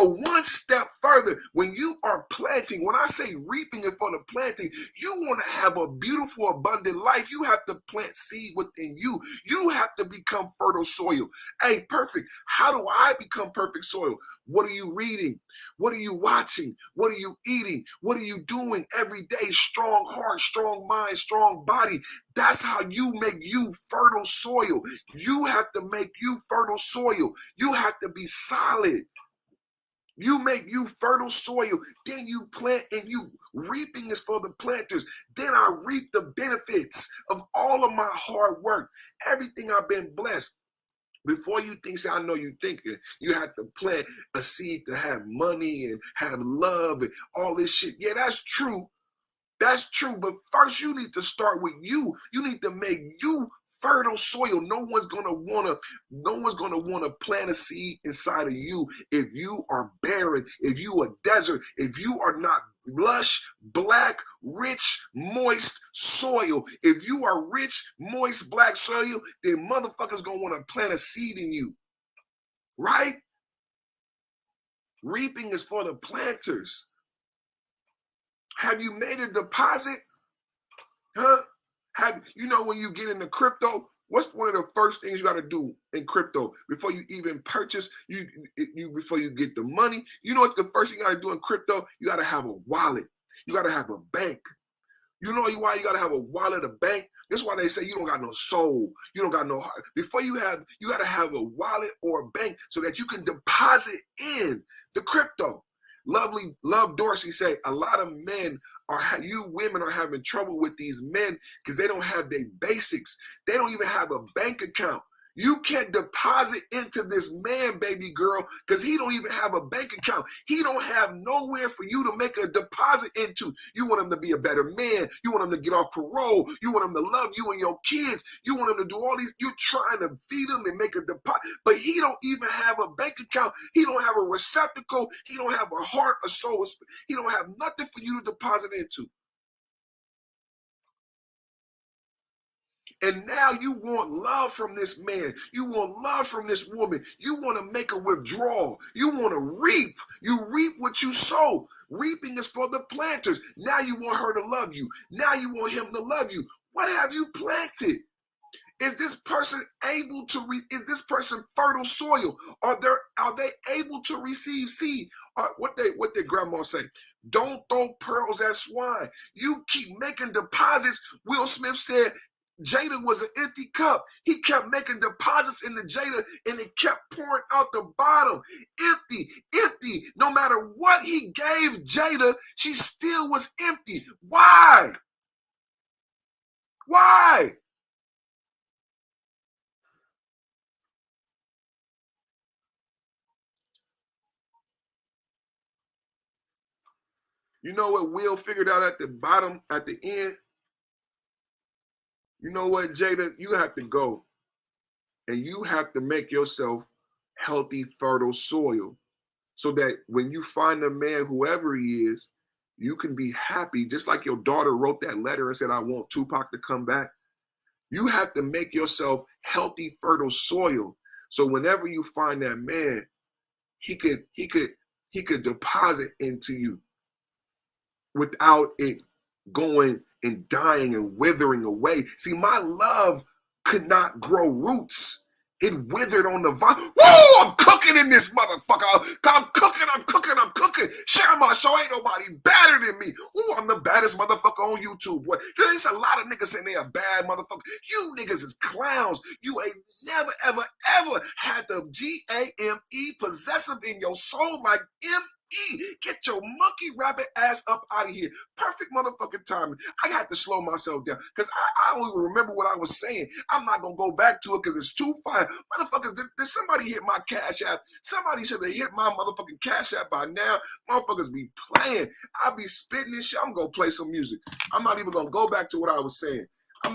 one step further, when you are planting, when I say reaping is for the planting, you want to have a beautiful, abundant life. You have to plant seed within you. You have to become fertile soil. Hey, perfect. How do I become perfect soil? What are you reading? What are you watching? What are you eating? What are you doing every day? Strong heart, strong mind, strong body. That's how you make you fertile soil. You have to make you fertile soil. You have to be solid. You make you fertile soil. Then you plant, and you reaping is for the planters. Then I reap the benefits of all of my hard work. Everything I've been blessed. Before you think, I know you thinking, you have to plant a seed to have money and have love and all this shit. Yeah, that's true. That's true. But first you need to start with you. You need to make you fertile soil. No one's gonna wanna plant a seed inside of you if you are barren, if you are desert, if you are not lush, black, rich, moist soil. If you are rich, moist, black soil, then motherfuckers gonna want to plant a seed in you. Right? Reaping is for the planters. Have you made a deposit? Huh? When you get into crypto, what's one of the first things you got to do in crypto before you even purchase? Before you get the money, you know what the first thing you got to do in crypto? You got to have a wallet. You got to have a bank. You know why you got to have a wallet, a bank? That's why they say you don't got no soul. You don't got no heart. You got to have a wallet or a bank so that you can deposit in the crypto. Love Dorsey say a lot of women are having trouble with these men because they don't have their basics. They don't even have a bank account. You can't deposit into this man, baby girl, because he don't even have a bank account. He don't have nowhere for you to make a deposit into. You want him to be a better man. You want him to get off parole. You want him to love you and your kids. You want him to do all these. You're trying to feed him and make a deposit, but he don't even have a bank account. He don't have a receptacle. He don't have a heart, a soul. He don't have nothing for you to deposit into. And now you want love from this man. You want love from this woman. You want to make a withdrawal. You want to reap. You reap what you sow. Reaping is for the planters. Now you want her to love you. Now you want him to love you. What have you planted? Is this person able to is this person fertile soil? Are they able to receive seed? What did grandma say? Don't throw pearls at swine. You keep making deposits. Will Smith said Jada was an empty cup. He kept making deposits into Jada and it kept pouring out the bottom. Empty, empty. No matter what he gave Jada, she still was empty. Why? Why? You know what Will figured out at the bottom, at the end? You know what, Jada? You have to go and you have to make yourself healthy, fertile soil so that when you find a man, whoever he is, you can be happy. Just like your daughter wrote that letter and said, I want Tupac to come back. You have to make yourself healthy, fertile soil. So whenever you find that man, he could deposit into you without it going and dying and withering away. See, my love could not grow roots. It withered on the vine. Woo! I'm cooking in this motherfucker. I'm cooking. Share my show. Ain't nobody better than me. Ooh, I'm the baddest motherfucker on YouTube, boy. There's a lot of niggas saying they a bad motherfucker. You niggas is clowns. You ain't never, ever, ever had the G-A-M-E possessive in your soul like M-E. Get your monkey rabbit ass up out of here. Perfect motherfucking timing. I had to slow myself down because I don't even remember what I was saying. I'm not going to go back to it because it's too fine. Motherfuckers, did somebody hit my Cash App? Somebody should have hit my motherfucking Cash App by now. Motherfuckers be playing. I be spitting this shit. I'm going to play some music. I'm not even going to go back to what I was saying. I'm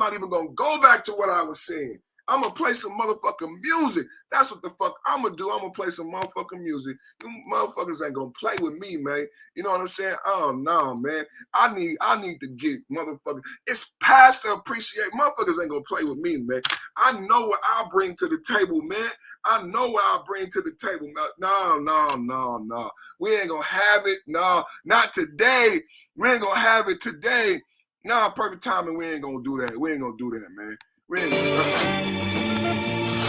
going to play some motherfucking music. That's what the fuck I'm going to do. I'm going to play some motherfucking music. You motherfuckers ain't going to play with me, man. You know what I'm saying? Oh, no, man. I need to get motherfuckers. It's past the appreciate. Motherfuckers ain't going to play with me, man. I know what I bring to the table, man. I know what I bring to the table. No. We ain't going to have it. No, not today. We ain't going to have it today. No, perfect timing. We ain't going to do that. We ain't going to do that, man. We ain't gonna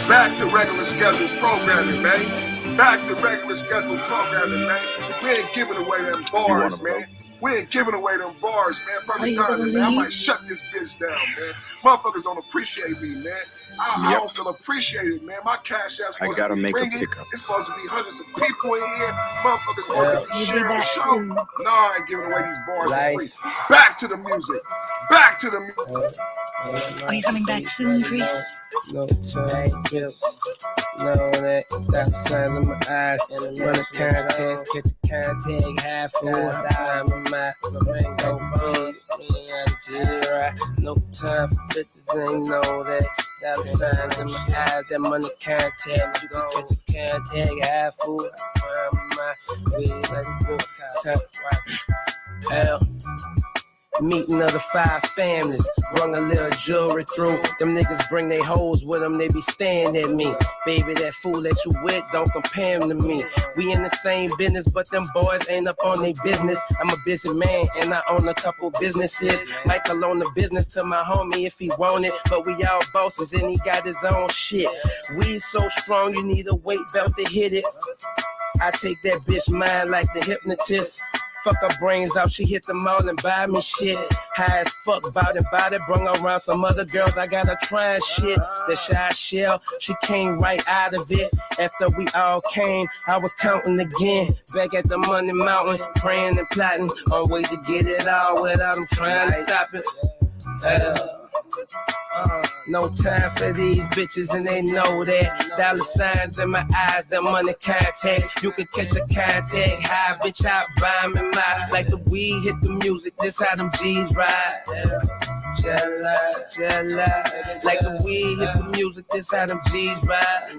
back to regular scheduled programming, man. Back to regular scheduled programming, man. We ain't giving away them bars, man. We ain't giving away them bars, man. Perfect timing, man. I might shut this bitch down, man. Motherfuckers don't appreciate me, man. I don't feel appreciated, man. My Cash App's supposed to be ringing. It's supposed to be hundreds of people in here. Motherfuckers supposed to be sharing the show. No, I ain't giving away these bars for free. Back to the music. Back to the music. Are you coming back soon, Grease? No time, know that got the sign in my eyes. And the money contest, get the contact half full. Time in my mango bones. Me and G-Ride. No time for bitches, ain't know that. Got the signs in my eyes, that money contact. You gon' catch the contact half full. Time in my weed like a book. Time right. Hell. Meeting of the 5 families, brung a little jewelry through. Them niggas bring they hoes with them, they be staring at me. Baby, that fool that you with, don't compare him to me. We in the same business, but them boys ain't up on their business. I'm a busy man, and I own a couple businesses. Michael own the business to my homie if he want it, but we all bosses and he got his own shit. We so strong, you need a weight belt to hit it. I take that bitch mind like the hypnotist. Fuck her brains out, she hit the mall and buy me shit. High as fuck, bout it, brung her around some other girls. I got her trying shit. The shy shell, she came right out of it. After we all came, I was counting again. Back at the Money Mountain, praying and plotting. On way to get it all without them trying to stop it. No time for these bitches and they know that. Dollar signs in my eyes, the money contact. You can catch a contact high, bitch, I buy me my. Like the weed hit the music, this how them G's ride. Jella, jella. Like the weed hit the music, this how them G's ride.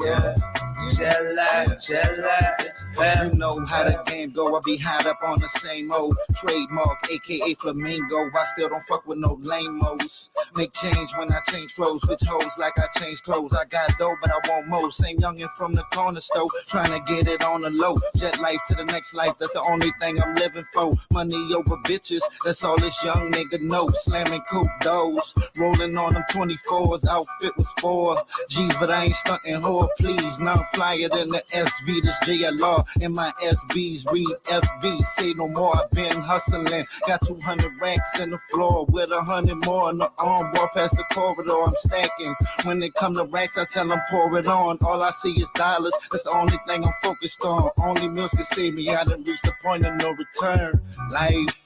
Jella, jella. You know how the game go, I be hot up on the same old trademark, aka flamingo. I still don't fuck with no lame-os. Make change when I change flows, switch hoes like I change clothes. I got dough, but I want more. Same youngin' from the corner store, trying to get it on the low. Jet life to the next life, that's the only thing I'm living for. Money over bitches, that's all this young nigga know. Slamming coupe doors, rolling on them 24s. Outfit was 4 G's, but I ain't stuntin' whore, please. Now I'm flyer than the SV, this JLR. And my SBs read FB, say no more, I've been hustling. Got 200 racks in the floor with 100 more on the arm. Walk past the corridor, I'm stacking. When they come to racks, I tell them pour it on. All I see is dollars, that's the only thing I'm focused on. Only meals can save me, I done reached the point of no return. Life.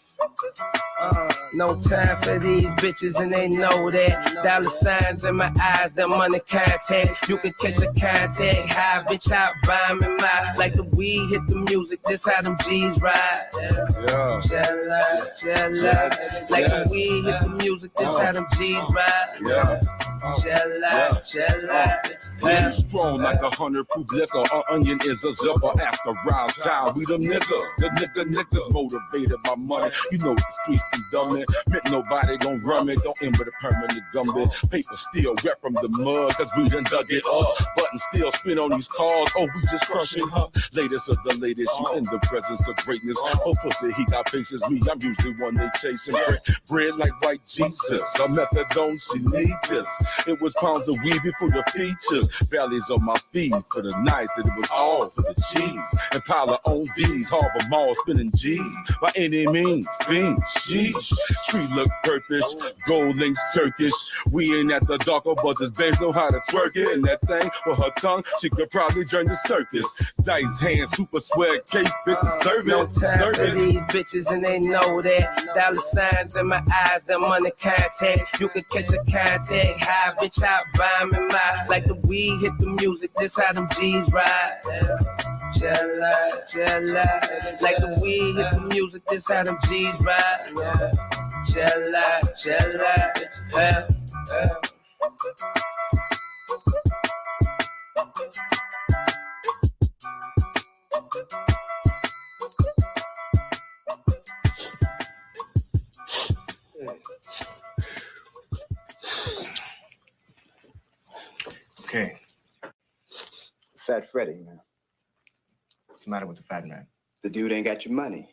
No time for these bitches and they know that. Dollar signs in my eyes, the money contact. You can catch a contact high, bitch, I buy me my. Like the weed hit the music, this how them G's ride. Jella, jella. Like the weed hit the music, this how them G's ride. Jella, jella. We strong like 100 proof liquor. Our onion is a zipper. Ask around town, we the niggas. The niggas motivated by money. You know the streets be dumbin'. Meant nobody gon' run me. Don't end with a permanent gumbit. Paper still wet from the mud, cause we done dug it up. Button still spin on these cars. Oh, we just crushing her. Latest of the latest, you in the presence of greatness. Oh, pussy, he got faces. Me, I'm usually one they chasing. Bread like white Jesus. A methadone, she need this. It was pounds of weed before the features. Bellies on my feet for the nights that it was all for the cheese. And Impala on D's, Harbor Mall spinning G's. By any means, fiend, sheesh. Tree look purplish, gold links Turkish. We ain't at the darker, but this babe know how to twerk it. And that thing with her tongue, she could probably join the circus. Dice hand, super swag, cake, bit to serve it. No time for these bitches and they know that. Dollar signs in my eyes, the money contact. You could catch a contact high, bitch, I buy me my. Like the weed hit the music, this how them G's ride. Jella, jella. Like the weed hit the music, this how them G's ride. Jella, jella. Okay. Fat Freddy, man. What's the matter with the fat man? The dude ain't got your money.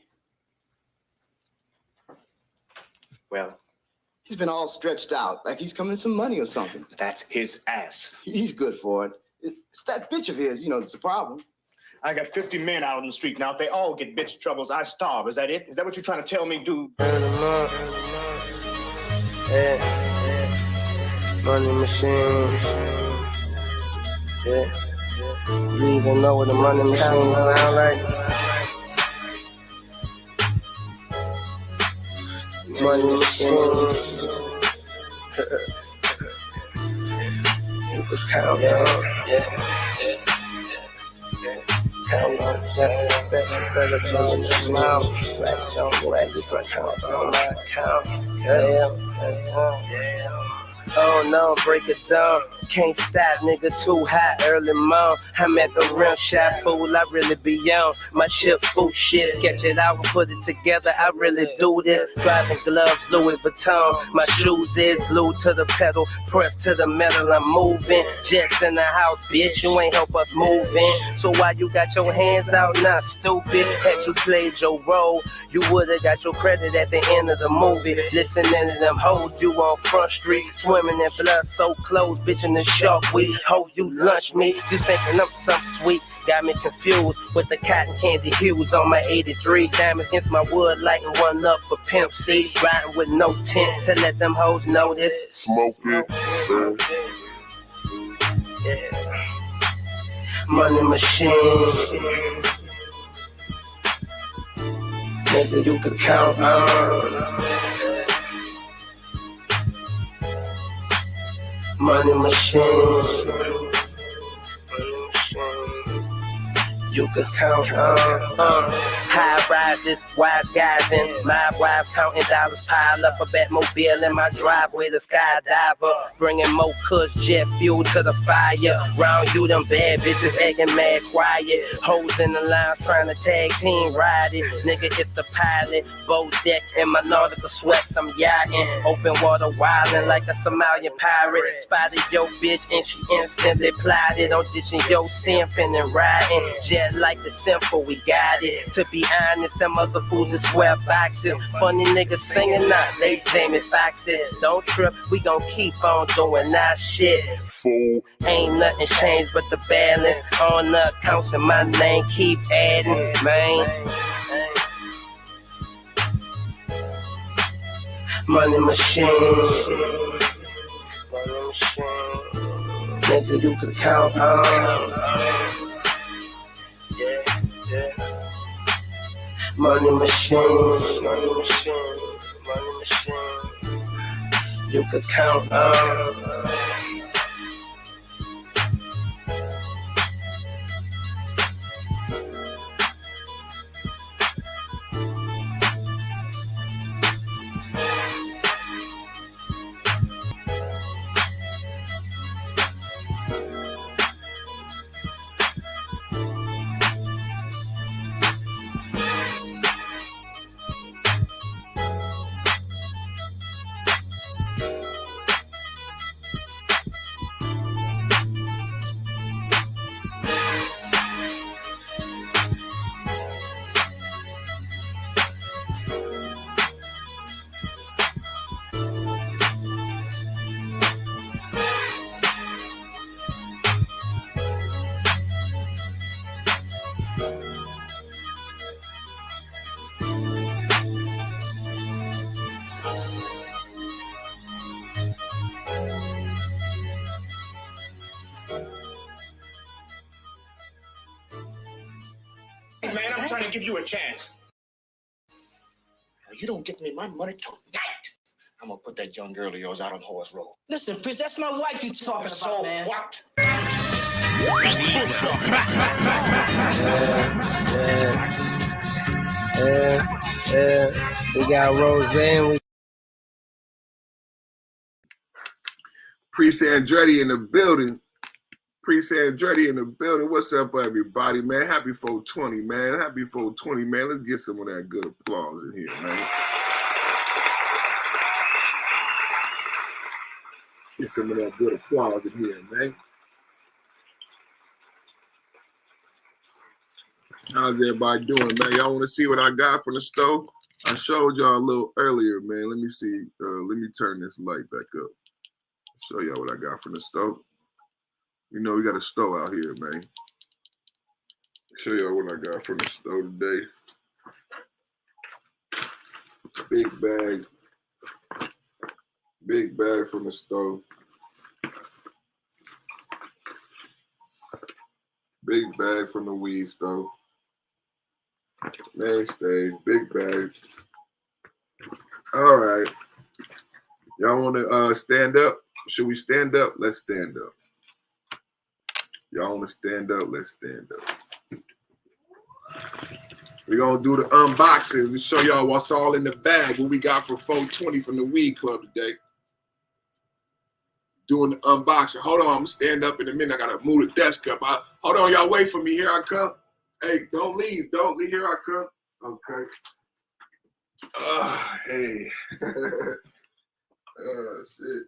Well, he's been all stretched out, like he's coming some money or something. That's his ass. He's good for it. It's that bitch of his, that's the problem. I got 50 men out on the street now. If they all get bitch troubles, I starve. Is that it? Is that what you're trying to tell me, dude? Money machine. Yeah. You even know what the money machine sound like? Money machine. You can count down. Count on just better change your smile. Racks on racks, but count on my account. Yeah. Oh no, break it down. Can't stop, nigga, too hot, early morn. I'm at the rim shot, fool, I really be on. My shit full shit, sketch it out and put it together, I really do this. Driving gloves, Louis Vuitton. My shoes is glued to the pedal, pressed to the metal, I'm moving. Jets in the house, bitch, you ain't help us moving. So why you got your hands out, not stupid? Had you played your role, you would've got your credit at the end of the movie. Listening to them hoes, you on Front Street, swimming in blood so close, bitch in the shark weed. Ho, you lunch me, you thinking I'm something sweet. Got me confused with the cotton candy hues on my 83. Diamonds against my wood, lighting one up for Pimp C. Riding with no tent to let them hoes know this. Smoking. Yeah. Money machine. Nigga, you could count on. Money machine. You could count on. High rises, wise guys, and my wife counting dollars. Pile up a Batmobile in my driveway, the skydiver. Bringing more kush, jet fuel to the fire. Round you, them bad bitches acting mad quiet. Hoes in the line trying to tag team ride it. Nigga, it's the pilot. Boat deck in my nautical sweats, I'm yachting. Open water wildin' like a Somalian pirate. Spotted yo bitch and she instantly plotted on ditching yo simping and riding. Jet like the simple, we got it. To be honest, them other fools is square boxes. Funny niggas singing out, they Jamie Foxxes. Don't trip, we gon' keep on doing our shit. Fool, ain't nothing changed but the balance. On the accounts in my name, keep adding, man. Money machine. Nigga, you could count on. Yeah. Money machine, money machine, money machine. You could count on. Man, I'm trying to give you a chance. You don't get me my money tonight, I'm gonna put that young girl of yours out on Horse Road. Listen, Prince, that's my wife you talking about, So man. what? Yeah. We got Roseanne. Priest Andretti in the building. Priest Andretti in the building. What's up, everybody, man? Happy 420, man. Happy 420, man. Let's get some of that good applause in here, man. Get some of that good applause in here, man. How's everybody doing, man? Y'all want to see what I got from the stove? I showed y'all a little earlier, man. Let me see. Let me turn this light back up. Show y'all what I got from the stove. You know we got a stove out here, man. Show y'all what I got from the stove today. Big bag. Big bag from the stove. Big bag from the weed stove. Main stage, big bag. All right. Y'all want to stand up? Should we stand up? Let's stand up. Y'all want to stand up? Let's stand up. We're going to do the unboxing. We show y'all what's all in the bag, what we got for 420 from the Weed Club today. doing the unboxing. Hold on, I'm gonna stand up in a minute. I gotta move the desk up. Hold on, y'all wait for me. Here I come. Hey, don't leave. Don't leave. Here I come. Okay. Hey. Shit.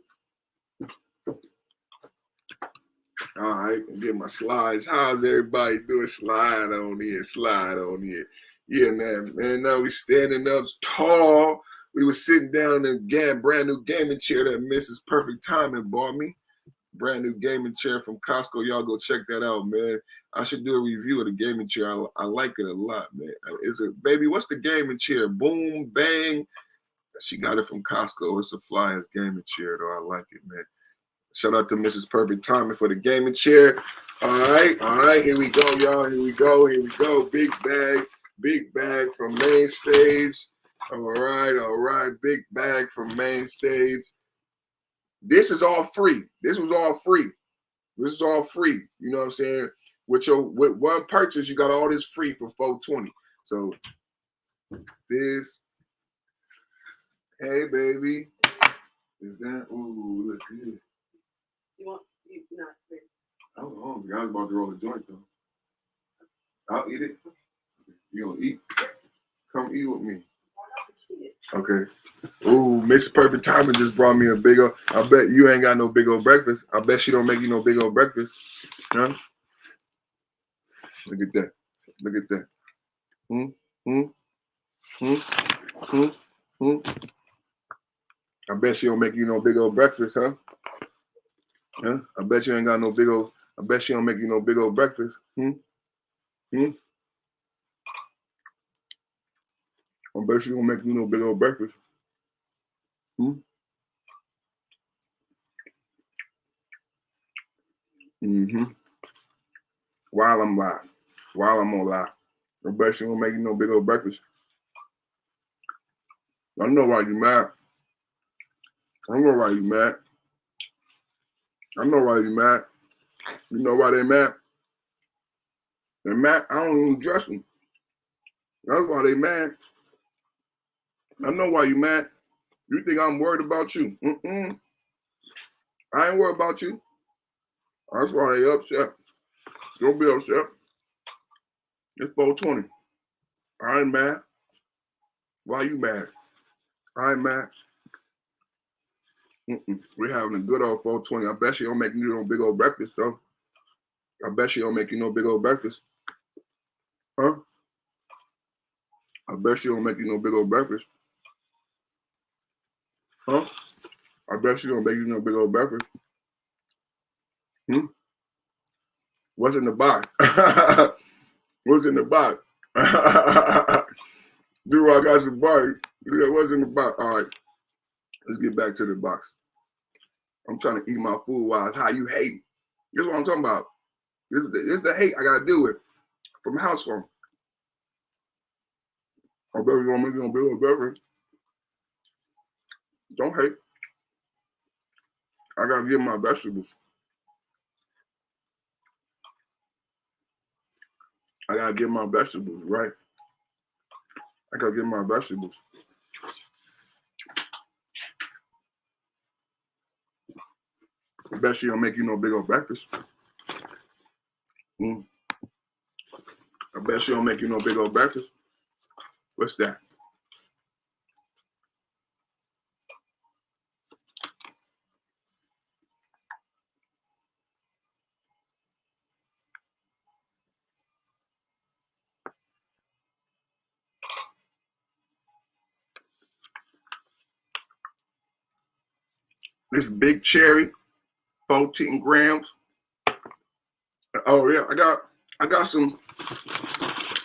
All right, get my slides. How's everybody doing? Slide on in, slide on in. Yeah, man. Now we standing up tall. We were sitting down in a brand new gaming chair that Mrs. Perfect Timing bought me. Brand new gaming chair from Costco. Y'all go check that out, man. I should do a review of the gaming chair. I like it a lot, man. Is it, baby, what's the gaming chair? Boom, bang. She got it from Costco. It's a flyers gaming chair, though. I like it, man. Shout out to Mrs. Perfect Timing for the gaming chair. All right. Here we go, y'all. Here we go. Big bag from Main Stage. All right. Big bag from Main Stage. This is all free. This was all free. This is all free. You know what I'm saying? With one purchase, you got all this free for $420. So this, hey baby, is that? Ooh, look good. You not free? I was about to roll a joint though. I'll eat it. You gonna eat? Come eat with me. Okay. Ooh, Miss Perfect Timing just brought me a big old. I bet you ain't got no big old breakfast. I bet she don't make you no big old breakfast. Huh? Look at that. Look at that. I bet she don't make you no big old breakfast, huh? Huh? I bet you ain't got no big old. I bet she don't make you no big old breakfast. I bet she don't make you no big old breakfast. While I'm on live. I bet she don't make you no big old breakfast. I know why you mad. I know why you mad. I know why you mad. You know why they mad? They're mad. I don't even dress them. That's why they mad. I know why you mad. You think I'm worried about you? I ain't worried about you. That's why they upset. Don't be upset. It's 420. I ain't mad. Why you mad? I ain't mad. We're having a good old 420. I bet she don't make you no big old breakfast, though. I bet she don't make you no big old breakfast. Huh? I bet she don't make you no big old breakfast. Huh? I bet she don't make you no big old breakfast. What's in the box? What's in the box? Dude, I got some bars. What's in the box? All right. Let's get back to the box. I'm trying to eat my food while it's hot. You hate. This is what I'm talking about. This is the hate I got to deal with from house phone. I bet you don't make you no big old breakfast. Don't hate. I got to get my vegetables. I got to get my vegetables, right? I got to get my vegetables. I bet she don't make you no big old breakfast. I bet she don't make you no big old breakfast. What's that? This big cherry, 14 grams. Oh yeah, I got some.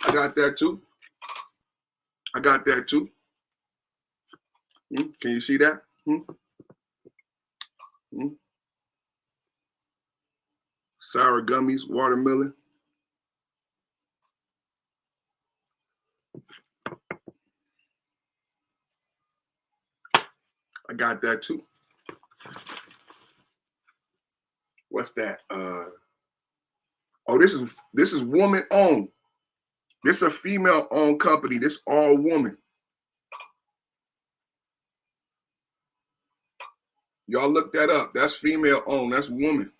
I got that too. I got that too. Can you see that? Sour gummies, watermelon. I got that too. What's that? Oh, this is woman owned. This is a female owned company. This all woman. Y'all look that up. That's female owned. That's woman.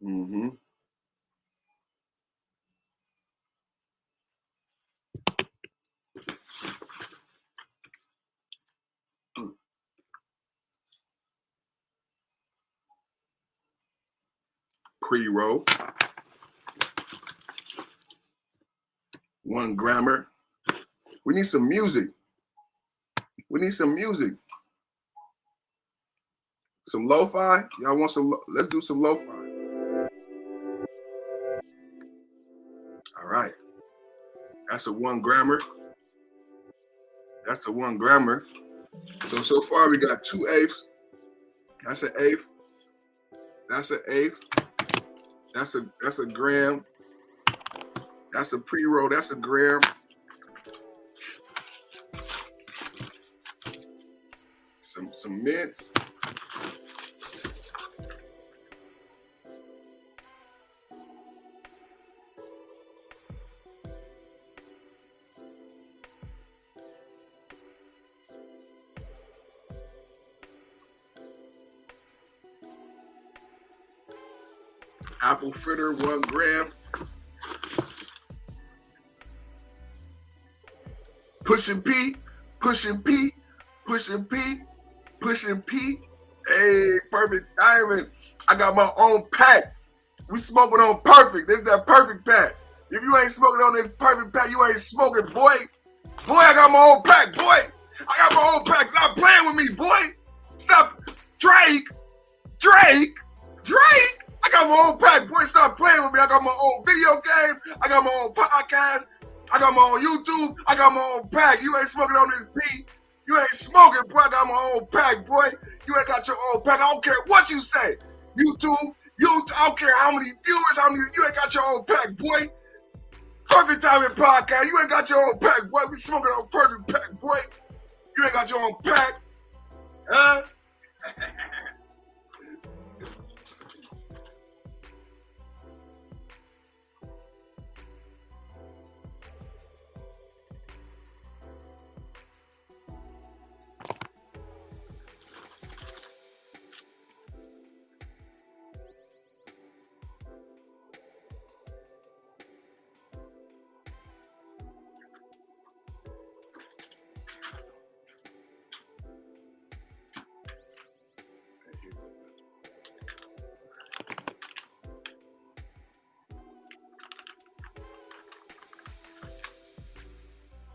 Mm-hmm. Pre-roll. 1 grammer. We need some music. We need some music. Some lo-fi? Y'all want some? Let's do some lo-fi. All right. That's a 1 grammer. That's a 1 grammer. So far we got 2/8. That's an eighth. That's an eighth. That's a gram. That's a pre-roll. That's a gram. Some mints. Apple fritter, 1 gram. Pushing P, pushing P, pushing P, pushing P. Hey, perfect diamond. I got my own pack. We smoking on perfect. This is that perfect pack. If you ain't smoking on this perfect pack, you ain't smoking, boy. Boy, I got my own pack, boy. I got my own pack. Stop playing with me, boy. Stop. Drake. I got my own pack, boy. Stop playing with me. I got my own video game. I got my own podcast. I got my own YouTube. I got my own pack. You ain't smoking on this P. You ain't smoking, boy. I got my own pack, boy. You ain't got your own pack. I don't care what you say. YouTube, I don't care how many viewers, you ain't got your own pack, boy. Perfect Timing Podcast. You ain't got your own pack, boy. We smoking on perfect pack, boy. You ain't got your own pack. Huh?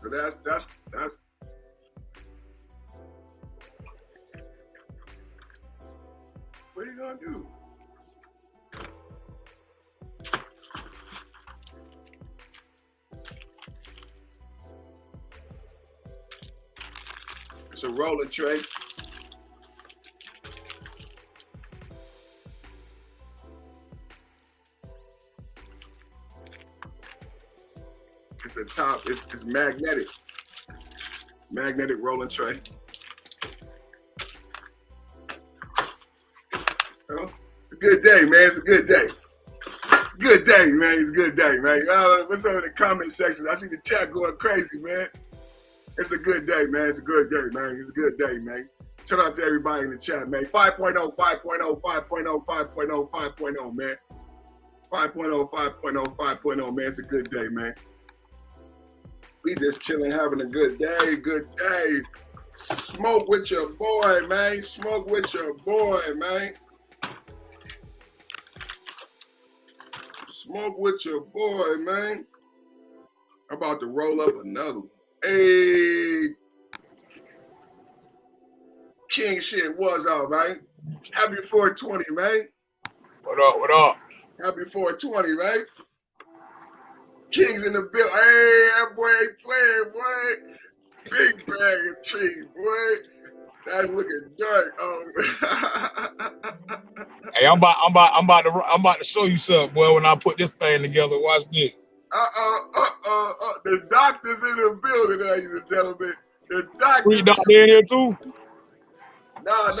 So that's what are you gonna do? It's a rolling tray. It's a top. It's magnetic. Magnetic rolling tray. Well, it's a good day, man. It's a good day. It's a good day, man. It's a good day, man. What's up in the comment section? I see the chat going crazy, man. It's a good day, man. It's a good day, man. It's a good day, man. Shout out to everybody in the chat, man. 5.0, 5.0, 5.0, 5.0, 5.0, man. 5.0, 5.0, 5.0, man. It's a good day, man. We just chilling, having a good day, good day. Smoke with your boy, man. Smoke with your boy, man. Smoke with your boy, man. I'm about to roll up another one. Hey. King shit, what's up, man? Happy 420, man. What up, what up? Happy 420, man. King's in the building. Hey, that boy ain't playing, boy. Big bag of trees, boy. That's looking dark. Hey, I'm about to show you something, boy. When I put this thing together, watch this. The doctor's in the building, ladies and gentlemen. The doctor's Street doctor in here too. Nah.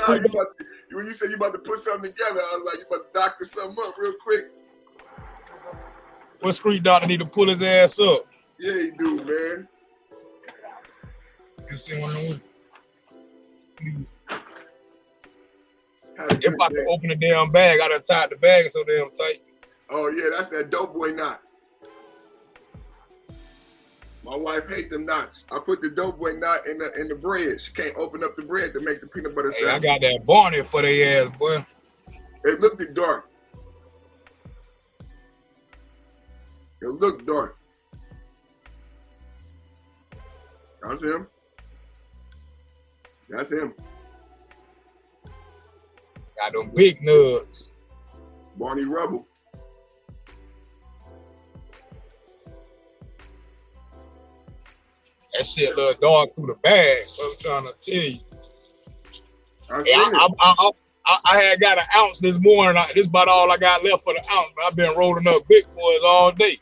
When you said you about to put something together, I was like, you about to doctor something up real quick. What street doctor need to pull his ass up? Yeah, he do, man. You see one of them? Please. Had a If good I day. could open the damn bag, I'd have tied the bag so damn tight. Oh yeah, that's that dope boy knot. My wife hates them knots. I put the dope boy knot in the bread. She can't open up the bread to make the peanut butter Hey, I sandwich. got that Barney for their ass, boy. It looked dark. It looked dark. That's him. That's him. Got them big nugs. Barney Rubble. That shit look dark through the bag. I'm trying to tell you. I had got an ounce this morning. This about all I got left for the ounce. But I've been rolling up big boys all day.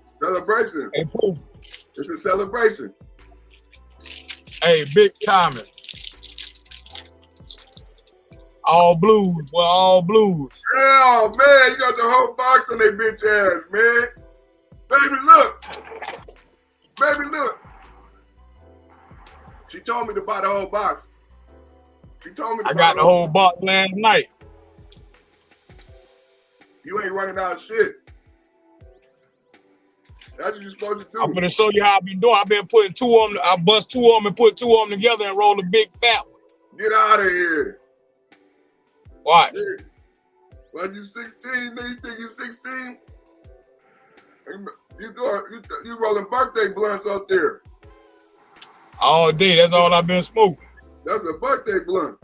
Celebration. Hey, Pooh. It's a celebration. Hey, big timing. All blues, boy, all blues. Oh man, you got the whole box on their bitch ass, man. Baby, look. Baby, look. She told me to buy the whole box. She told me to I buy got the whole box last night. You ain't running out of shit. That's what you're supposed to do. I'm gonna show you how I've been doing. I've been putting two of them. I bust two of them and put two of them together and roll a big fat one. Get out of here. Watch. Yeah. When you 16, nigga, you think you're 16? You rolling birthday blunts out there. All day. That's all I've been smoking. That's a birthday blunt.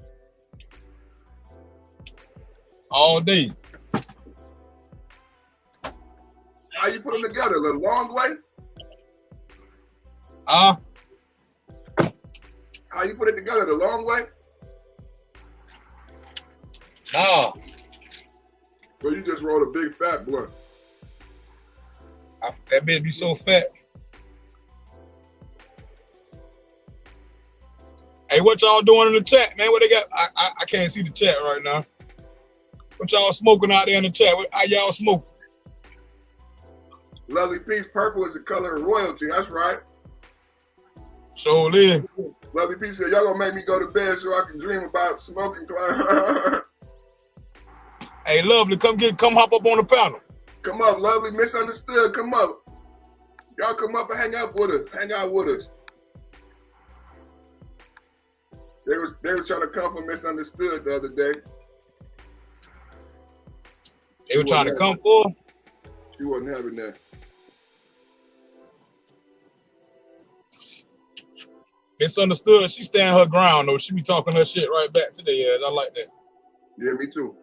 All day. How you put them together? The long way? Huh? How you put it together? The long way? Nah. So you just rolled a big fat blunt. That bitch be so fat. Hey, what y'all doing in the chat, man? What they got? I can't see the chat right now. What y'all smoking out there in the chat? How y'all smoking? Lovely Peace, purple is the color of royalty. That's right. So live. Lovely Peace said, y'all gonna make me go to bed so I can dream about smoking. Hey, Lovely, come hop up on the panel. Come up, Lovely. Misunderstood. Come up. Y'all come up and hang out with us. Hang out with us. They was trying to come for Misunderstood the other day. They were trying to come for? She wasn't having that. Misunderstood. She stand her ground though. She be talking her shit right back to their ass. I like that. Yeah, me too.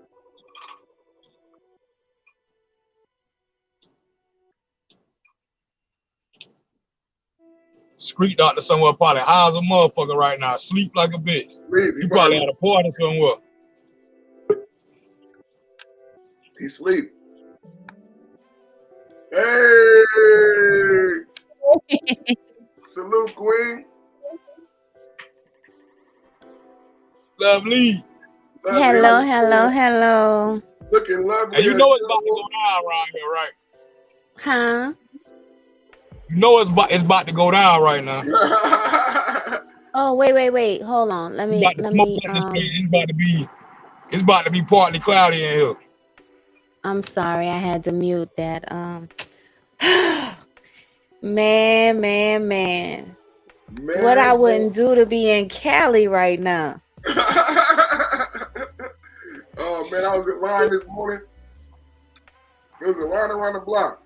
Street doctor somewhere probably high as a motherfucker right now. Sleep like a bitch. He probably at a party somewhere. He sleep. Hey! Salute, Queen. Lovely. Hello. Looking lovely. And you know it's about to go down around here, right? Huh? You know it's about to go down right now. Oh, wait. Hold on. Let me. It's about to be partly cloudy in here. I'm sorry, I had to mute that. Man. What I wouldn't do to be in Cali right now. Oh man, I was in line this morning. There was a line around the block.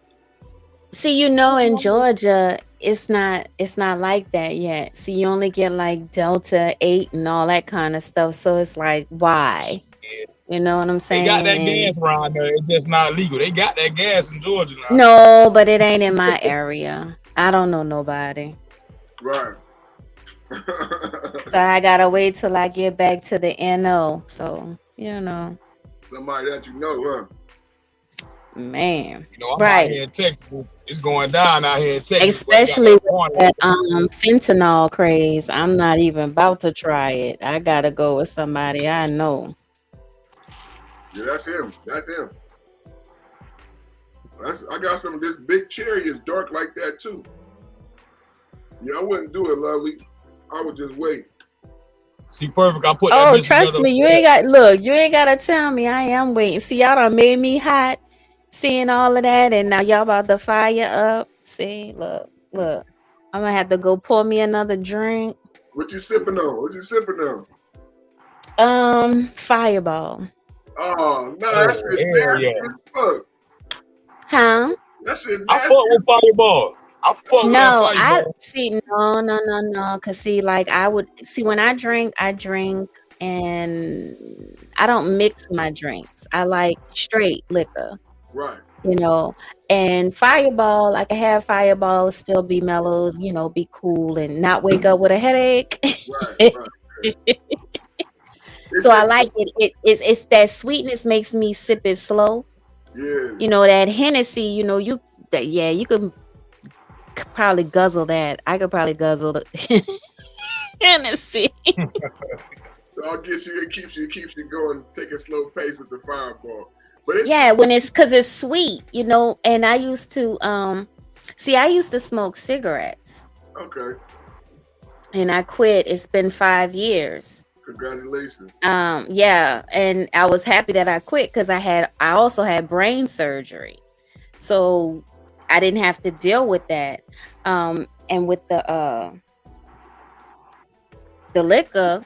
See, in Georgia, it's not like that yet. See, you only get like Delta 8 and all that kind of stuff. So it's like, why? Yeah. You know what I'm saying? They got that gas around there. It's just not legal. They got that gas in Georgia now. No, but it ain't in my area. I don't know nobody. Right. So I gotta wait till I get back to the NO. So, Somebody that you know, huh? Man. I'm out here in Texas. It's going down out here in Texas. Especially with that fentanyl craze. I'm not even about to try it. I gotta go with somebody I know. Yeah, that's him. I got some of this big cherry is dark like that too. Yeah, I wouldn't do it, Lovely. I would just wait. See, perfect. I put that Oh, bitch trust together. me, you ain't got look. You ain't gotta tell me. I am waiting. See, y'all done made me hot, seeing all of that, and now y'all about to fire up. See, look. I'm gonna have to go pour me another drink. What you sipping on? Fireball. Oh no, that shit nasty as fuck. Huh? That shit I nasty. fuck with Fireball. I fuck with that No, I Fireball. see. No. Cause see, like I would see when I drink, and I don't mix my drinks. I like straight liquor. Right. You know, and Fireball, I can have Fireball, still be mellow, be cool and not wake up with a headache. Right. So I like it. It's that sweetness makes me sip it slow. Yeah. That Hennessy, you can probably guzzle that. I could probably guzzle the Hennessy. I'll get you. It keeps you going. Take a slow pace with the Fireball. But it's when it's because it's sweet, and I used to I used to smoke cigarettes. Okay. And I quit. It's been 5 years. Congratulations. Yeah, and I was happy that I quit because I also had brain surgery, so I didn't have to deal with that. And with the liquor,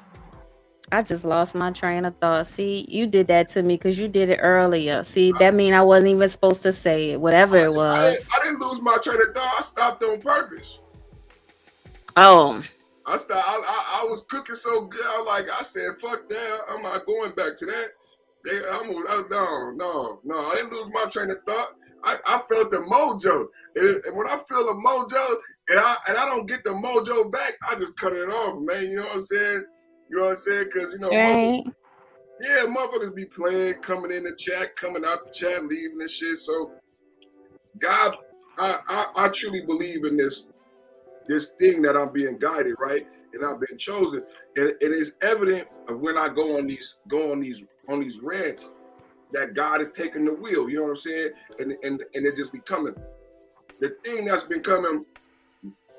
I just lost my train of thought. See, you did that to me because you did it earlier. See, that mean I wasn't even supposed to say it, whatever it was. I didn't lose my train of thought. I stopped on purpose. Oh. I stopped. I was cooking so good. I said, fuck that. I'm not going back to that. No. I didn't lose my train of thought. I felt the mojo. And when I feel the mojo and I don't get the mojo back, I just cut it off, man. You know what I'm saying? Because, right. motherfuckers be playing, coming in the chat, coming out the chat, leaving and shit. So, God, I truly believe in this thing that I'm being guided, right? And I've been chosen. And it is evident when I go on these rants that God is taking the wheel. You know what I'm saying? And it just becoming the thing that's been coming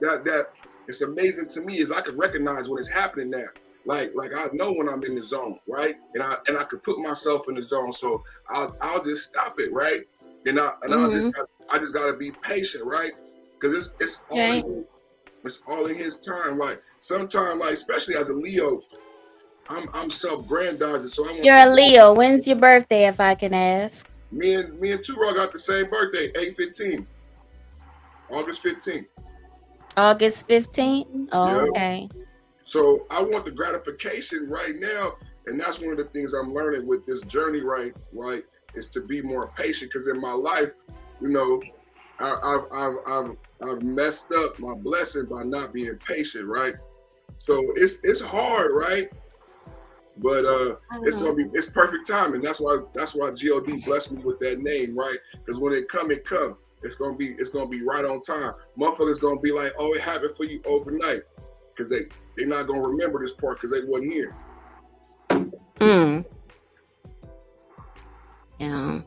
that it's amazing to me is I can recognize when it's happening now. Like I know when I'm in the zone, right? And I could put myself in the zone, so I'll just stop it, right? And I just gotta be patient, right? Because it's all in His time. Like sometimes, especially as a Leo, I'm self-grandizing. So I want. You're a Leo. When's your birthday, if I can ask? Me and Turo got the same birthday, 8/15, August 15th. August 15th. Oh, yeah. Okay. So I want the gratification right now, and that's one of the things I'm learning with this journey, right, is to be more patient. Because in my life, I've messed up my blessing by not being patient, right? So it's hard, right? But it's perfect timing. That's why God blessed me with that name, right? Because when it come. It's gonna be right on time. Motherfuckers gonna be like, oh, it happened for you overnight, because they're not gonna remember this part because they wasn't here. Yeah.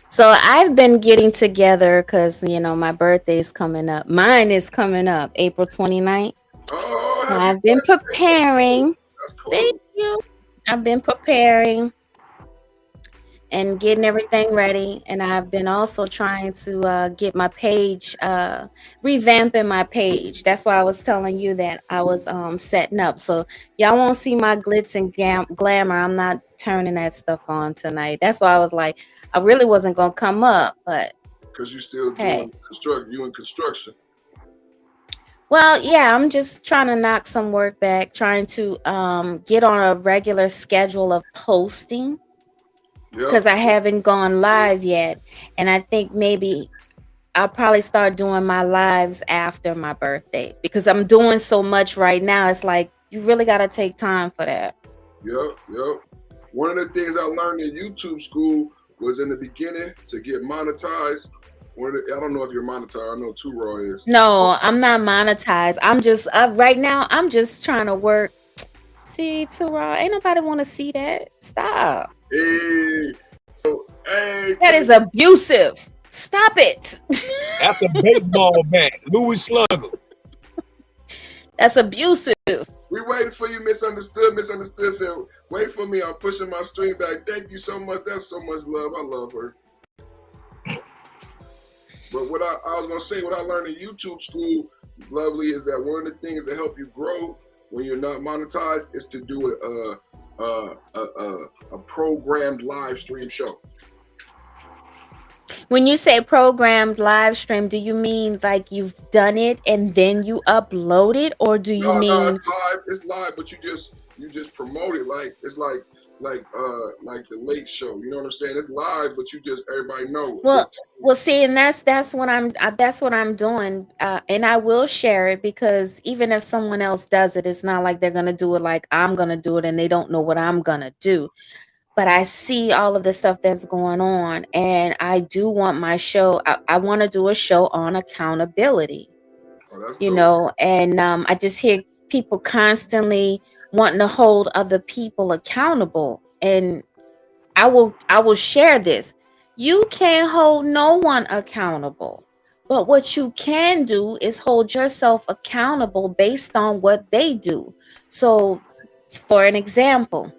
So I've been getting together because my birthday is coming up. Mine is coming up April 29th. Oh, so I've been preparing. That's cool. Thank you. I've been preparing and getting everything ready, and I've been also trying to get my page, revamping my page. That's why I was telling you that I was setting up, so y'all won't see my glitz and glamour. I'm not turning that stuff on tonight. That's why I was like, I really wasn't gonna come up, but because you still doing construction. Well, yeah, I'm just trying to knock some work back, trying to get on a regular schedule of posting. Because I haven't gone live yet, and I think maybe I'll probably start doing my lives after my birthday, because I'm doing so much right now. It's like you really got to take time for that. Yep. One of the things I learned in YouTube school was in the beginning to get monetized. I don't know if you're monetized. I know Turo is. No, I'm not monetized. I'm just right now. I'm just trying to work. See, Turo, ain't nobody want to see that. Stop. Hey, that is abusive. Stop it. That's a baseball bat, Louis Slugger. That's abusive. We We waiting for you, Misunderstood. Misunderstood said, wait for me. I'm pushing my stream back. Thank you so much. That's so much love. I love her. But what I was going to say, what I learned in YouTube school, Lovely, is that one of the things that help you grow when you're not monetized is to do a programmed live stream show. When you say programmed live stream, do you mean like you've done it and then you upload it, or do you No, mean it's live. It's live, but you just promote it like it's like the Late Show. You know what I'm saying? It's live, but you just everybody know. well see, and that's what I'm doing, and I will share it, because even if someone else does it, it's not like they're gonna do it like I'm gonna do it and they don't know what I'm gonna do. But I see all of the stuff that's going on, and I do want my show. I want to do a show on accountability, you know, and I just hear people constantly wanting to hold other people accountable, and I will share this. You can't hold no one accountable, but what you can do is hold yourself accountable based on what they do. So, for an example,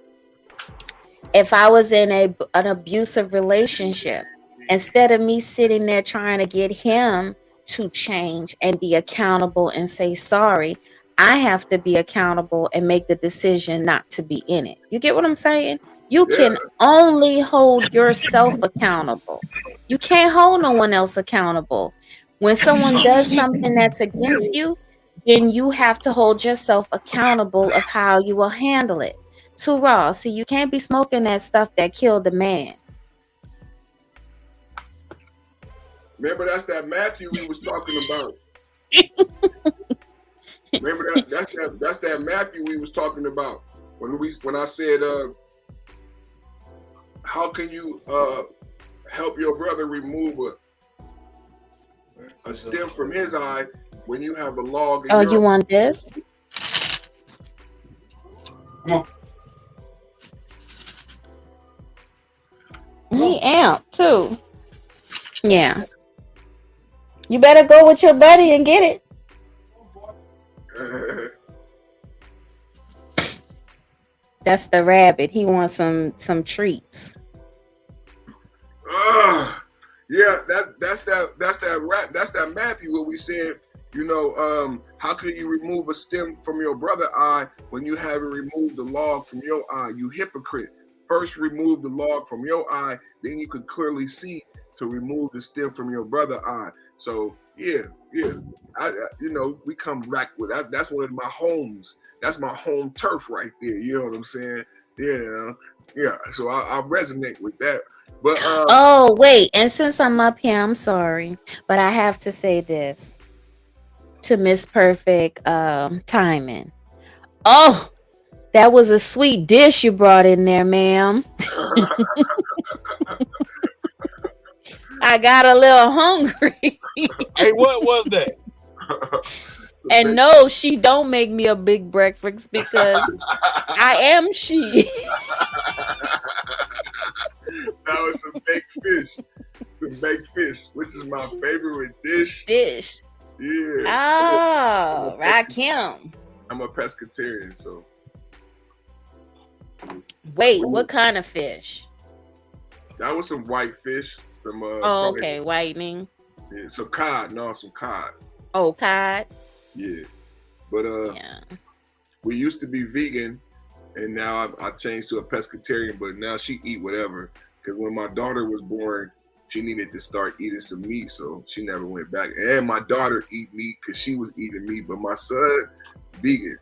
if I was in an abusive relationship, instead of me sitting there trying to get him to change and be accountable and say sorry, I have to be accountable and make the decision not to be in it. You get what I'm saying? You can only hold yourself accountable. You can't hold no one else accountable. When someone does something that's against you, then you have to hold yourself accountable of how you will handle it. Too raw. See, you can't be smoking that stuff that killed the man. Remember, that's that Matthew we was talking about. Remember that's that Matthew we was talking about when I said, how can you help your brother remove a stem from his eye when you have a log in your you want this? Come on. He amped too. Yeah. You better go with your buddy and get it. That's the rabbit. He wants some treats. Yeah, that's that Matthew what we said, you know, how can you remove a stem from your brother's eye when you haven't removed the log from your eye? You hypocrite. First remove the log from your eye, then you could clearly see to remove the stem from your brother's eye. So yeah. I you know, we come back with that. That's one of my homes. That's my home turf right there. You know what I'm saying? Yeah. So I resonate with that. But oh wait, and since I'm up here, I'm sorry, but I have to say this to Miss Perfect timing. Oh, that was a sweet dish you brought in there, ma'am. I got a little hungry. Hey, what was that? And no, she don't make me a big breakfast because I am she. That was some baked fish, which is my favorite dish. Yeah. Oh, Rakim. I'm a pescatarian, so. Wait, what kind of fish? That was some white fish. Some okay, whitening. Yeah, some cod. Some cod. Oh, cod. Yeah, but we used to be vegan, and now I changed to a pescatarian. But now she eat whatever. Because when my daughter was born, she needed to start eating some meat, so she never went back. And my daughter eat meat because she was eating meat, but my son, vegan.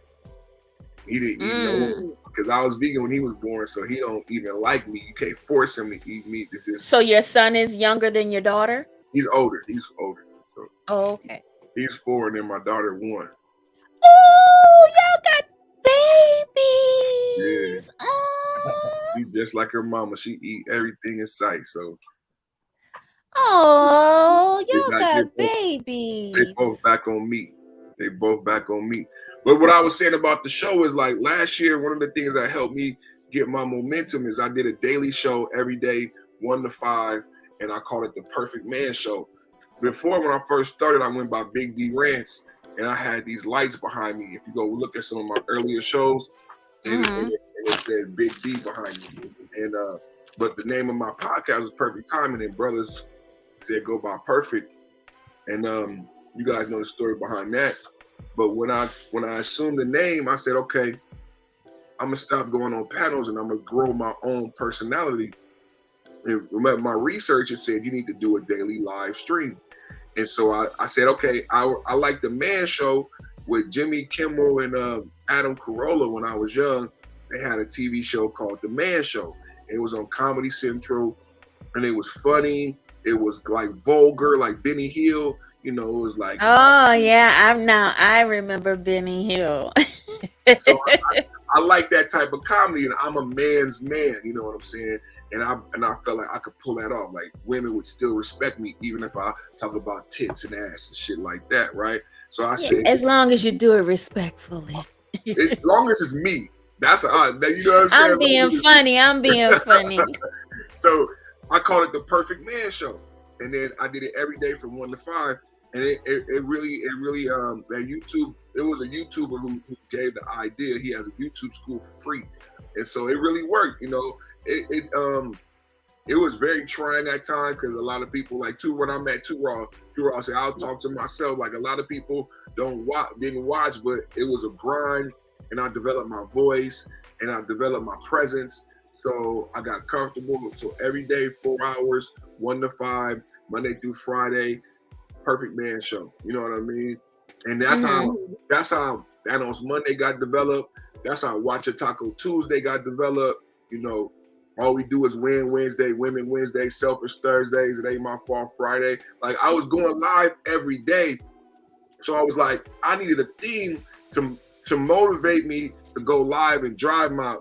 He didn't eat no, because I was vegan when he was born, so he don't even like meat. You can't force him to eat meat. So your son is younger than your daughter? He's older. So. Oh, okay. He's 4, and then my daughter 1. Oh, y'all got babies. Yeah. She's just like her mama. She eat everything in sight. So. Oh, y'all got babies. They both back on meat. But what I was saying about the show is, like, last year, one of the things that helped me get my momentum is I did a daily show every day, 1 to 5, and I called it the Perfect Man Show. Before, when I first started, I went by Big D Rants, and I had these lights behind me. If you go look at some of my earlier shows, and it said Big D behind me. And but the name of my podcast was Perfect Timing, and brothers said go by Perfect. And you guys know the story behind that. But when I assumed the name, I said, okay, I'm gonna stop going on panels and I'm gonna grow my own personality. And remember, my research had said you need to do a daily live stream. And so I said, okay, I like the Man Show with Jimmy Kimmel and Adam Carolla. When I was young, they had a TV show called The Man Show. It was on Comedy Central, and it was funny. It was like vulgar, like Benny Hill. You know, it was like. Oh yeah, I remember Benny Hill. So I like that type of comedy, and I'm a man's man. You know what I'm saying? And I felt like I could pull that off. Like women would still respect me, even if I talk about tits and ass and shit like that, right? So I said, as long as you do it respectfully. As long as it's me. That's you know what I'm saying? I'm being funny. I'm being funny. So I called it the Perfect Man Show, and then I did it every day from 1 to 5. And it really that YouTube. It was a YouTuber who gave the idea. He has a YouTube school for free, and so it really worked. You know, it was very trying at times because a lot of people like when I met Too Raw said I'll talk to myself. Like a lot of people didn't watch, but it was a grind, and I developed my voice and I developed my presence. So I got comfortable. So every day, 4 hours, 1 to 5, Monday through Friday. Perfect Man Show, you know what I mean? And that's how Thanos Monday got developed. That's how Watch a Taco Tuesday got developed. You know, all we do is win Wednesday, Women Wednesday, Selfish Thursdays, It Ain't My Fault Friday. Like I was going live every day. So I was like, I needed a theme to motivate me to go live and drive my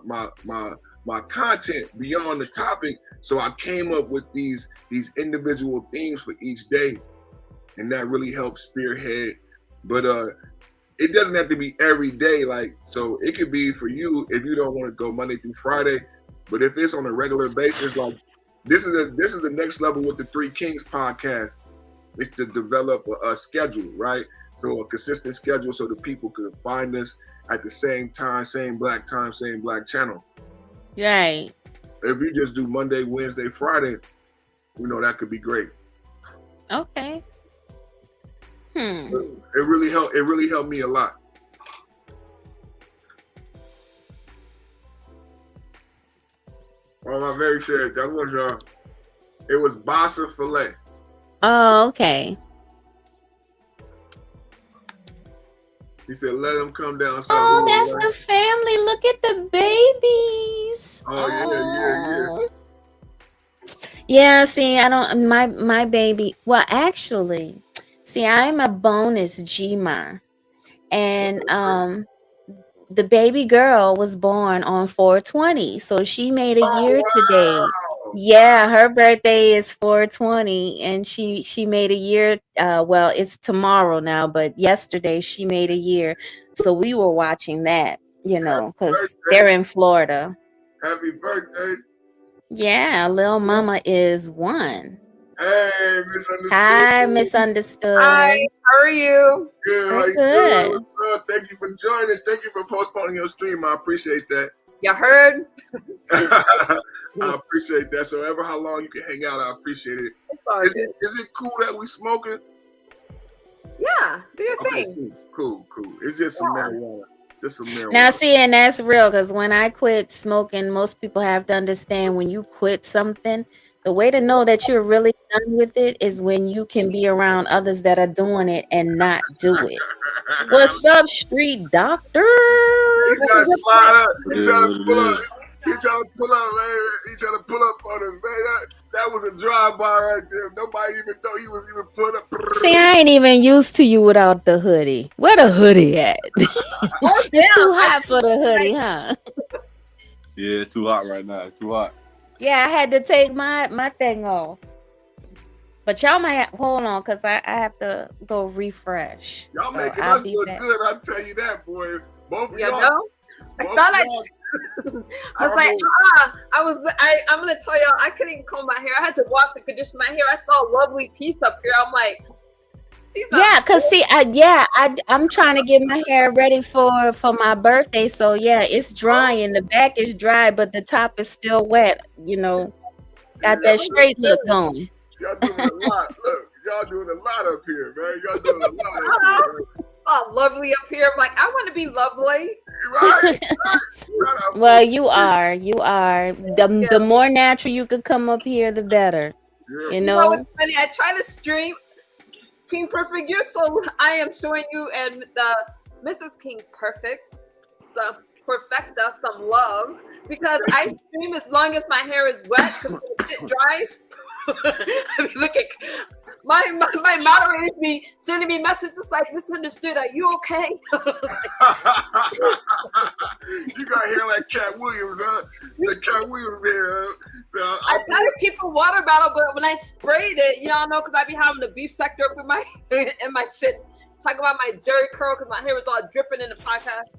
content beyond the topic. So I came up with these individual themes for each day. And that really helped spearhead. But it doesn't have to be every day. Like, so it could be for you if you don't want to go Monday through Friday. But if it's on a regular basis, like this is the next level with the Three Kings podcast. It's to develop a schedule, right? So a consistent schedule so the people can find us at the same time, same black channel. Right. If you just do Monday, Wednesday, Friday, you know, that could be great. Okay. It really helped me a lot. Oh, my very sure that was it was Bassa Filet. Oh, okay. He said, "Let him come down." Oh, that's the family. Look at the babies. Oh, yeah. Yeah, see, I don't my baby. Well, actually, see, I'm a bonus Gma, and the baby girl was born on 4/20, so she made a year today. Yeah, her birthday is 4/20, and she made a year. Well, it's tomorrow now, but yesterday she made a year. So we were watching that, you know, because they're in Florida. Happy birthday! Yeah, little mama is 1. Hey, Misunderstood. Hi, Misunderstood. Hi, how are you? Good, how you doing? What's up? Thank you for joining. Thank you for postponing your stream. I appreciate that. You heard? I appreciate that. So ever how long you can hang out, I appreciate it. Is it cool that we smoking? Yeah, do your thing. Cool. It's just some marijuana. Now, see, and that's real, because when I quit smoking, most people have to understand when you quit something, the way to know that you're really done with it is when you can be around others that are doing it and not do it. What's up, street doctor? He trying to slide up. He trying to pull up. He trying to pull up, man. He trying to pull up on us, man. That was a drive-by right there. Nobody even thought he was even pulling up. See, I ain't even used to you without the hoodie. Where the hoodie at? It's too hot for the hoodie, huh? Yeah, it's too hot right now. It's too hot. Yeah, I had to take my thing off. But y'all might hold on, because I have to go refresh. Y'all making us look good, I tell you that, boy. Both of y'all. Know? I felt like I was like, I'm gonna tell y'all, I couldn't comb my hair. I had to wash and condition my hair. I saw a lovely piece up here. I'm like, Yeah, cause see, I'm trying to get my hair ready for my birthday. So yeah, it's drying. The back is dry, but the top is still wet. You know, got that straight look going. Y'all doing a lot. Look, y'all doing a lot up here, man. Y'all doing a lot up here, man. Oh, lovely up here. I'm like, I want to be lovely. Right? Well, you are. The more natural you could come up here, the better. You know. It's funny. I try to stream King Perfect. I am showing you and the Mrs. King Perfect. So perfecta some love because I stream as long as my hair is wet because when it dries. I mean, look at my moderators be sending me messages like misunderstood. Are you okay? You got hair like Cat Williams, huh? The Cat Williams hair, huh? So I try to keep a water bottle, but when I sprayed it, y'all know, because I be having the beef sector up in my shit. Talk about my Jerry curl because my hair was all dripping in the podcast.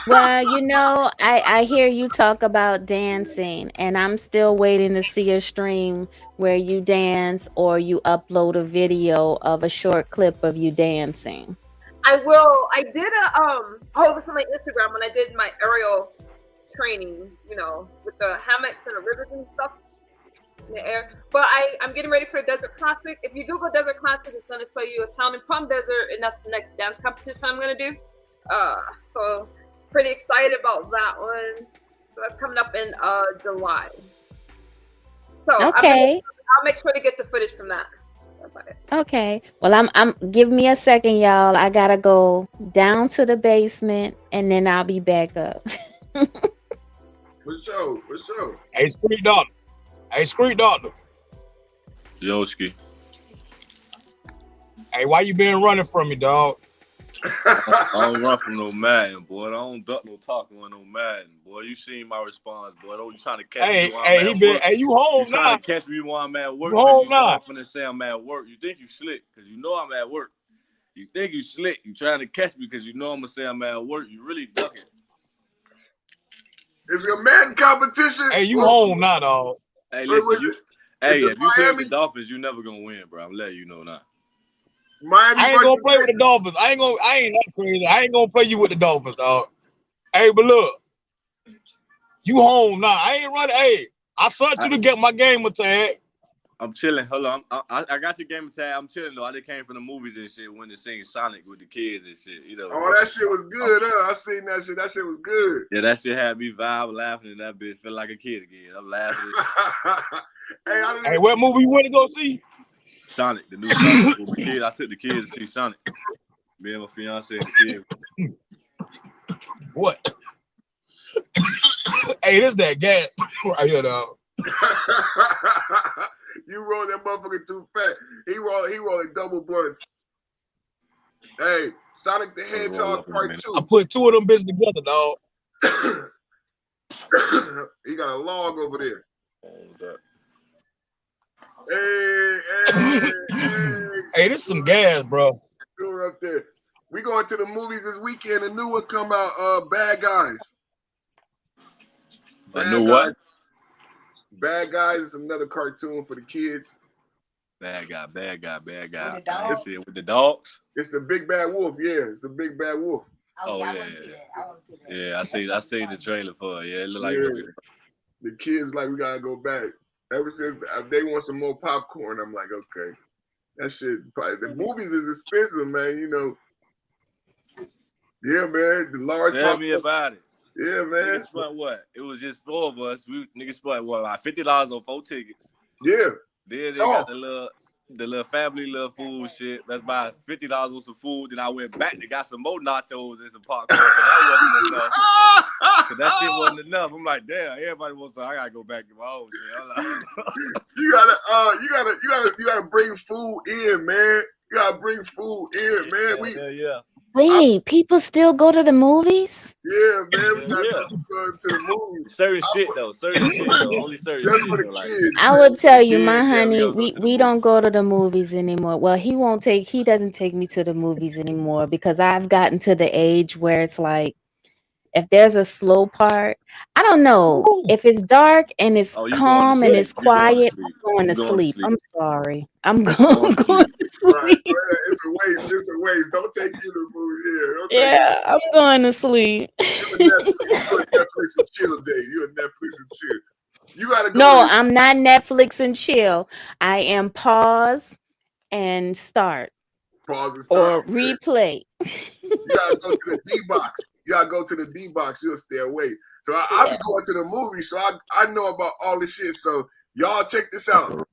Well, you know, I hear you talk about dancing, and I'm still waiting to see a stream where you dance or you upload a video of a short clip of you dancing. I will. I did this on my Instagram when I did my aerial training, you know, with the hammocks and the rivers and stuff in the air. But I'm getting ready for a Desert Classic. If you Google Desert Classic, it's going to show you a town in Palm Desert, and that's the next dance competition I'm going to do. So pretty excited about that one. So that's coming up in July. So okay, I'll make sure to get the footage from that. Okay. Well, I'm give me a second, y'all. I gotta go down to the basement, and then I'll be back up. For sure. Hey, Street Doctor. Yoski. Hey, why you been running from me, dog? I don't run from no Madden, boy. I don't duck no talk on no Madden, boy. You seen my response, boy. Don't you trying to catch me while I'm at work? Hey, you home you now? Trying to catch me while I'm at work? You home now? I'm finna say I'm at work. You think you slick because you know I'm at work. You think you slick. You trying to catch me because you know I'm gonna say I'm at work. You really ducking. It's a Madden competition. Hey, you home now, dog? Hey, listen, if you play with the Dolphins, you never gonna win, bro. I'm letting you know now. Miami I ain't gonna play with the Dolphins. I ain't that crazy. I ain't gonna play you with the Dolphins, dog. Hey, but look, you home now. I ain't running. Hey, I sent you to get my gamer tag. I'm chilling. Hold on. I got your gamer tag. I'm chilling though. I just came from the movies and shit when they sing Sonic with the kids and shit. You know. Oh, that shit was good, huh? I seen that shit. That shit was good. Yeah, that shit had me vibe laughing and that bitch feel like a kid again. I'm laughing. Hey, what movie you went to go see? Sonic, the new Sonic with the kid. I took the kids to see Sonic. Me and my fiance and the kids. What? Hey, this that gas right here, dog. You roll that motherfucker too fat. He rolling double blunts. Hey, Sonic the Hedgehog Part 2. I put two of them bitches together, dog. He got a log over there. Hey. Hey, this some gas, bro. We're up there. We going to the movies this weekend. A new one come out, Bad Guys. A new what? Bad Guys is another cartoon for the kids. Bad guy. This it with the dogs. It's the Big Bad Wolf. Yeah, it's the Big Bad Wolf. Oh yeah. Yeah, I see the trailer for it. Yeah, it look like the kids like we gotta go back. Ever since they want some more popcorn, I'm like, okay, that shit. The movies is expensive, man. You know. Yeah, man. The large. Tell me about it. Yeah, man. Niggas spent what? It was just 4 of us. Niggas spent what, like $50 on 4 tickets. Yeah. Then they got the little family little food shit. That's about $50 on some food. Then I went back and got some more nachos and some popcorn. That wasn't enough. Cause that shit wasn't enough. I'm like, damn, everybody wants some. I gotta go back to my own shit. I'm like, you gotta bring food in, man. You gotta bring food in, man. Yeah. Wait, people still go to the movies? Yeah, man. We gotta go to the movies. Certain shit though. Only certain That's shit. for the Like, kids. I would tell you, my honey, we don't go to the movies anymore. Well, he doesn't take me to the movies anymore because I've gotten to the age where it's like If there's a slow part, I don't know. If it's dark and it's Oh, you going to calm and sleep? it's You going to quiet, sleep? I'm going You to going to sleep. sleep? I'm sorry. I'm Going going to to sleep. Right, sleep. so it's a waste. It's a waste. Don't take you to the movie. Yeah, don't take Yeah, I'm going to sleep. you a Netflix and chill day. You a Netflix and chill. You gotta go No, to I'm not Netflix and chill. I am pause and start pause and start. or Okay. replay. You gotta go to the D box. You gotta go to the D box. You'll stay away. So I be going to the movie, so I know about all this shit. So y'all check this out.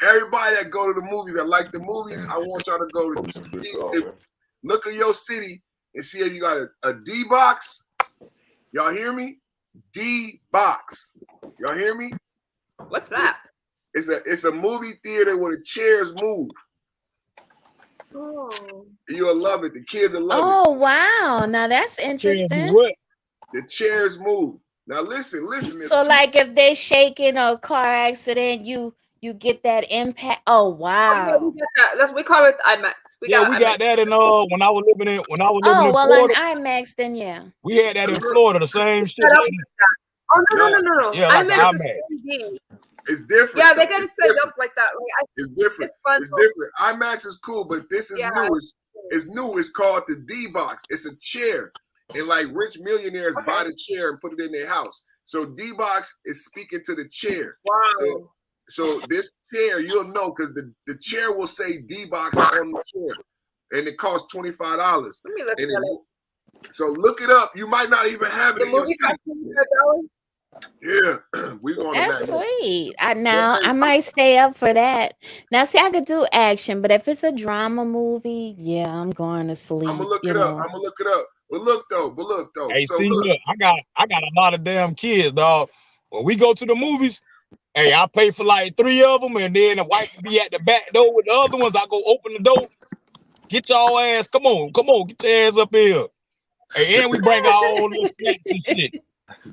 Everybody that go to the movies that like the movies, I want y'all to go to look at your city and see if you got a D box. Y'all hear me? D box. Y'all hear me? What's that? It's a movie theater where the chairs move. Oh. You'll love it. The kids will love it. Oh wow! Now that's interesting. The chairs move. Now listen. So like if they shake in a car accident, you get that impact. Oh wow! Oh, yeah, we got that. We call it IMAX. We got that in when I was living in Oh well, Florida. on IMAX then yeah. We had that in Florida. The same shit. Oh no. Yeah, like IMAX is IMAX. 3D. It's different. Yeah, they got it set up like that. Like, it's different. It's different. IMAX is cool, but this is new. It's new. It's called the D box. It's a chair, and like rich millionaires buy the chair and put it in their house. So D box is speaking to the chair. Wow. So this chair, you'll know because the chair will say D box on the chair, and it costs $25. Let me look at it. So look it up. You might not even have it in your city. Yeah, we going to That's sweet. I might stay up for that. Now, see, I could do action, but if it's a drama movie, yeah, I'm going to sleep. I'm gonna look it up. But look though. Hey, so see, look, I got a lot of damn kids, dog. When we go to the movies, hey, I pay for like 3 of them, and then the wife will be at the back door with the other ones. I go open the door. Get y'all ass, come on, get your ass up here. Hey, and we bring our own little snacks and shit.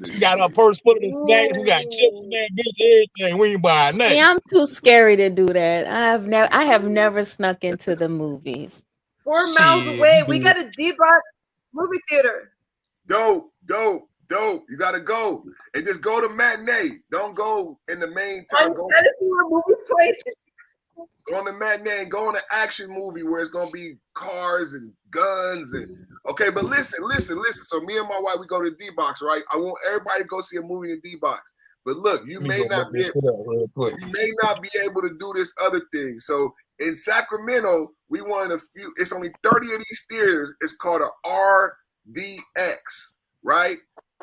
We got our purse full of the snacks. We got chips in there, bitch, everything. We ain't buying nothing. See, I'm too scary to do that. I have never snuck into the movies. 4 miles away, we got a D-box movie theater. Dope. You gotta go and just go to matinee. Don't go in the main time. Go to see where movies play. Go on the matinee and go on an action movie where it's gonna be cars and guns and okay. But listen. So me and my wife, we go to D box, right? I want everybody to go see a movie in D box. But look, you may not be able to do this other thing. So in Sacramento, we want a few. It's only 30 of these theaters. It's called a RDX, right?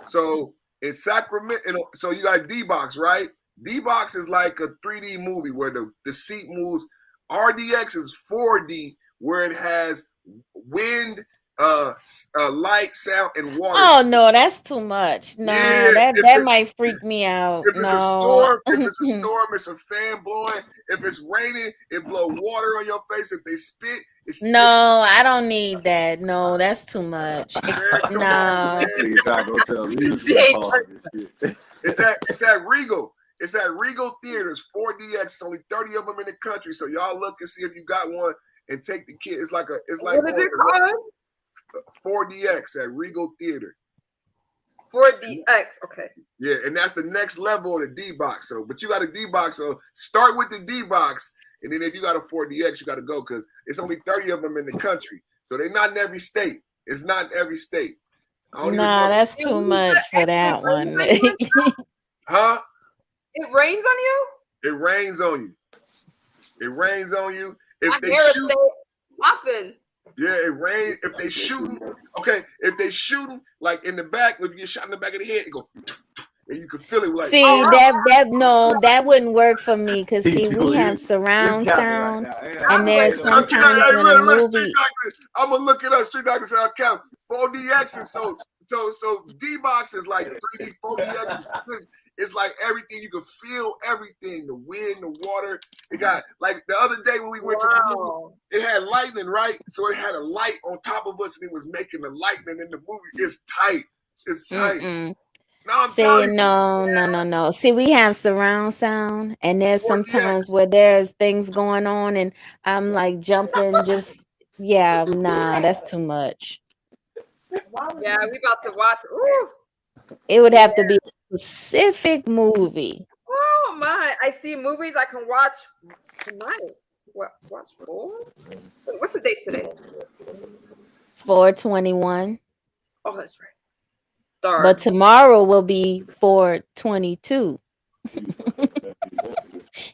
So in Sacramento, so you got D box, right? D box is like a 3D movie where the seat moves. RDX is 4D where it has wind, light, sound, and water. Oh no, that's too much. No, Yeah, that might freak me out. If it's a storm, it's a fan blowing. If it's raining, it blow water on your face. If they spit, it's no, I don't need that. No, that's too much. No. It's at Regal. It's at Regal Theaters, 4DX. It's only 30 of them in the country. So y'all look and see if you got one and take the kid. It's like what is it called? 4DX at Regal Theater. 4DX, okay. Yeah, and that's the next level of the D box. So, but you got a D box. So start with the D box, and then if you got a 4DX, you got to go because it's only 30 of them in the country. So they're not in every state. It's not in every state. Nah, that's too much for that one. Huh? It rains on you? It rains on you. It rains on you. If they shoot, popping. Yeah, it rains. If they shooting, okay. If they shooting like in the back, if you get shot in the back of the head, it go, and you can feel it. Like, see that wouldn't work for me because see we have surround sound, and there's sometimes when a movie. I'm gonna look it up. Street Doctor Sound Count 4DX, and so D box is like 3D. 4DX is it's like everything. You can feel everything. The wind, the water. It got like the other day when we went to the movie, it had lightning, right? So it had a light on top of us and it was making the lightning in the movie. It's tight. It's tight. Mm-mm. No, I'm See, telling you. no. See, we have surround sound, and there's sometimes where there's things going on, and I'm like jumping, just nah, that's too much. Yeah, we about to watch. Ooh. It would have to be a specific movie. Oh my! I see movies I can watch tonight. What? Watch 4? Wait, what's the date today? 4/21. Oh, that's right. Darn. But tomorrow will be 4/22.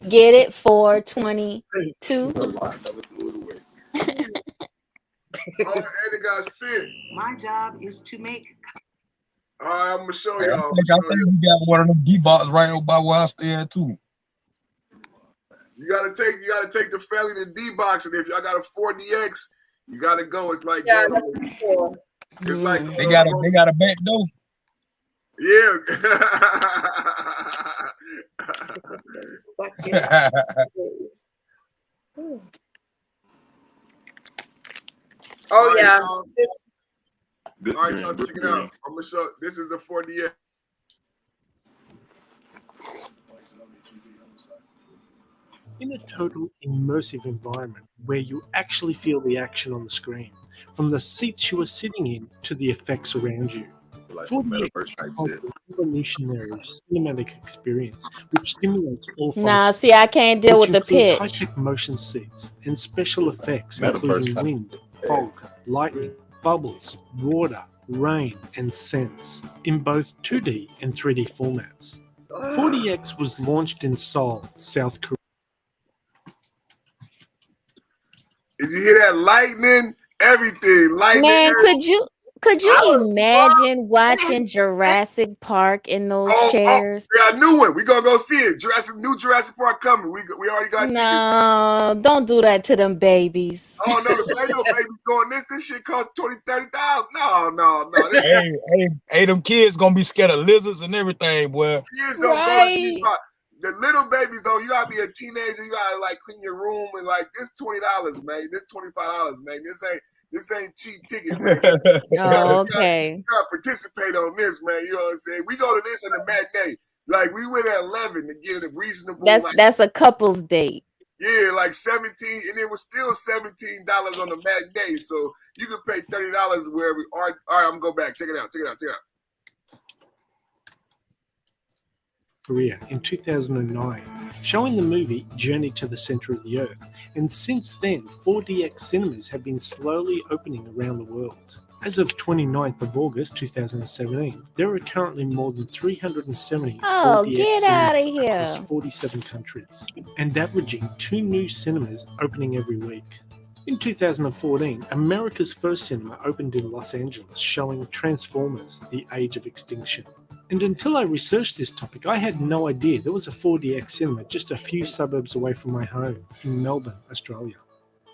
Get it? 4/22. Oh, and it got sick. My job is to make. All right, I'm gonna show I y'all. think we got one of them D-box right over by where I stay at too. You gotta take the family to D-box, and if y'all got a 4DX, you gotta go. It's like it's like they got a back door. Yeah. Oh yeah. All right, y'all, check it out. I'm gonna show. This is the 4DX. In a total immersive environment where you actually feel the action on the screen, from the seats you are sitting in to the effects around you. 4DX has a revolutionary cinematic experience which stimulates all Nah, see, I can't deal with the pitch. high-tech motion seats and special effects including wind, fog, lightning, bubbles, water, rain, and scents in both 2D and 3D formats. 4DX was launched in Seoul, South Korea. Did you hear that? Lightning, everything. Lightning. Man, could you imagine watching Jurassic Park in those chairs? We got a new one. We gonna go see it. New Jurassic Park coming. We already got tickets. No, don't do that to them babies. Oh no, ain't no babies going this. This shit cost $20,000-$30,000. No. Hey, them kids gonna be scared of lizards and everything, boy. Kids don't go to D-Box. The little babies though, you gotta be a teenager. You gotta like clean your room and like this $20, man. This $25, man. This ain't cheap tickets, man. You gotta participate on this, man. You know what I'm saying? We go to this in the matinee. Like we went at 11 to get a reasonable. That's a couple's date. Yeah, like 17, and it was still $17 on the matinee. So you could pay $30 wherever. All right, I'm gonna go back. Check it out. Korea in 2009, showing the movie Journey to the Center of the Earth, and since then 4DX cinemas have been slowly opening around the world. As of 29th of August 2017, there are currently more than 370 4DX cinemas across 47 countries, and averaging 2 new cinemas opening every week. In 2014, America's first cinema opened in Los Angeles, showing Transformers: The Age of Extinction. And until I researched this topic, I had no idea there was a 4DX cinema just a few suburbs away from my home in Melbourne, Australia.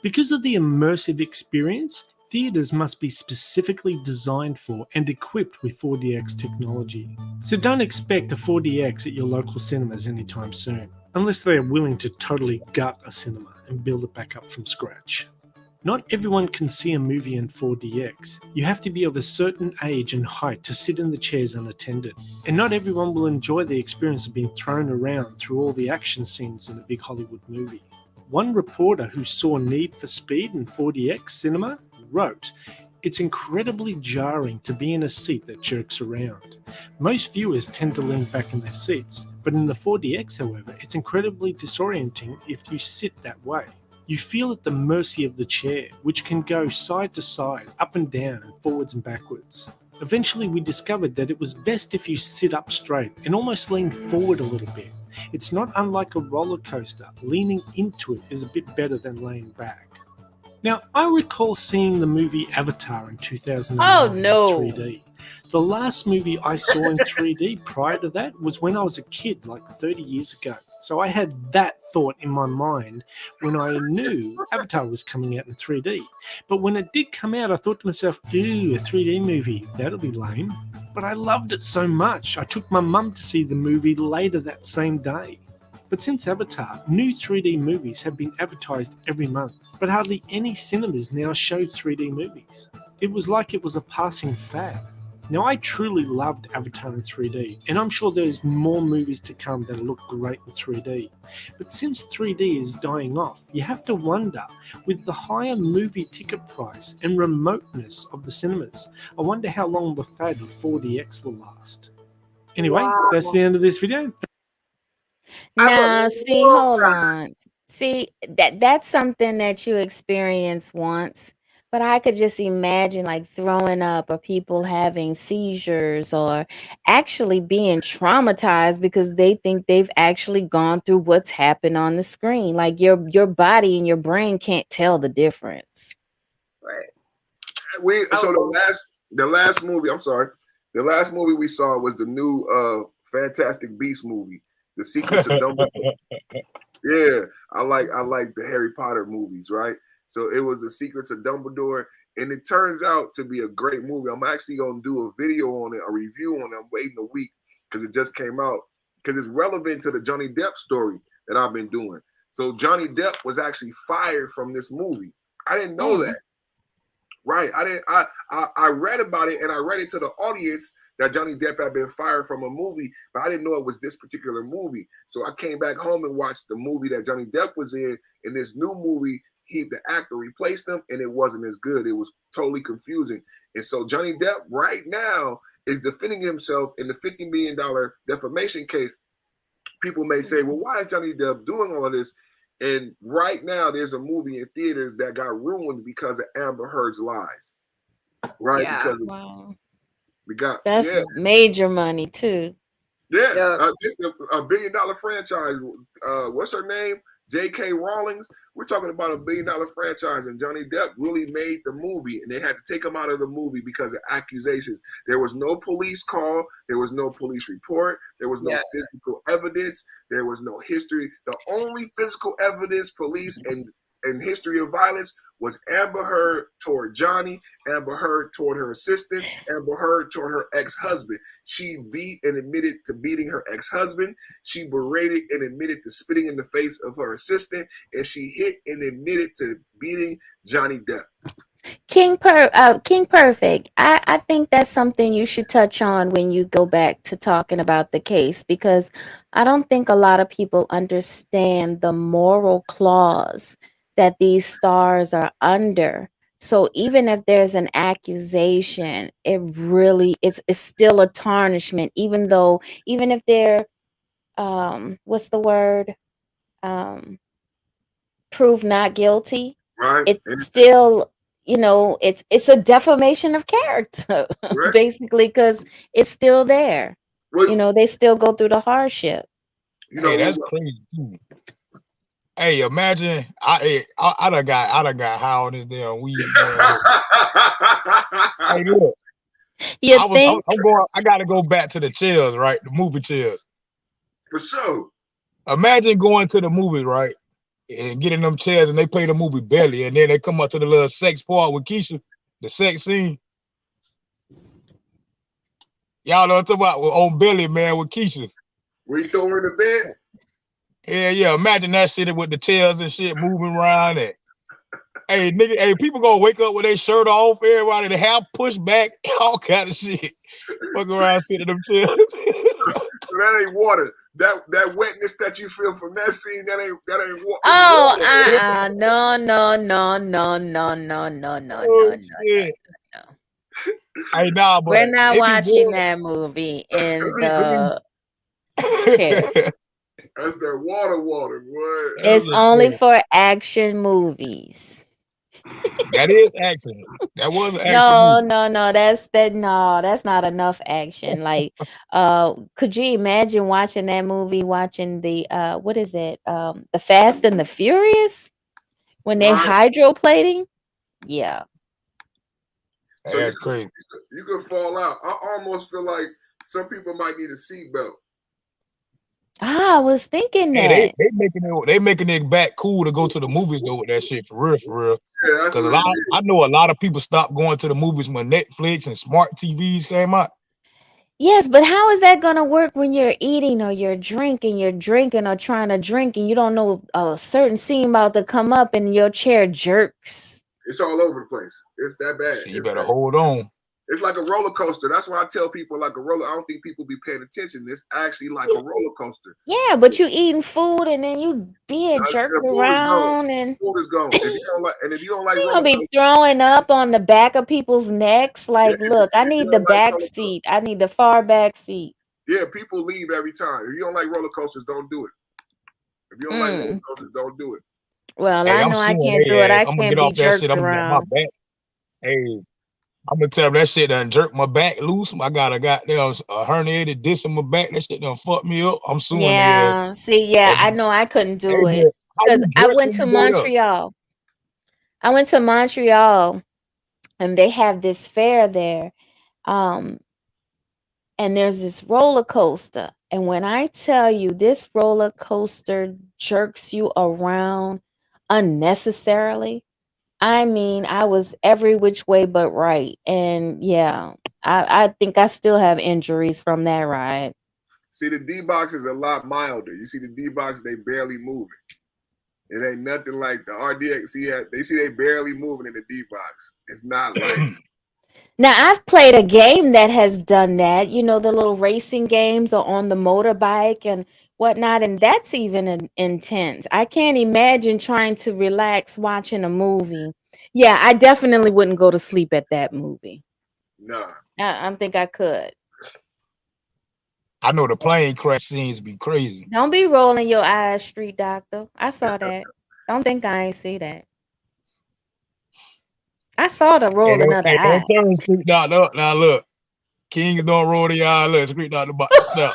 Because of the immersive experience, theatres must be specifically designed for and equipped with 4DX technology. So don't expect a 4DX at your local cinemas anytime soon, unless they are willing to totally gut a cinema and build it back up from scratch. Not everyone can see a movie in 4DX. You have to be of a certain age and height to sit in the chairs unattended. And not everyone will enjoy the experience of being thrown around through all the action scenes in a big Hollywood movie. One reporter who saw Need for Speed in 4DX cinema wrote, "It's incredibly jarring to be in a seat that jerks around. Most viewers tend to lean back in their seats, but in the 4DX, however, it's incredibly disorienting if you sit that way. You feel at the mercy of the chair, which can go side to side, up and down, and forwards and backwards. Eventually, we discovered that it was best if you sit up straight and almost lean forward a little bit. It's not unlike a roller coaster. Leaning into it is a bit better than laying back." Now, I recall seeing the movie Avatar in 2009 in 3D. The last movie I saw in 3D prior to that was when I was a kid, like 30 years ago. So I had that thought in my mind when I knew Avatar was coming out in 3D. But when it did come out, I thought to myself, ooh, a 3D movie, that'll be lame. But I loved it so much, I took my mum to see the movie later that same day. But since Avatar, new 3D movies have been advertised every month, but hardly any cinemas now show 3D movies. It was like it was a passing fad. Now, I truly loved Avatar in 3D, and I'm sure there's more movies to come that look great in 3D. But since 3D is dying off, you have to wonder, with the higher movie ticket price and remoteness of the cinemas, I wonder how long the fad of 4DX will last. Anyway, that's the end of this video. Now, see, hold on. See, that's something that you experience once, but I could just imagine like throwing up or people having seizures or actually being traumatized because they think they've actually gone through what's happened on the screen. Like your body and your brain can't tell the difference. Right. So the last movie, I'm sorry, the last movie we saw was the new Fantastic Beasts movie, The Secrets of Dumbledore. Yeah, I like the Harry Potter movies, right? So it was The Secrets of Dumbledore, and it turns out to be a great movie. I'm actually gonna do a video on it, a review on it. I'm waiting a week because it just came out, because it's relevant to the Johnny Depp story that I've been doing. So Johnny Depp was actually fired from this movie. I didn't know that. Right. I read about it, and I read it to the audience that Johnny Depp had been fired from a movie, but I didn't know it was this particular movie. So I came back home and watched the movie that Johnny Depp was in. In this new movie, the actor replaced him, and it wasn't as good. It was totally confusing. And so Johnny Depp right now is defending himself in the $50 million defamation case. People may say, well, why is Johnny Depp doing all of this? And right now, there's a movie in theaters that got ruined because of Amber Heard's lies. Right? Yeah. Because That's major money too. Yeah. It's a $1 billion franchise. What's her name? J.K. Rowling's. We're talking about a $1 billion franchise, and Johnny Depp really made the movie, and they had to take him out of the movie because of accusations. There was no police call. There was no police report. There was no physical evidence. There was no history. The only physical evidence, police and history of violence was Amber Heard toward Johnny, Amber Heard toward her assistant, Amber Heard toward her ex-husband. She beat and admitted to beating her ex-husband. She berated and admitted to spitting in the face of her assistant, and she hit and admitted to beating Johnny Depp. King Perfect. I think that's something you should touch on when you go back to talking about the case, because I don't think a lot of people understand the moral clause that these stars are under. So even if there's an accusation, it's still a tarnishment, even if they're what's the word? Proved not guilty. Right. It's still, it's a defamation of character, basically, because it's still there. They still go through the hardship. Hey, that's crazy too. Hey, imagine I done got high on this damn weed. Hey, look. I gotta go back to the chills, right? The movie chills. For sure. Imagine going to the movie, right? And getting them chairs, and they play the movie Belly, and then they come up to the little sex part with Keisha, the sex scene. Y'all know what I'm talking about on Belly, man, with Keisha. Where you throw her in the bed? Yeah. Imagine that shit with the chairs and shit moving around. And hey, nigga, people gonna wake up with their shirt off, everybody, the hair pushed back, all kind of shit. Fuck around sitting them chairs. So that ain't water. That wetness that you feel from that scene, that ain't water. Oh, no. Hey, nah, but we're not watching that movie in the chair. That's that water, boy. It's only for action movies. That is action. That was an action. No. That's not enough action. Like, could you imagine watching that movie? Watching the what is it? The Fast and the Furious when they're hydroplating. Yeah. So that's crazy. You could fall out. I almost feel like some people might need a seatbelt. I was thinking that they making it back cool to go to the movies though with that shit for real. Yeah, that's because I know a lot of people stopped going to the movies when Netflix and smart TVs came out. Yes, but how is that gonna work when you're eating or you're drinking or trying to drink and you don't know a certain scene about to come up and your chair jerks? It's all over the place. It's that bad. So you better hold on. It's like a roller coaster. That's why I tell people like a roller. I don't think people be paying attention. It's actually like a roller coaster. Yeah, but you eating food and then you being Now, jerked the food is gone. around and Food is gone. If you don't like, and if you don't like you roller gonna be coasters, throwing up on the back of people's necks. Like, look, I if you need the don't like back roller seat. I need the far back seat. yeah, people leave every time. If you don't like roller coasters, don't do it. If you don't like roller coasters, don't do it. Well, Hey, I I'm know I suing can't do it. their ass. I I'm gonna can't get be off that shit. jerked I'm gonna get my around. back. Hey, I'm gonna tell them that shit done jerk my back loose. I got a goddamn herniated disc in my back. That shit done fucked me up. I'm suing their ass. Yeah. See, yeah, I know I couldn't Hey, do it how because you I dress went when to you go there? Montreal. I went to Montreal and they have this fair there. And there's this roller coaster. And when I tell you this roller coaster jerks you around unnecessarily, I mean, I was every which way but right. And yeah, I think I still have injuries from that ride. See, the D box is a lot milder. You see the D box, they barely moving. It ain't nothing like the RDX. They see they barely moving in the D box. It's not like Now, I've played a game that has done that, you know, the little racing games or on the motorbike and whatnot, and that's even intense. I can't imagine trying to relax watching a movie. Yeah, I definitely wouldn't go to sleep at that movie. nah. I think I could. I know the plane crash scenes be crazy. Don't be rolling your eyes, Street Doctor. I saw that. Don't think I ain't see that. I saw the rolling of the Hey, eye. don't turn Street Doctor up. Now look, Kings don't roll the eye. Look, Street Doctor about to snap.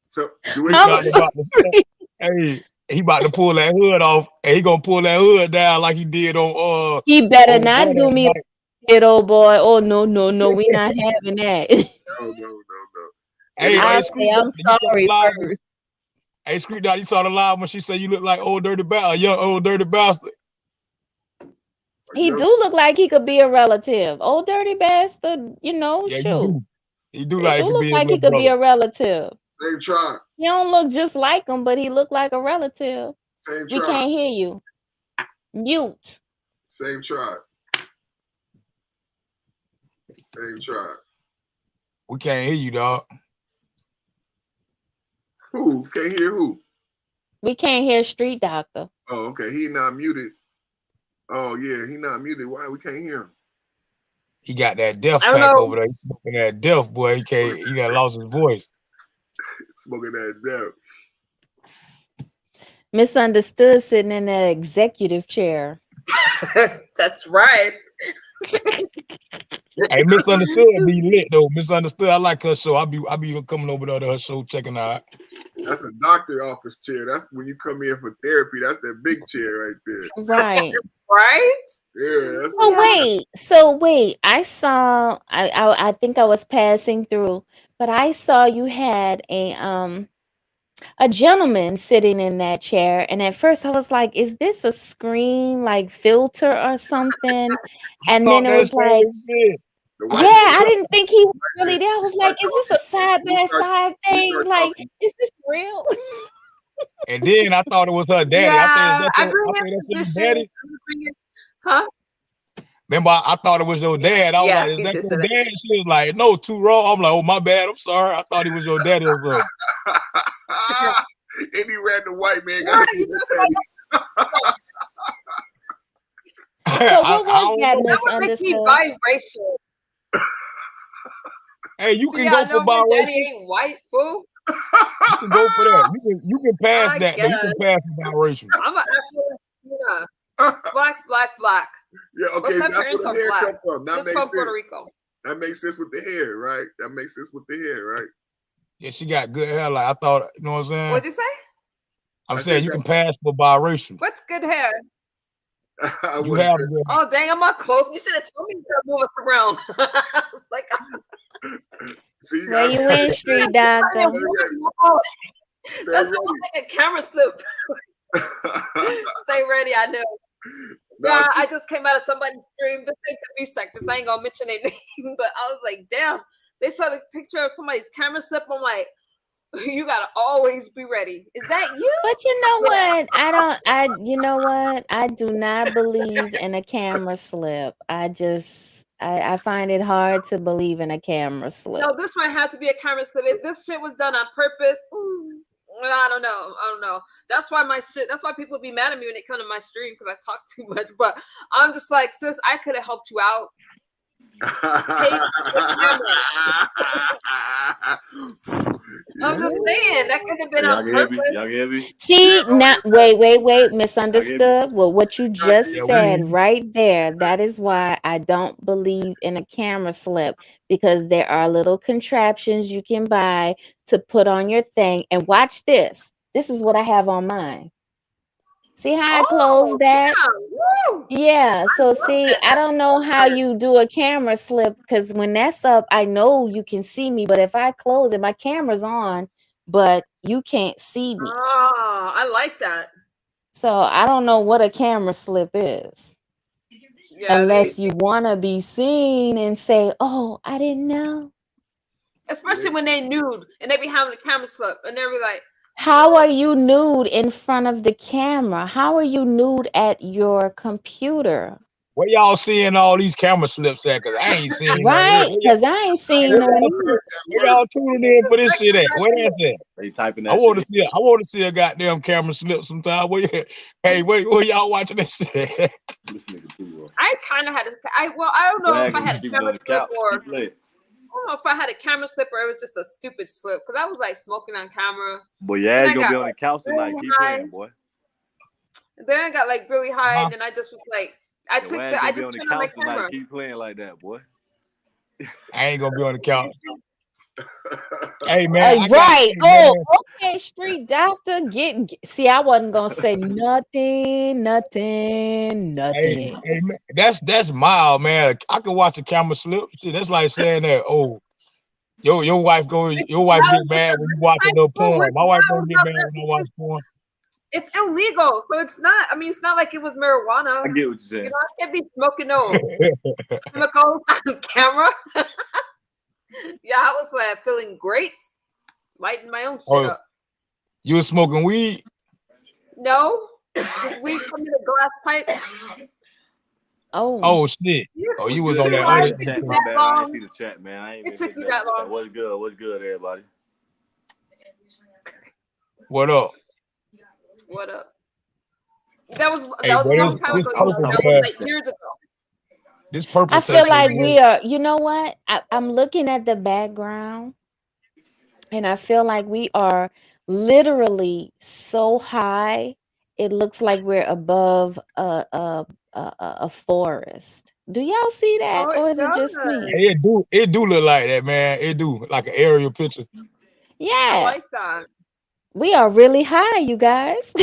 So Street Doctor about to snap. Hey, he about to pull that hood off. And he gonna pull that hood down like he did on He better on not do me like that, old boy. Oh no, we not having that. No. Hey, Say I'm sorry first. Hey, Street Doctor, you saw the live when she said you look like old dirty bastard, young old dirty bastard. He do look like he could be a relative. Old dirty bastard, you know, Yeah, shoot. He do He like do he could look be like his he could be brother. a relative. Same tribe. He don't look just like him, but he look like a relative. Same We tribe. can't hear you. Mute. Same tribe. Same tribe. We can't hear you, dog. Who? Can't hear who? We can't hear Street Doctor. Oh, okay. He not muted. Oh yeah, he not muted. Why we can't hear him? He got that death I don't pack know. over there. He's smoking that death, boy. He can't. He done lost his voice. Smoking that death. Misunderstood sitting in that executive chair. That's right. Hey, Misunderstood be lit though. Misunderstood. I like her show. I be coming over there to her show, checking her out. That's a doctor office chair. That's when you come in for therapy. That's that big chair right there. Right. Right? Yeah. That's So wait. I saw. I think I was passing through, but I saw you had a gentleman sitting in that chair, and at first I was like, "Is this a screen like filter or something?" And then it was like, "Yeah, I didn't think he was really there." I was like, "Is this a side by side thing? Like, is this real?" And then I thought it was her daddy. I said, Yeah, "That's your daddy." Huh? Remember, I thought it was your dad. I was Yeah, like, he "Is that did your say that. dad?" She was like, "No, too raw." I'm like, "Oh, my bad. I'm sorry. I thought he was your daddy or something." Any random white man got to be the daddy. So what was that That would make me misunderstood? biracial. Hey, you can Yeah, go I for know my daddy biracial. ain't white, fool. You can go for that. You can pass I that. Though. You guess. can pass for biracial. I'm an Afro, black. Yeah, Both okay, my that's where parents the are hair black. come from. That Just makes from sense. Puerto Rico. That makes sense with the hair, right? That makes sense with the hair, right? Yeah, she got good hair. Like I thought, you know what I'm saying? What'd you say? I'm saying you can pass for biracial. What's good hair? You have good. Oh dang, I'm not close. You should have told me to move us around. I was like, See, Where you in, Street Doctor? that's almost like a camera slip. Stay ready, I know. Yeah, I just came out of somebody's stream. This ain't the news sectors. I ain't gonna mention their name, but I was like, damn. They showed a picture of somebody's camera slip. I'm like, You gotta always be ready. Is that you? But you know what? You know what? I do not believe in a camera slip. I find it hard to believe in a camera slip. No, this one has to be a camera slip. If this shit was done on purpose, I don't know. That's why people be mad at me when they come to my stream because I talk too much. But I'm just like, sis, I could have helped you out. Take the camera. I'm just saying that could have been on purpose. Y'all get me? See, now wait, misunderstood. Well, what you just said right there, that is why I don't believe in a camera slip, because there are little contraptions you can buy to put on your thing. And watch this. This is what I have on mine. See how I close that? Yeah. So see, I don't know how you do a camera slip, because when that's up, I know you can see me. But if I close it, my camera's on, but you can't see me. Oh, I like that. So I don't know what a camera slip is. Yeah, unless you want to be seen and say, "Oh, I didn't know." Especially when they nude and they be having a camera slip and they be like, how are you nude in front of the camera? How are you nude at your computer? Where y'all seeing all these camera slips at? Cause I ain't seen right, because I ain't seen none. Where y'all tuning in for this shit at? Where that's at? They typing that. I want to see a goddamn camera slip sometime. Where y'all watching this shit? I kind of had I don't know if I had a camera slip or I don't know if I had a camera slip or it was just a stupid slip because I was like smoking on camera. Boy, yeah, you gonna be on the couch tonight. Keep playing, boy. Then I got like really high and then I just was like, I just turned on my camera. Keep playing like that, boy. I ain't gonna be on the couch. Hey man, right. Okay, street doctor. See, I wasn't gonna say nothing. Hey, man, that's mild, man. I can watch a camera slip. See, that's like saying that. Oh, your wife get mad when you watching no porn. My wife don't get mad when I watch porn. It's illegal, so it's not. I mean, it's not like it was marijuana. I get what you're saying. You know, I can't be smoking no chemicals on camera. Yeah, I was like feeling great, lighting my own shit up. You was smoking weed? No, this weed come in a glass pipe. Oh shit! Oh, you was on that other chat, my bad. I didn't see the chat, man. I ain't it took you that long. What's good? What's good, everybody? What up? What up? That was a long time ago. That was like years ago. This purple. I feel like we are. You know what? I'm looking at the background, and I feel like we are literally so high. It looks like we're above a forest. Do y'all see that, or is it just me? It do look like that, man. It do like an aerial picture. Yeah, I like that. We are really high, you guys.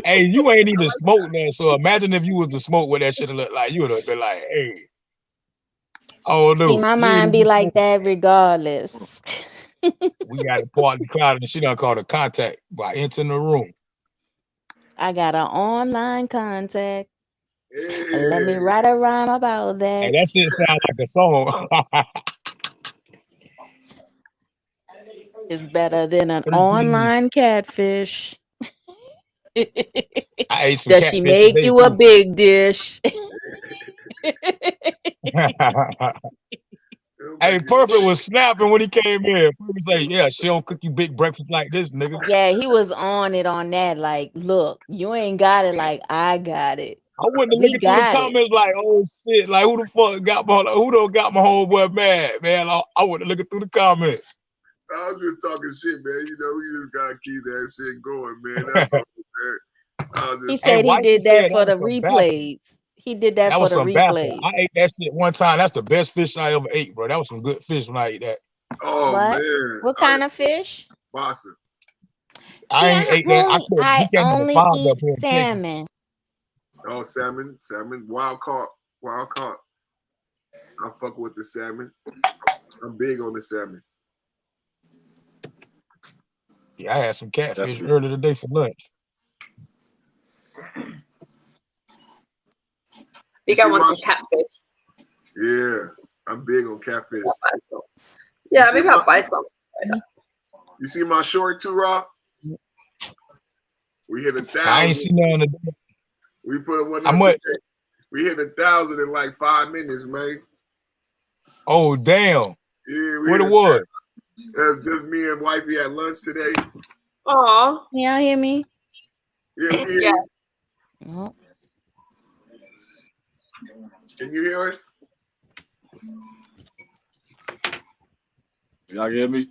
Hey, you ain't even smoke that. So imagine if you was to smoke what that shit look like. You would have been like, hey. Oh no. See, my mind be like that regardless. We got a party cloud and she done called a contact by entering the room. I got an online contact. Let me write a rhyme about that. Hey, that shit sound like a song. It's better than an online catfish. Does she make you a big dish? Hey, Perfect was snapping when he came in. He was like, yeah, she don't cook you big breakfast like this, nigga. Yeah, he was on it on that. Like, look, you ain't got it like I got it. I wouldn't look through the comments like, oh shit, like who the fuck got my homeboy mad, man? I wouldn't looking through the comments. I was just talking shit, man. You know, we just gotta keep that shit going, man. That's all, he said he did that for the replays. He did that for the replays. I ate that shit one time. That's the best fish I ever ate, bro. That was some good fish when I ate that. Oh man. What kind of fish? Bossa. I ain't ate that. I only eat salmon. Oh, salmon, wild caught. I fuck with the salmon. I'm big on the salmon. Yeah, I had some catfish earlier today for lunch. You got one some catfish. Yeah, I'm big on catfish. Yeah, maybe I'll buy some. You see my short too, Rob? We hit 1,000. I ain't seen none of that. We put one How up much? today. We hit 1,000 in like 5 minutes, man. Oh damn! Yeah, we What hit it was? just me and wifey at lunch today. Aw. Can y'all hear me? Yeah, we hear Yeah. you. Oh. Can you hear us? Y'all hear me?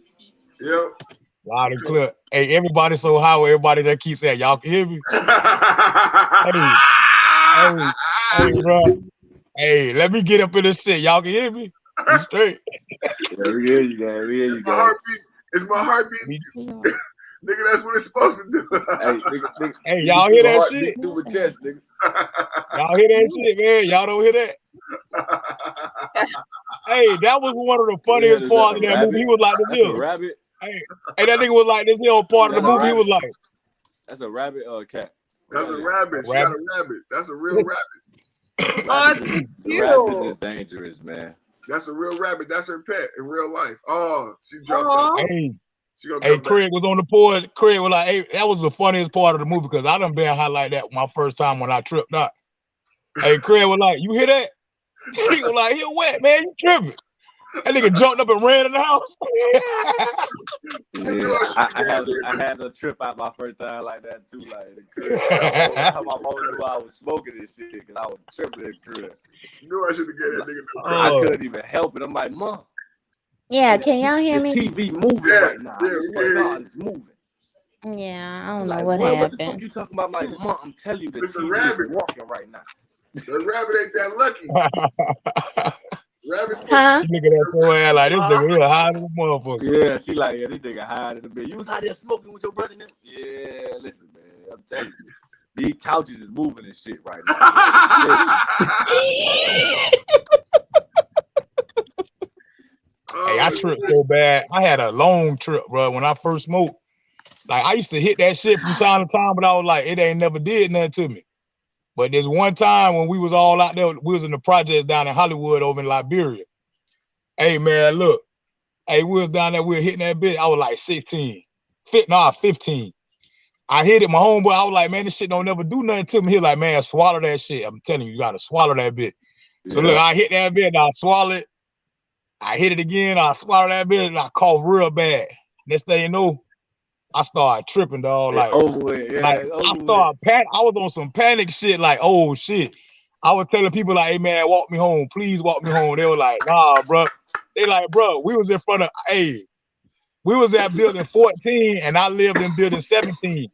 Yep. Loud and clear. Hey, everybody so high with everybody that keeps saying, y'all can hear me? hey, bro. Hey, let me get up in this shit. Y'all can hear me? You straight. Yeah, we hear you, guys. We hear you, My guys. heartbeat. It's my heartbeat. Nigga, that's what it's supposed to do. Nigga, hey, y'all hear that shit? Through my chest, nigga. Y'all hear that shit, man? Y'all don't hear that? Hey, that was one of the funniest parts of that movie. He was like this That's here. a rabbit. Hey, that nigga was like this here part of the movie. He was like, that's a rabbit or a cat? That's a rabbit. She got a rabbit. That's a real rabbit. The rabbit is dangerous, man. That's a real rabbit. That's her pet in real life. Oh, she dropped out. She gonna hey, come Craig was on the porch. Craig was like, hey, that was the funniest part of the movie because I done been high like that my first time when I tripped out. Hey, Craig was like, you hear that? He was like, you're wet, man. You tripping. That nigga jumped up and ran in the house. Yeah, I had a trip out my first time like that too. Like in the crib. My mom knew I was smoking this shit because I was tripping in the crib. Knew I should have get that nigga no I couldn't even help it. I'm like, Mom. Yeah, can y'all hear the me? TV moving right now. I swear to God, it's moving. Yeah, I don't know Like, what What happened. the fuck you talking about? I'm like, Mom, I'm telling you, the It's a TV rabbit. is walking right now. The rabbit ain't that lucky. Rabbit's supposed She look at that poor ass like this nigga here high than a motherfucker. Yeah, she like, yeah, this nigga high in the bed. You was out there smoking with your brother? Yeah, listen, man, I'm telling you, these couches is moving and shit right now. Hey, I tripped so bad. I had a long trip, bro. When I first smoked, like I used to hit that shit from time to time, but I was like, it ain't never did nothing to me. But there's one time when we was all out there, we was in the projects down in Hollywood over in Liberia. Hey man, look. Hey, we was down there, we were hitting that bitch. I was like 16. 15. I hit it, my homeboy. I was like, man, this shit don't never do nothing to me. He like, man, swallow that shit. I'm telling you, you gotta swallow that bitch. So look, I hit that bitch, I swallow it. I hit it again, I swallow that bitch, and I cough real bad. Next thing you know, I started tripping, dog. Like, I started panic. I was on some panic shit, like, oh shit. I was telling people like, hey man, walk me home. Please walk me home. They were like, nah, bro. They like, bro, we was in front of, we was at building 14 and I lived in building 17.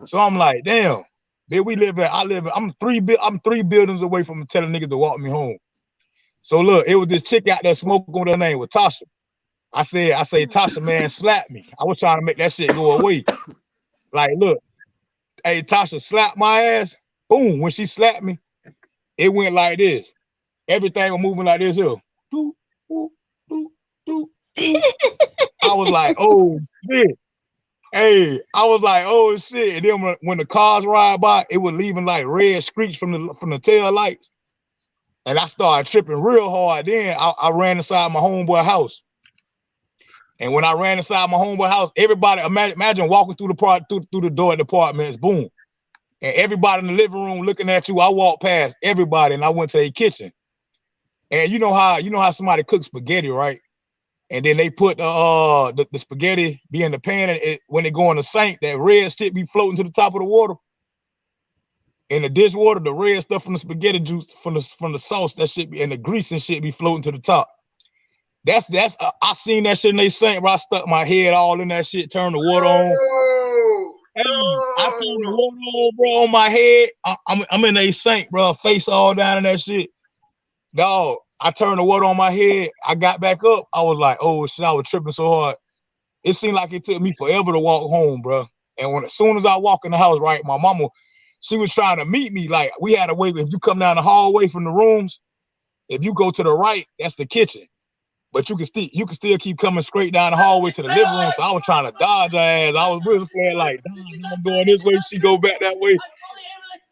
So I'm like, damn, man, I'm three buildings away from telling niggas to walk me home. So look, it was this chick out there smoking with her name was Tasha. I say, Tasha, man, slap me. I was trying to make that shit go away. Like, look, hey, Tasha slapped my ass. Boom, when she slapped me, it went like this. Everything was moving like this here. Do, do, do, do, do. I was like, oh shit. Hey, I was like, oh shit. And then when the cars ride by, it was leaving like red streaks from the tail lights. And I started tripping real hard. Then I ran inside my homeboy house. And when I ran inside my homeboy house, everybody imagine walking through the door of the apartments, boom. And everybody in the living room looking at you. I walked past everybody and I went to their kitchen. And you know how somebody cooks spaghetti, right? And then they put the spaghetti be in the pan, and when they go in the sink, that red shit be floating to the top of the water. In the dishwater, the red stuff from the spaghetti juice, from the sauce, that shit be, and the grease and shit be floating to the top. That's I seen that shit in they sink, bro. I stuck my head all in that shit, turned the water on. I turned the water on, bro, on my head. I'm in a sink, bro, face all down in that shit. Dog, I turned the water on my head. I got back up. I was like, oh shit, I was tripping so hard. It seemed like it took me forever to walk home, bro. And as soon as I walk in the house, right, my mama, she was trying to meet me. Like, we had a way, if you come down the hallway from the rooms, if you go to the right, that's the kitchen. But you can still keep coming straight down the hallway to the living room. So I was trying to dodge her ass. I was really playing like, I'm going this way, she go back that way.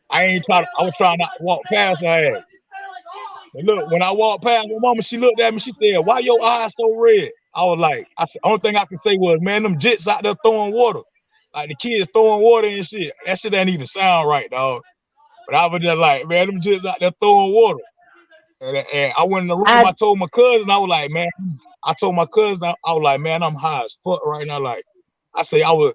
I was trying not to walk past her ass. But look, when I walked past my mama, she looked at me, she said, why your eyes so red? I was like, only thing I can say was, man, them jits out there throwing water. Like the kids throwing water and shit. That shit ain't even sound right, dog. But I was just like, man, them jits out there throwing water. And I went in the room, I told my cousin, I was like, man, I told my cousin, I was like, man, I'm high as fuck right now. Like, I think I'm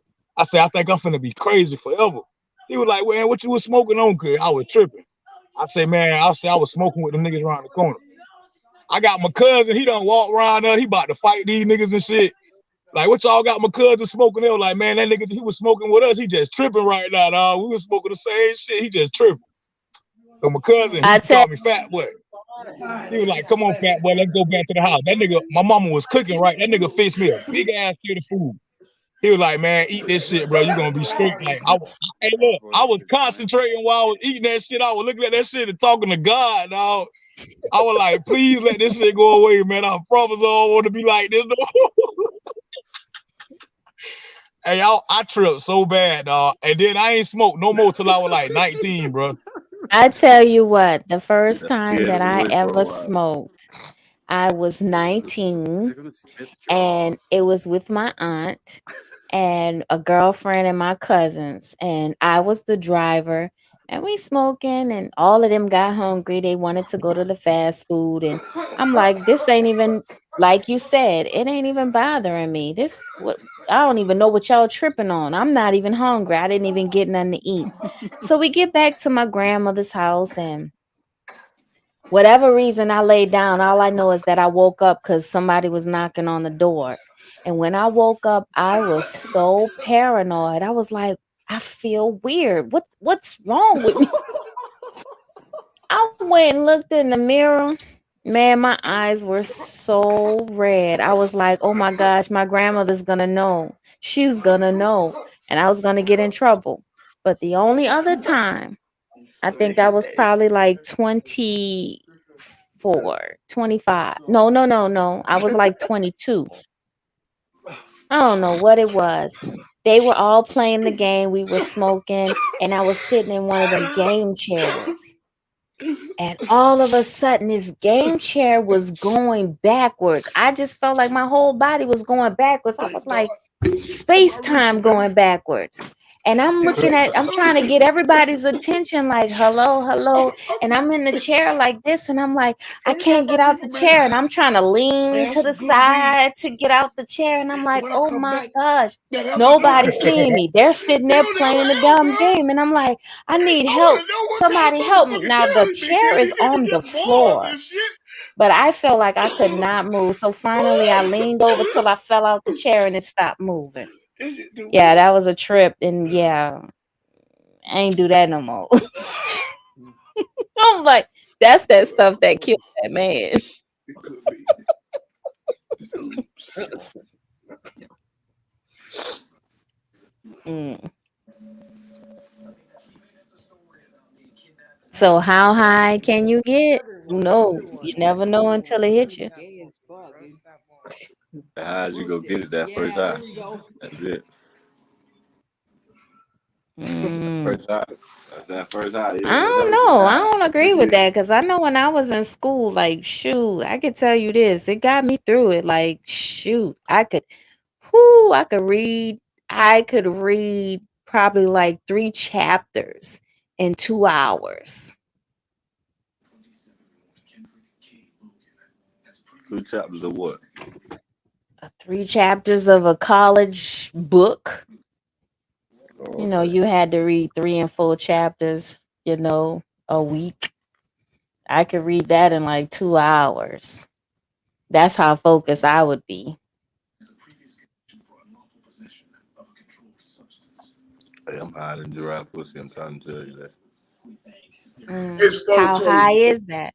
finna be crazy forever. He was like, man, what you was smoking on? Cause I was tripping. I was smoking with them niggas around the corner. I got my cousin, he done walk around there, he about to fight these niggas and shit. Like, what y'all got my cousin smoking? They were like, man, that nigga, he was smoking with us, he just tripping right now, dog. We was smoking the same shit, he just tripping. So my cousin, he called me fat boy. He was like, come on, fat boy, let's go back to the house. That nigga, my mama was cooking, right? That nigga fixed me a big ass plate of food. He was like, man, eat this shit, bro. You gonna be straight. Like, hey, look, I was concentrating while I was eating that shit. I was looking at that shit and talking to God, dog. I was like, please let this shit go away, man. I promise I don't want to be like this. Hey, I tripped so bad, dog. And then I ain't smoked no more till I was like 19, bro. I tell you what, the first time that I ever smoked, I was 19, and it was with my aunt and a girlfriend and my cousins, and I was the driver, and we smoking, and all of them got hungry. They wanted to go to the fast food, and I'm like, this ain't even, like you said, it ain't even bothering me. I don't even know what y'all tripping on. I'm not even hungry. I didn't even get nothing to eat. So we get back to my grandmother's house, and whatever reason I laid down, all I know is that I woke up because somebody was knocking on the door. And when I woke up, I was so paranoid. I was like, I feel weird. What's wrong with me? I went and looked in the mirror. Man, my eyes were so red. I was like, oh my gosh, my grandmother's gonna know. She's gonna know. And I was gonna get in trouble. But the only other time, I think I was probably like 24, 25. No. I was like 22. I don't know what it was. They were all playing the game. We were smoking, and I was sitting in one of them game chairs. And all of a sudden, this game chair was going backwards. I just felt like my whole body was going backwards. I was like, space time going backwards. And I'm trying to get everybody's attention, like, hello. And I'm in the chair like this, and I'm like, I can't get out the chair. And I'm trying to lean to the side to get out the chair. And I'm like, oh my gosh, nobody's seeing me. They're sitting there playing the dumb game. And I'm like, I need help. Somebody help me. Now the chair is on the floor, but I felt like I could not move. So finally I leaned over till I fell out the chair and it stopped moving. Yeah, that was a trip. And yeah, I ain't do that no more. I'm like, that's that stuff that killed that man. So how high can you get? Who knows? You never know until it hits you. The highs you go get is that first high. That's it. First high. That's that first high. I don't know. I don't agree with that because I know when I was in school, like, shoot, I could tell you this. It got me through it. Like, shoot, I could read probably like 3 chapters in 2 hours. 2 chapters of what? 3 chapters of a college book. You know, you had to read 3 and 4 chapters, a week. I could read that in like 2 hours. That's how focused I would be. Hey, I'm high than giraffe pussy. I'm trying to tell you that. How high is that?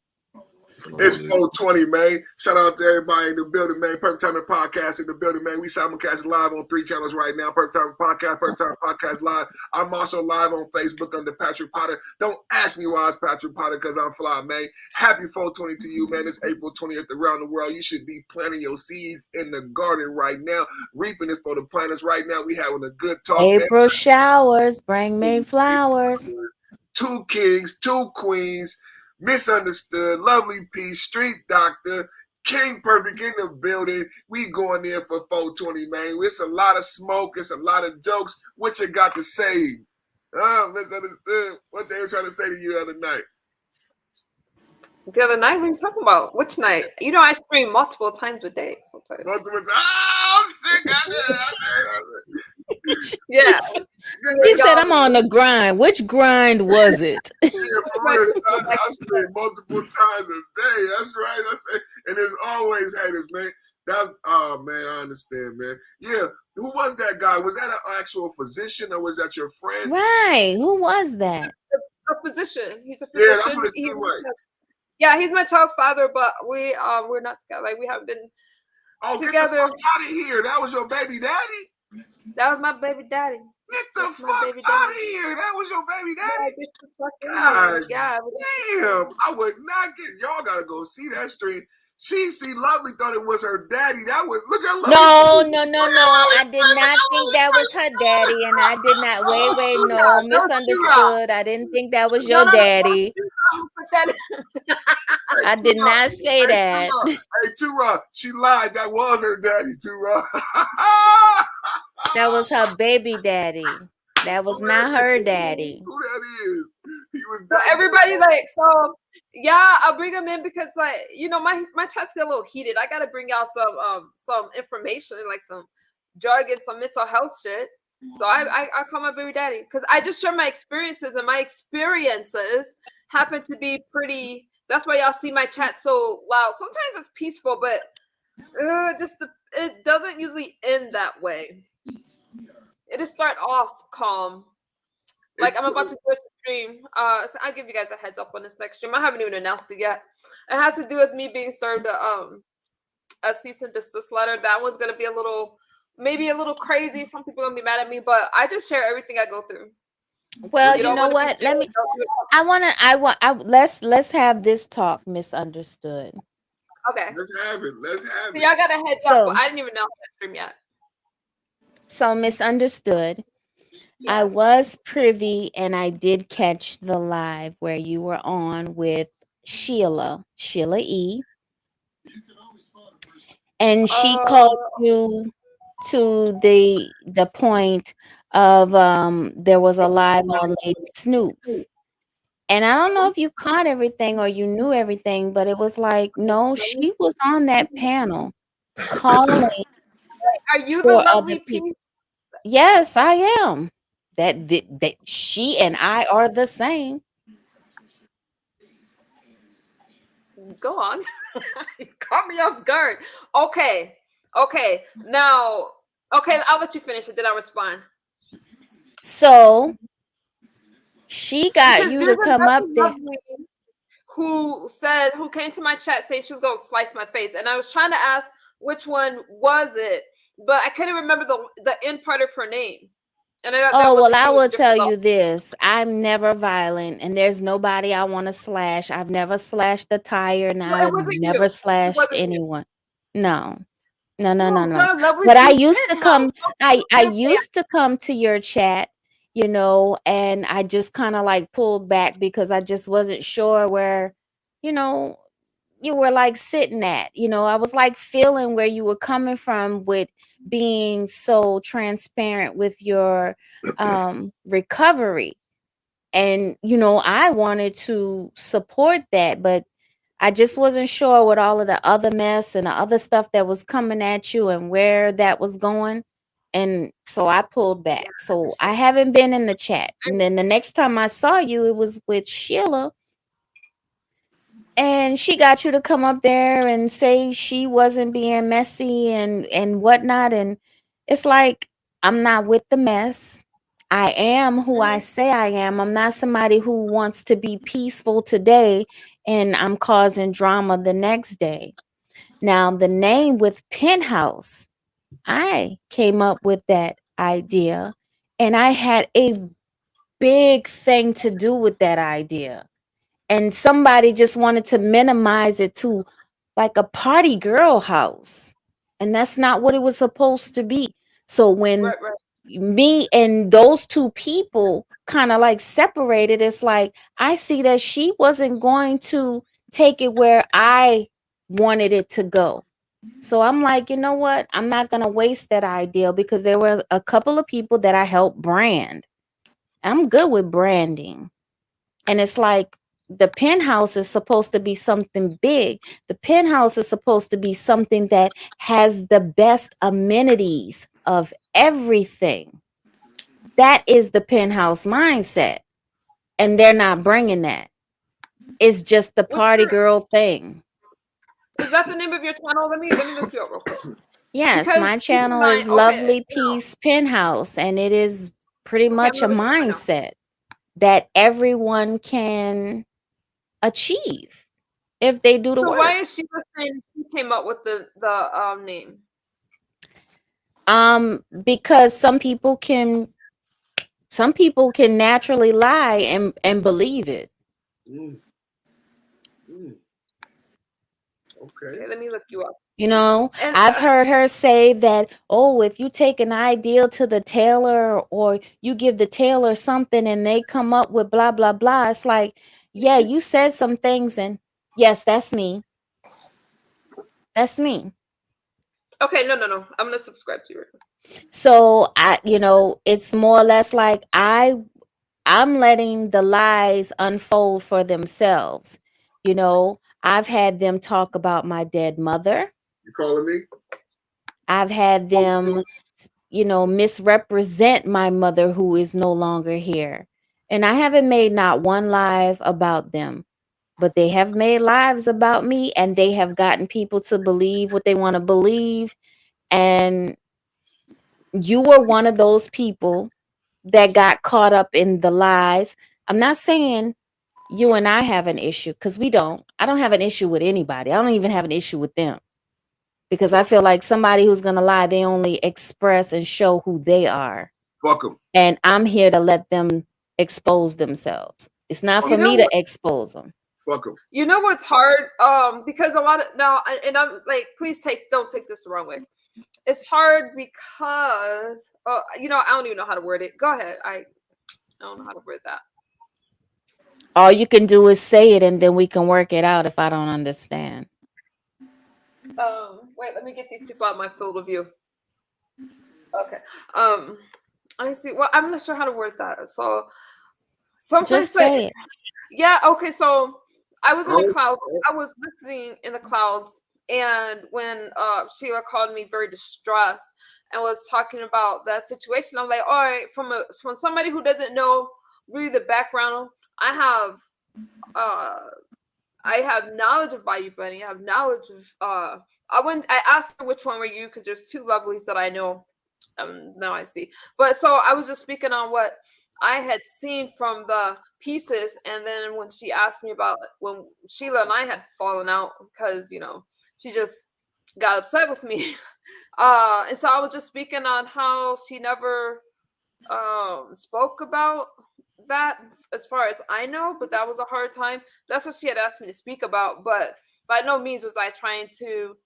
It's 420, man. Shout out to everybody in the building, man. Perfect Timing Podcast in the building, man. We simulcast live on 3 channels right now. Perfect Timing Podcast, Perfect Timing Podcast live. I'm also live on Facebook under Patrick Potter. Don't ask me why it's Patrick Potter, because I'm fly, man. Happy 420 to you, man. It's April 20th around the world. You should be planting your seeds in the garden right now. Reaping is for the planters right now. We having a good talk. April showers bring May flowers. 2 kings, 2 queens. Misunderstood, Lovely Peace, Street Doctor, King Perfect in the building. We going there for 420, man. It's a lot of smoke. It's a lot of jokes. What you got to say? Misunderstood. What they were trying to say to you the other night? The other night, what are you talking about? Which night? You know, I stream multiple times a day sometimes. Multiple times. Oh, shit, yeah. He said, I'm on the grind. Which grind was it? Yeah, for real. I stream multiple times a day. That's right. And there's always haters, man. Oh, man, I understand, man. Yeah. Who was that guy? Was that an actual physician or was that your friend? Right. Who was that? A physician. He's a physician. Yeah, that's what it seemed like. Yeah, he's my child's father, but we're not together. Like, we haven't been together. Get the fuck out of here. That was your baby daddy? That was my baby daddy. Get the fuck out of here. That was your baby daddy? God, yeah. Damn. I would not get, y'all gotta go see that stream. See, Lovely thought it was her daddy. That was, look at Lovely. No. I did not think that was her daddy, and I did not. Wait, no, misunderstood. I didn't think that was your daddy. I did not say that. Hey, Tura, she lied. That was her daddy, Tura. That was her baby daddy. That was not her daddy. Who that is? He was. So everybody yeah, I'll bring them in because my chats get a little heated. I gotta bring out some information, like some drug and some mental health shit. So I call my baby daddy because I just share my experiences, and my experiences happen to be pretty. That's why y'all see my chat so loud. Sometimes it's peaceful, but it doesn't usually end that way. It just start off calm. Like I'm about to do a stream. So I'll give you guys a heads up on this next stream. I haven't even announced it yet. It has to do with me being served a cease and desist letter. That one's gonna be maybe a little crazy. Some people are gonna be mad at me, but I just share everything I go through. Well, you know what? Let's have this talk, misunderstood. Okay. Let's have it. So y'all got a heads up. I didn't even know that stream yet. So misunderstood. Yes. I was privy and I did catch the live where you were on with Sheila E. And she called you to the point of there was a live on Lady Snoops. And I don't know if you caught everything or you knew everything, but it was like, no, she was on that panel calling. Are you the lovely piece? Yes, I am. That she and I are the same. Go on. You caught me off guard. Okay. Now, I'll let you finish it, then I'll respond. So she got you to come up there. Who came to my chat saying she was gonna slice my face, and I was trying to ask which one was it, but I couldn't remember the end part of her name. And I will tell you this. I'm never violent, and there's nobody I want to slash. I've never slashed a tire, and I've never slashed anyone. No. But I used to come. I used to come to your chat, and I just kind of like pulled back because I just wasn't sure where, you were like sitting at. I was like feeling where you were coming from with being so transparent with your recovery. And I wanted to support that, but I just wasn't sure with all of the other mess and the other stuff that was coming at you and where that was going. And so I pulled back. So I haven't been in the chat. And then the next time I saw you, it was with Sheila. And she got you to come up there and say she wasn't being messy and whatnot. And it's like, I'm not with the mess. I am who I say I am. I'm not somebody who wants to be peaceful today and I'm causing drama the next day. Now, the name with Penthouse, I came up with that idea and I had a big thing to do with that idea. And somebody just wanted to minimize it to like a party girl house. And that's not what it was supposed to be. So when me and those two people kind of like separated, it's like I see that she wasn't going to take it where I wanted it to go. So I'm like, you know what? I'm not going to waste that ideal because there were a couple of people that I helped brand. I'm good with branding. And it's like the penthouse is supposed to be something big. The penthouse is supposed to be something that has the best amenities of everything. That is the penthouse mindset. And they're not bringing that. It's just the party girl thing. Is that the name of your channel? Let me look you up real quick. Yes, Because my keep in channel mind, is okay, Lovely Peace Penthouse, and it is pretty I'm much a gonna look it up right now. mindset that everyone can achieve if they do the So work. why is she saying she came up with the name? Because some people can naturally lie and believe it. Okay, let me look you up. You know, And I've heard her say that, oh, if you take an ideal to the tailor or you give the tailor something and they come up with blah, blah, blah. It's like, yeah, you said some things and yes, that's me. That's me. okay, no. I'm gonna subscribe to you. So it's more or less like I'm letting the lies unfold for themselves. You know, I've had them talk about my dead mother. You calling me? I've had them, misrepresent my mother who is no longer here. And I haven't made not one live about them, but they have made lives about me and they have gotten people to believe what they want to believe. And you were one of those people that got caught up in the lies. I'm not saying you and I have an issue because we don't. I don't have an issue with anybody. I don't even have an issue with them because I feel like somebody who's going to lie, they only express and show who they are. Fuck them. And I'm here to let them expose themselves. It's not for me to expose them. Fuck them. You know what's hard? Because a lot of now, and I'm like, please don't take this the wrong way. It's hard because, I don't even know how to word it. Go ahead. I don't know how to word that. All you can do is say it, and then we can work it out if I don't understand. Wait, let me get these people out of my field of view. Okay. I see. Well, I'm not sure how to word that. So sometimes Just say it. Yeah. Okay. So I was in the clouds. I was listening in the clouds, and when Sheila called me very distressed and was talking about that situation, I'm like, all right, from somebody who doesn't know really the background, I have knowledge of Bayou Bunny. I have knowledge of I asked her which one were you because there's two lovelies that I know. Now I see. But so I was just speaking on what I had seen from the pieces, and then when she asked me about when Sheila and I had fallen out because she just got upset with me, and so I was just speaking on how she never spoke about that as far as I know, but that was a hard time. That's what she had asked me to speak about, but by no means was I trying to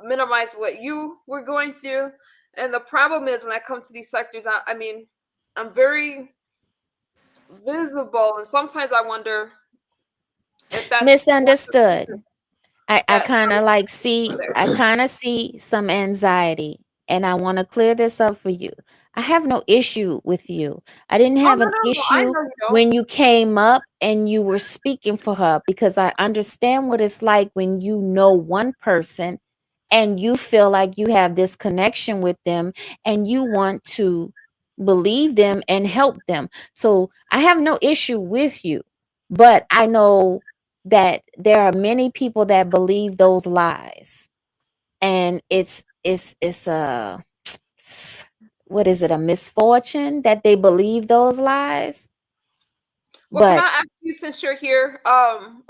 minimize what you were going through. And the problem is when I come to these sectors, I mean, I'm very visible, and sometimes I wonder if that's misunderstood. I kind of see some anxiety, and I want to clear this up for you. I have no issue with you. I didn't have an issue when you came up and you were speaking for her because I understand what it's like when you know one person and you feel like you have this connection with them and you want to believe them and help them. So I have no issue with you, but I know that there are many people that believe those lies, and it's a what is it, a misfortune that they believe those lies. Well, But can I ask you since you're here?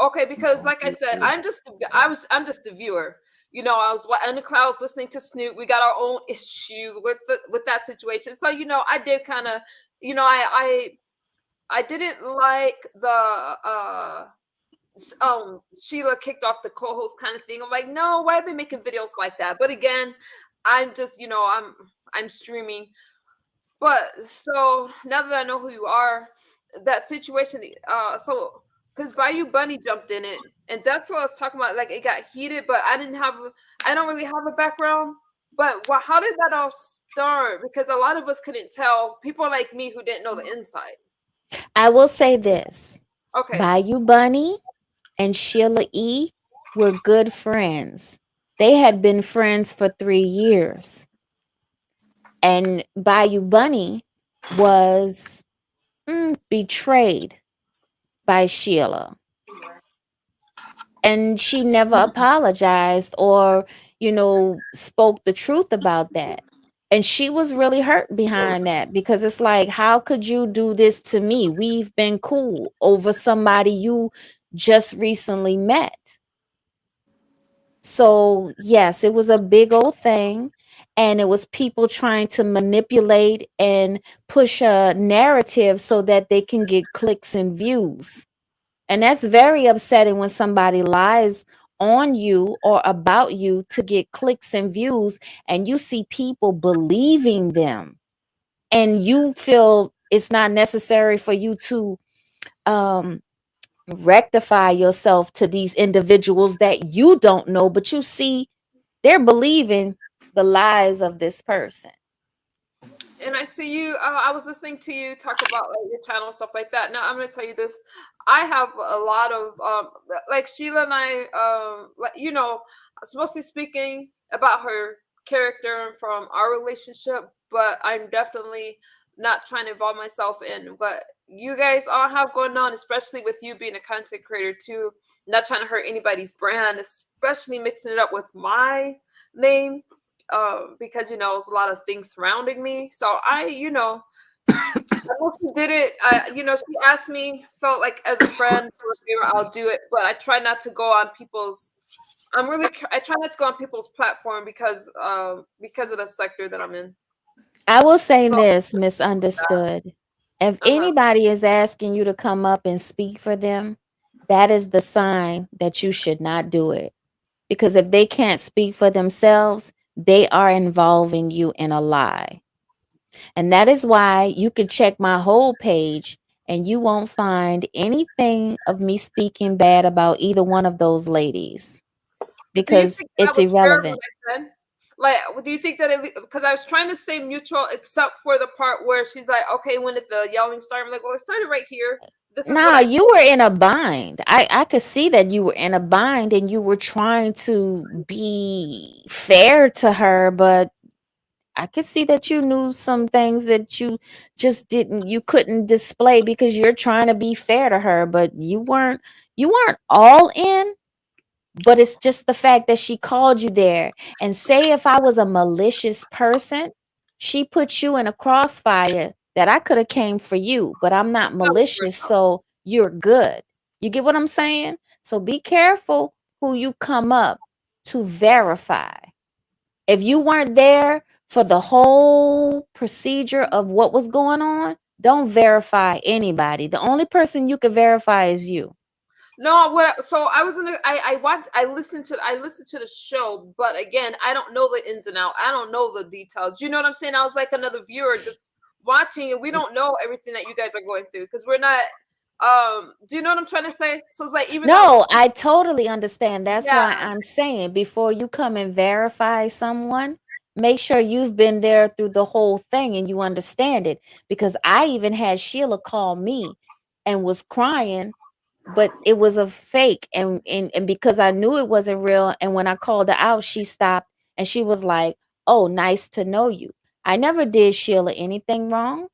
Okay, because like I said, I'm just a viewer. I was in the clouds listening to Snoop. We got our own issues with that situation. So I did kind of, I didn't like the Sheila kicked off the co-host kind of thing. I'm like, no, why are they making videos like that? But again, I'm just, I'm streaming. But so now that I know who you are, that situation, so because Bayou Bunny jumped in it, and that's what I was talking about. Like it got heated, but I don't really have a background. But how did that all start? Because a lot of us couldn't tell. People like me who didn't know the inside. I will say this. Okay. Bayou Bunny and Sheila E. were good friends. They had been friends for 3 years. And Bayou Bunny was betrayed by Sheila. And she never apologized or, spoke the truth about that. And she was really hurt behind that because it's like, how could you do this to me? We've been cool over somebody you just recently met. So, yes, it was a big old thing. And it was people trying to manipulate and push a narrative so that they can get clicks and views. And that's very upsetting when somebody lies on you or about you to get clicks and views, and you see people believing them. And you feel it's not necessary for you to rectify yourself to these individuals that you don't know, but you see they're believing the lies of this person. And I see you. I was listening to you talk about like your channel and stuff like that. Now I'm going to tell you this. I have a lot of like Sheila and I, mostly speaking about her character from our relationship, but I'm definitely not trying to involve myself in what you guys all have going on, especially with you being a content creator too. Not trying to hurt anybody's brand, especially mixing it up with my name. Because there's a lot of things surrounding me. So I mostly did it. She asked me, felt like as a friend, I'll do it, but I try not to go on people's. I try not to go on people's platform because of the sector that I'm in. I will say this, misunderstood. If anybody is asking you to come up and speak for them, that is the sign that you should not do it. Because if they can't speak for themselves, they are involving you in a lie. And that is why you could check my whole page and you won't find anything of me speaking bad about either one of those ladies. Because it's irrelevant. Like, do you think that because I was trying to stay neutral except for the part where she's like, okay, when did the yelling start? I'm like, well, it started right here. Nah, you were in a bind. I could see that you were in a bind and you were trying to be fair to her, but I could see that you knew some things that you just you couldn't display because you're trying to be fair to her, but you weren't all in. But it's just the fact that she called you there. And say if I was a malicious person, she put you in a crossfire that I could have came for you, but I'm not malicious, so you're good. You get what I'm saying? So be careful who you come up to verify. If you weren't there for the whole procedure of what was going on, don't verify anybody. The only person you can verify is you. No, so I was in the I listened to the show, but again, I don't know the ins and outs. I don't know the details. You know what I'm saying? I was like another viewer just watching, and we don't know everything that you guys are going through because we're not do you know what I'm trying to say? So it's like I totally understand. That's why I'm saying before you come and verify someone, make sure you've been there through the whole thing and you understand it. Because I even had Sheila call me and was crying, but it was a fake. And because I knew it wasn't real, and when I called her out, she stopped and she was like, "Oh, nice to know you." I never did Sheila anything wrong.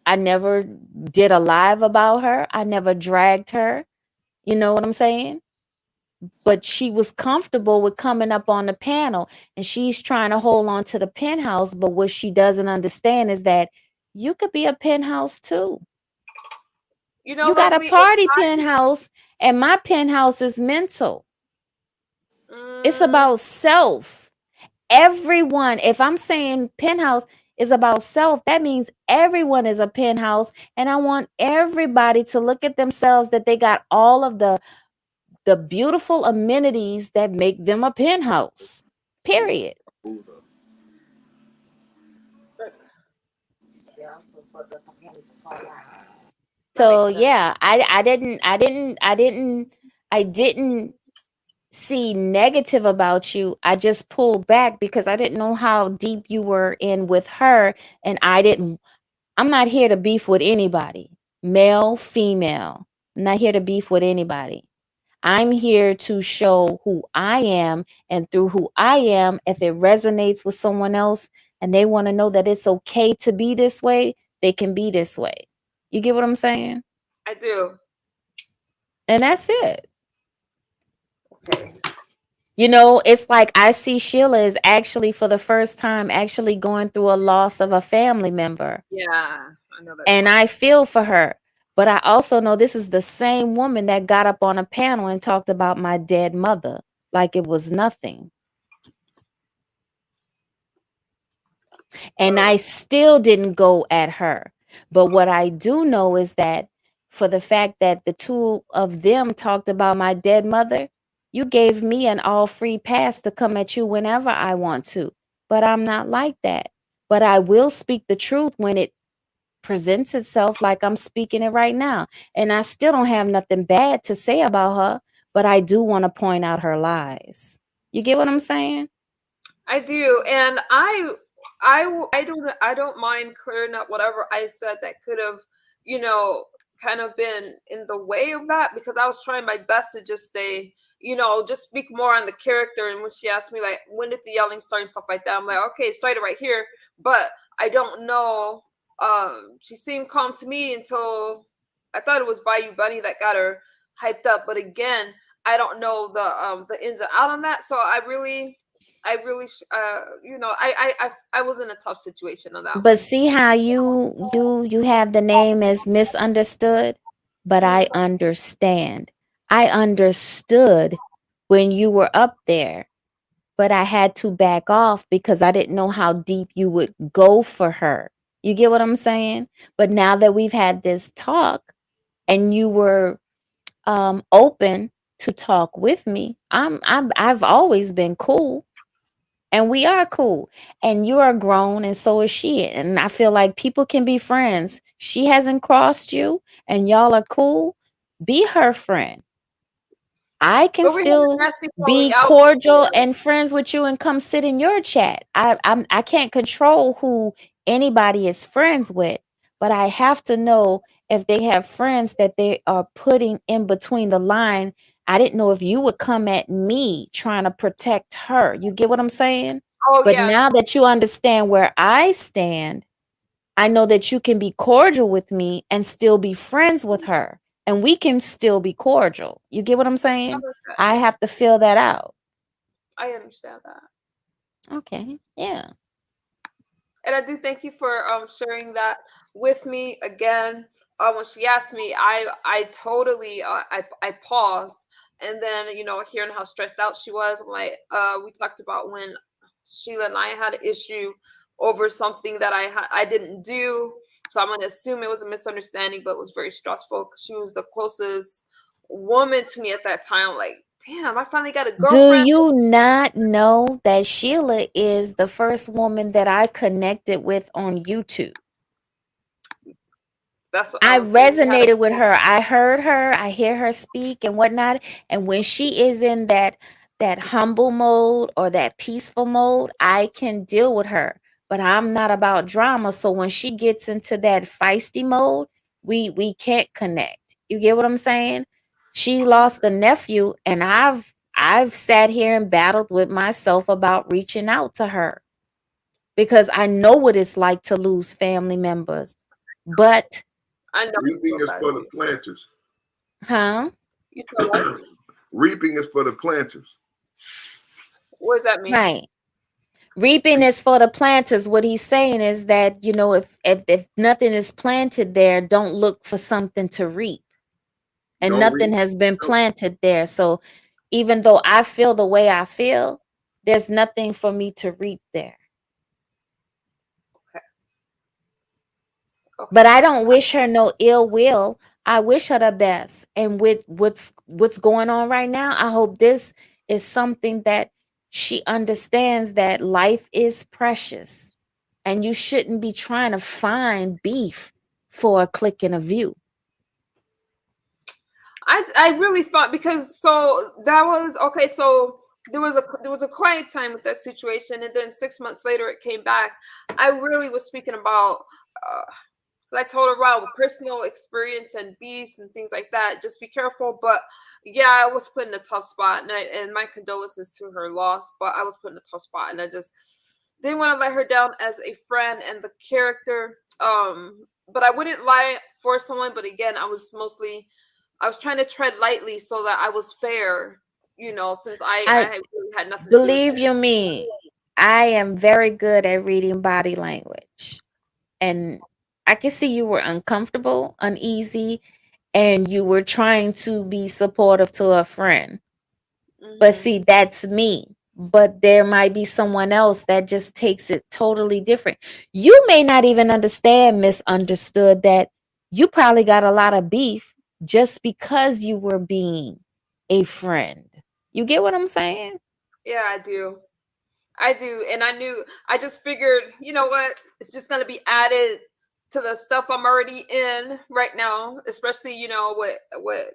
I never did a live about her. I never dragged her. You know what I'm saying? But she was comfortable with coming up on the panel and she's trying to hold on to the penthouse. But what she doesn't understand is that you could be a penthouse too. You got a party penthouse, and my penthouse is mental. It's about self. Everyone, if I'm saying penthouse is about self, that means everyone is a penthouse. And I want everybody to look at themselves that they got all of the beautiful amenities that make them a penthouse. Period. So yeah, I didn't see negative about you. I just pulled back because I didn't know how deep you were in with her, and I'm not here to beef with anybody, male, female. I'm not here to beef with anybody. I'm here to show who I am, and through who I am, if it resonates with someone else and they want to know that it's okay to be this way, they can be this way. You get what I'm saying? I do. And that's it. You know, it's like I see Sheila is actually for the first time actually going through a loss of a family member. Yeah, I know that. And I feel for her. But I also know this is the same woman that got up on a panel and talked about my dead mother like it was nothing. And I still didn't go at her. But what I do know is that for the fact that the two of them talked about my dead mother, you gave me an all free pass to come at you whenever I want to. But I'm not like that. But I will speak the truth when it presents itself, like I'm speaking it right now. And I still don't have nothing bad to say about her, but I do want to point out her lies. You get what I'm saying? I do, and I don't mind clearing up whatever I said that could have, kind of been in the way of that, because I was trying my best to just stay, just speak more on the character. And when she asked me like, when did the yelling start and stuff like that, I'm like, okay, it started right here, but I don't know. She seemed calm to me until I thought it was Bayou Bunny that got her hyped up, but again, I don't know the ins and out on that. So I really, I was in a tough situation on that But one. see how you have the name as misunderstood, but I understand. I understood when you were up there, but I had to back off because I didn't know how deep you would go for her. You get what I'm saying? But now that we've had this talk and you were open to talk with me, I've always been cool. And we are cool. And you are grown, and so is she. And I feel like people can be friends. She hasn't crossed you, and y'all are cool. Be her friend. I can But we had a still nasty falling be out cordial before. and friends with you and come sit in your chat. I can't control who anybody is friends with, but I have to know if they have friends that they are putting in between the line. I didn't know if you would come at me trying to protect her. You get what I'm saying? Oh But yeah. now that you understand where I stand, I know that you can be cordial with me and still be friends with her. And we can still be cordial. You get what I'm saying? I have to fill that out. I understand that. Okay. Yeah. And I do thank you for sharing that with me again. When she asked me, I totally I paused, and then hearing how stressed out she was, I'm like, we talked about when Sheila and I had an issue over something that I didn't do. So I'm gonna assume it was a misunderstanding, but it was very stressful because she was the closest woman to me at that time. Like, damn, I finally got a Do girlfriend. you not know that Sheila is the first woman that I connected with on YouTube? That's what I I'm saying. We had resonated with her. I heard her, I hear her speak and whatnot. And when she is in that humble mode or that peaceful mode, I can deal with her. But I'm not about drama. So when she gets into that feisty mode, we can't connect. You get what I'm saying? She lost a nephew, and I've sat here and battled with myself about reaching out to her because I know what it's like to lose family members. But I know. Reaping is for the planters. huh? You said what? Reaping is for the planters. What does that mean? Right. Reaping is for the planters. What he's saying is that, if nothing is planted there, don't look for something to reap. And Don't nothing reap. has been planted there. So even though I feel the way I feel, there's nothing for me to reap there. But I don't wish her no ill will. I wish her the best. And with what's going on right now, I hope this is something that she understands, that life is precious and you shouldn't be trying to find beef for a click and a view. I really thought, because so that was okay. So there was a quiet time with that situation, and then 6 months later it came back. I really was speaking about. So I told her, wow, personal experience and beefs and things like that. Just be careful. But yeah, I was put in a tough spot, and my condolences to her loss. But I was put in a tough spot, and I just didn't want to let her down as a friend and the character. But I wouldn't lie for someone. But again, I was trying to tread lightly so that I was fair. Since I I really had nothing to do with believe it. you me. I am very good at reading body language. And I can see you were uncomfortable, uneasy, and you were trying to be supportive to a friend. But Mm-hmm. see, that's me. But there might be someone else that just takes it totally different. You may not even understand, misunderstood, that you probably got a lot of beef just because you were being a friend. You get what I'm saying? Yeah, I do. I do. And I just figured, you know what? It's just going to be added to the stuff I'm already in right now, especially, with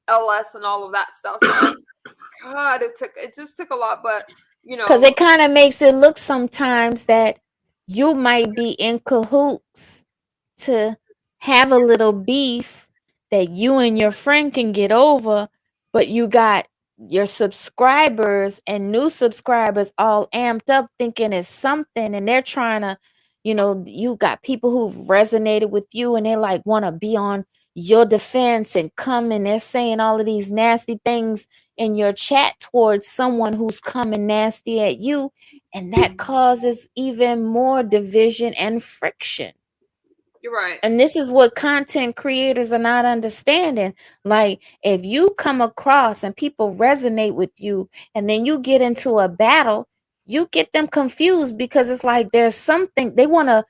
LS and all of that stuff. So, God, it just took a lot, but, Because it kind of makes it look sometimes that you might be in cahoots to have a little beef that you and your friend can get over, but you got your subscribers and new subscribers all amped up thinking it's something, and they're trying to, you got people who've resonated with you and they like want to be on your defense and come and they're saying all of these nasty things in your chat towards someone who's coming nasty at you, and that causes even more division and friction. you're right. And this is what content creators are not understanding. Like, if you come across and people resonate with you, and then you get into a battle, you get them confused because it's like there's something they wanna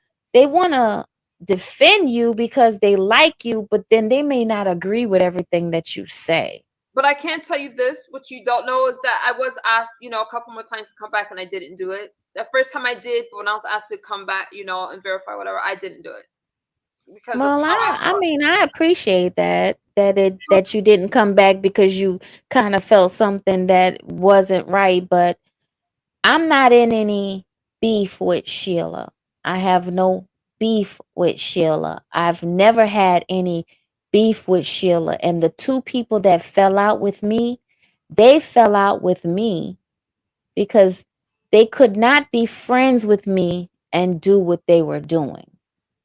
defend you because they like you, but then they may not agree with everything that you say. But I can tell you this, what you don't know is that I was asked, a couple more times to come back and I didn't do it. The first time I did, but when I was asked to come back, and verify whatever, I didn't do it because of Well, how I I felt. mean, I appreciate that you didn't come back because you kind of felt something that wasn't right, but I'm not in any beef with Sheila. I have no beef with Sheila. I've never had any beef with Sheila. And the two people that fell out with me, they fell out with me because they could not be friends with me and do what they were doing.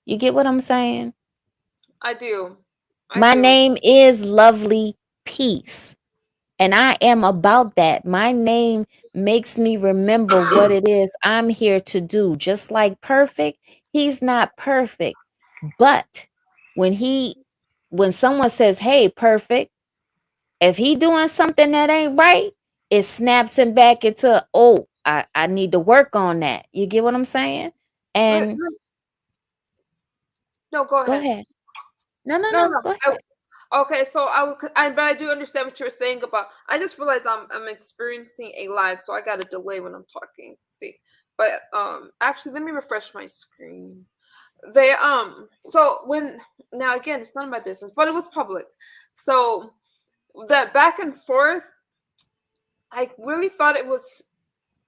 You get what I'm saying? I do. I My do. name is Lovely Peace, and I am about that. My name makes me remember what it is I'm here to do. Just like Perfect, he's not perfect. But when when someone says, "Hey, Perfect," if he doing something that ain't right, it snaps him back into, "Oh, I need to work on that." You get what I'm saying? And No, go go ahead. ahead. No, no, No, no. no. Go ahead. Okay, so but I do understand what you're saying about. I just realized I'm experiencing a lag, so I got a delay when I'm talking. See, but actually, let me refresh my screen. So when now again, it's none of my business, but it was public. So that back and forth, I really thought it was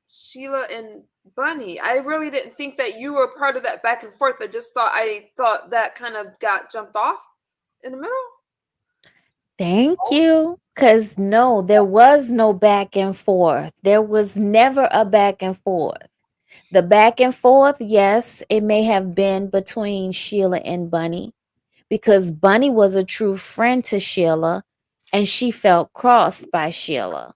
Sheila and Bunny. I really didn't think that you were part of that back and forth. I thought that kind of got jumped off in the middle. Thank you. Because no, there was no back and forth. There was never a back and forth. The back and forth, yes, it may have been between Sheila and Bunny because Bunny was a true friend to Sheila and she felt crossed by Sheila.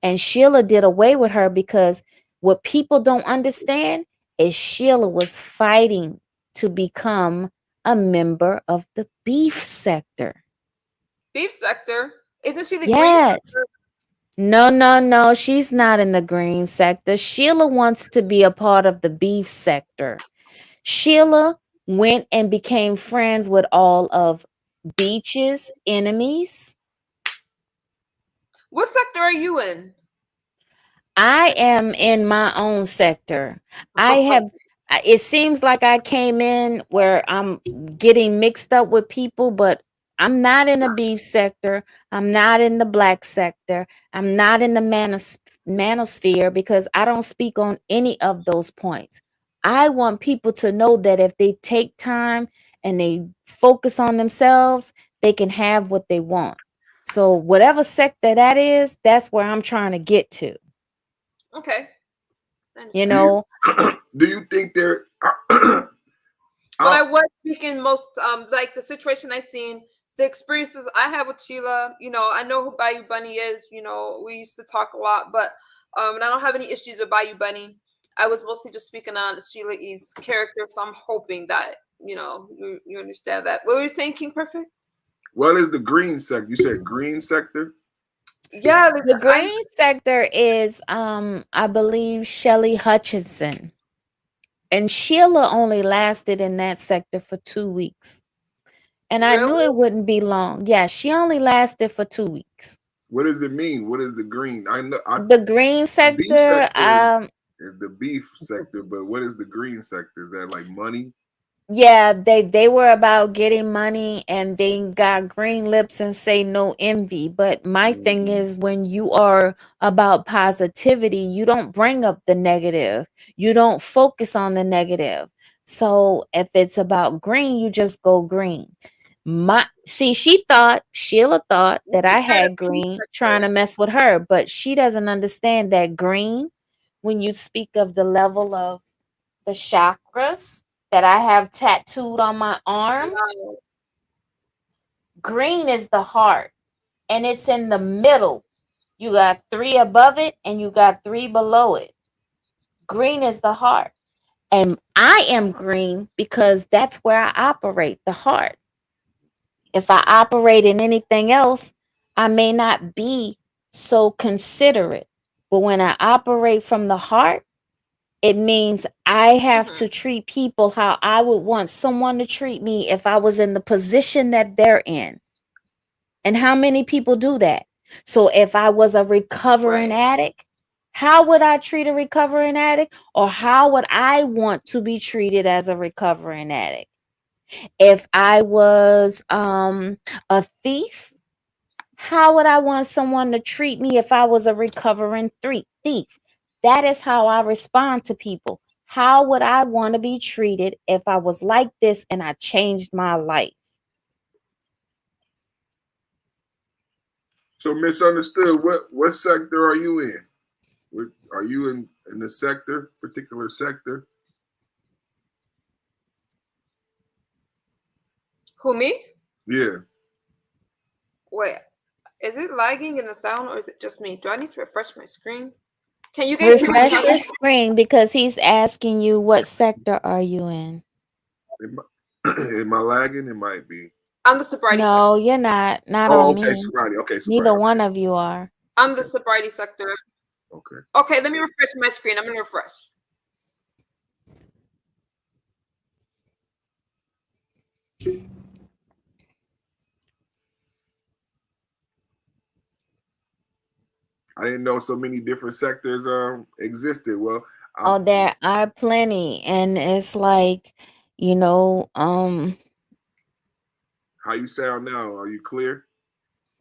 And Sheila did away with her because what people don't understand is Sheila was fighting to become a member of the beef sector. Beef sector. Isn't she the green Yes. sector? No, no, no. She's not in the green sector. Sheila wants to be a part of the beef sector. Sheila went and became friends with all of Beach's enemies. What sector are you in? I am in my own sector. It seems like I came in where I'm getting mixed up with people, but I'm not in the beef sector. I'm not in the black sector. I'm not in the manosphere because I don't speak on any of those points. I want people to know that if they take time and they focus on themselves, they can have what they want. So whatever sector that is, that's where I'm trying to get to. Okay. You know, do you think there? But I was speaking most like the situation I seen, the experiences I have with Sheila. You know, I know who Bayou Bunny is. You know, we used to talk a lot, but and I don't have any issues with Bayou Bunny. I was mostly just speaking on Sheila E's character, so I'm hoping that you understand that. What were you saying, King Perfect? What is the green sector? You said green sector. Yeah, the green sector is I believe Shelly Hutchinson. And Sheila only lasted in that sector for 2 weeks. And I knew it wouldn't be long. Yeah, she only lasted for 2 weeks. What does it mean? What is the green? I know The green sector, is the beef sector, but what is the green sector? Is that like money? yeah, they were about getting money and they got green lips and say no envy. But my thing is when you are about positivity, you don't bring up the negative. You don't focus on the negative. So if it's about green, you just go green. Sheila thought that I had green trying to mess with her, but she doesn't understand that green, when you speak of the level of the chakras that I have tattooed on my arm, green is the heart and it's in the middle. You got 3 above it and you got 3 below it. Green is the heart. And I am green because that's where I operate, the heart. If I operate in anything else, I may not be so considerate. But when I operate from the heart, it means I have to treat people how I would want someone to treat me if I was in the position that they're in. And how many people do that? So if I was a recovering addict, how would I treat a recovering addict? Or how would I want to be treated as a recovering addict? If I was a thief, how would I want someone to treat me if I was a recovering thief? That is how I respond to people. How would I want to be treated if I was like this and I changed my life? So misunderstood. What sector are you in? Are you in the sector, particular sector? Who, me? Yeah. Wait, is it lagging in the sound or is it just me? Do I need to refresh my screen? Can you guys see my Refresh your screen because he's asking you what sector are you in? Am I lagging? It might be. I'm the sobriety sector. No, you're not. Not Oh, on okay, me. sobriety. Okay, sobriety. Neither one of you are. I'm the sobriety sector. Okay. Okay, let me refresh my screen. I'm gonna refresh. I didn't know so many different sectors existed. Well, Oh, there are plenty. And it's like, you know, how you sound now? Are you clear?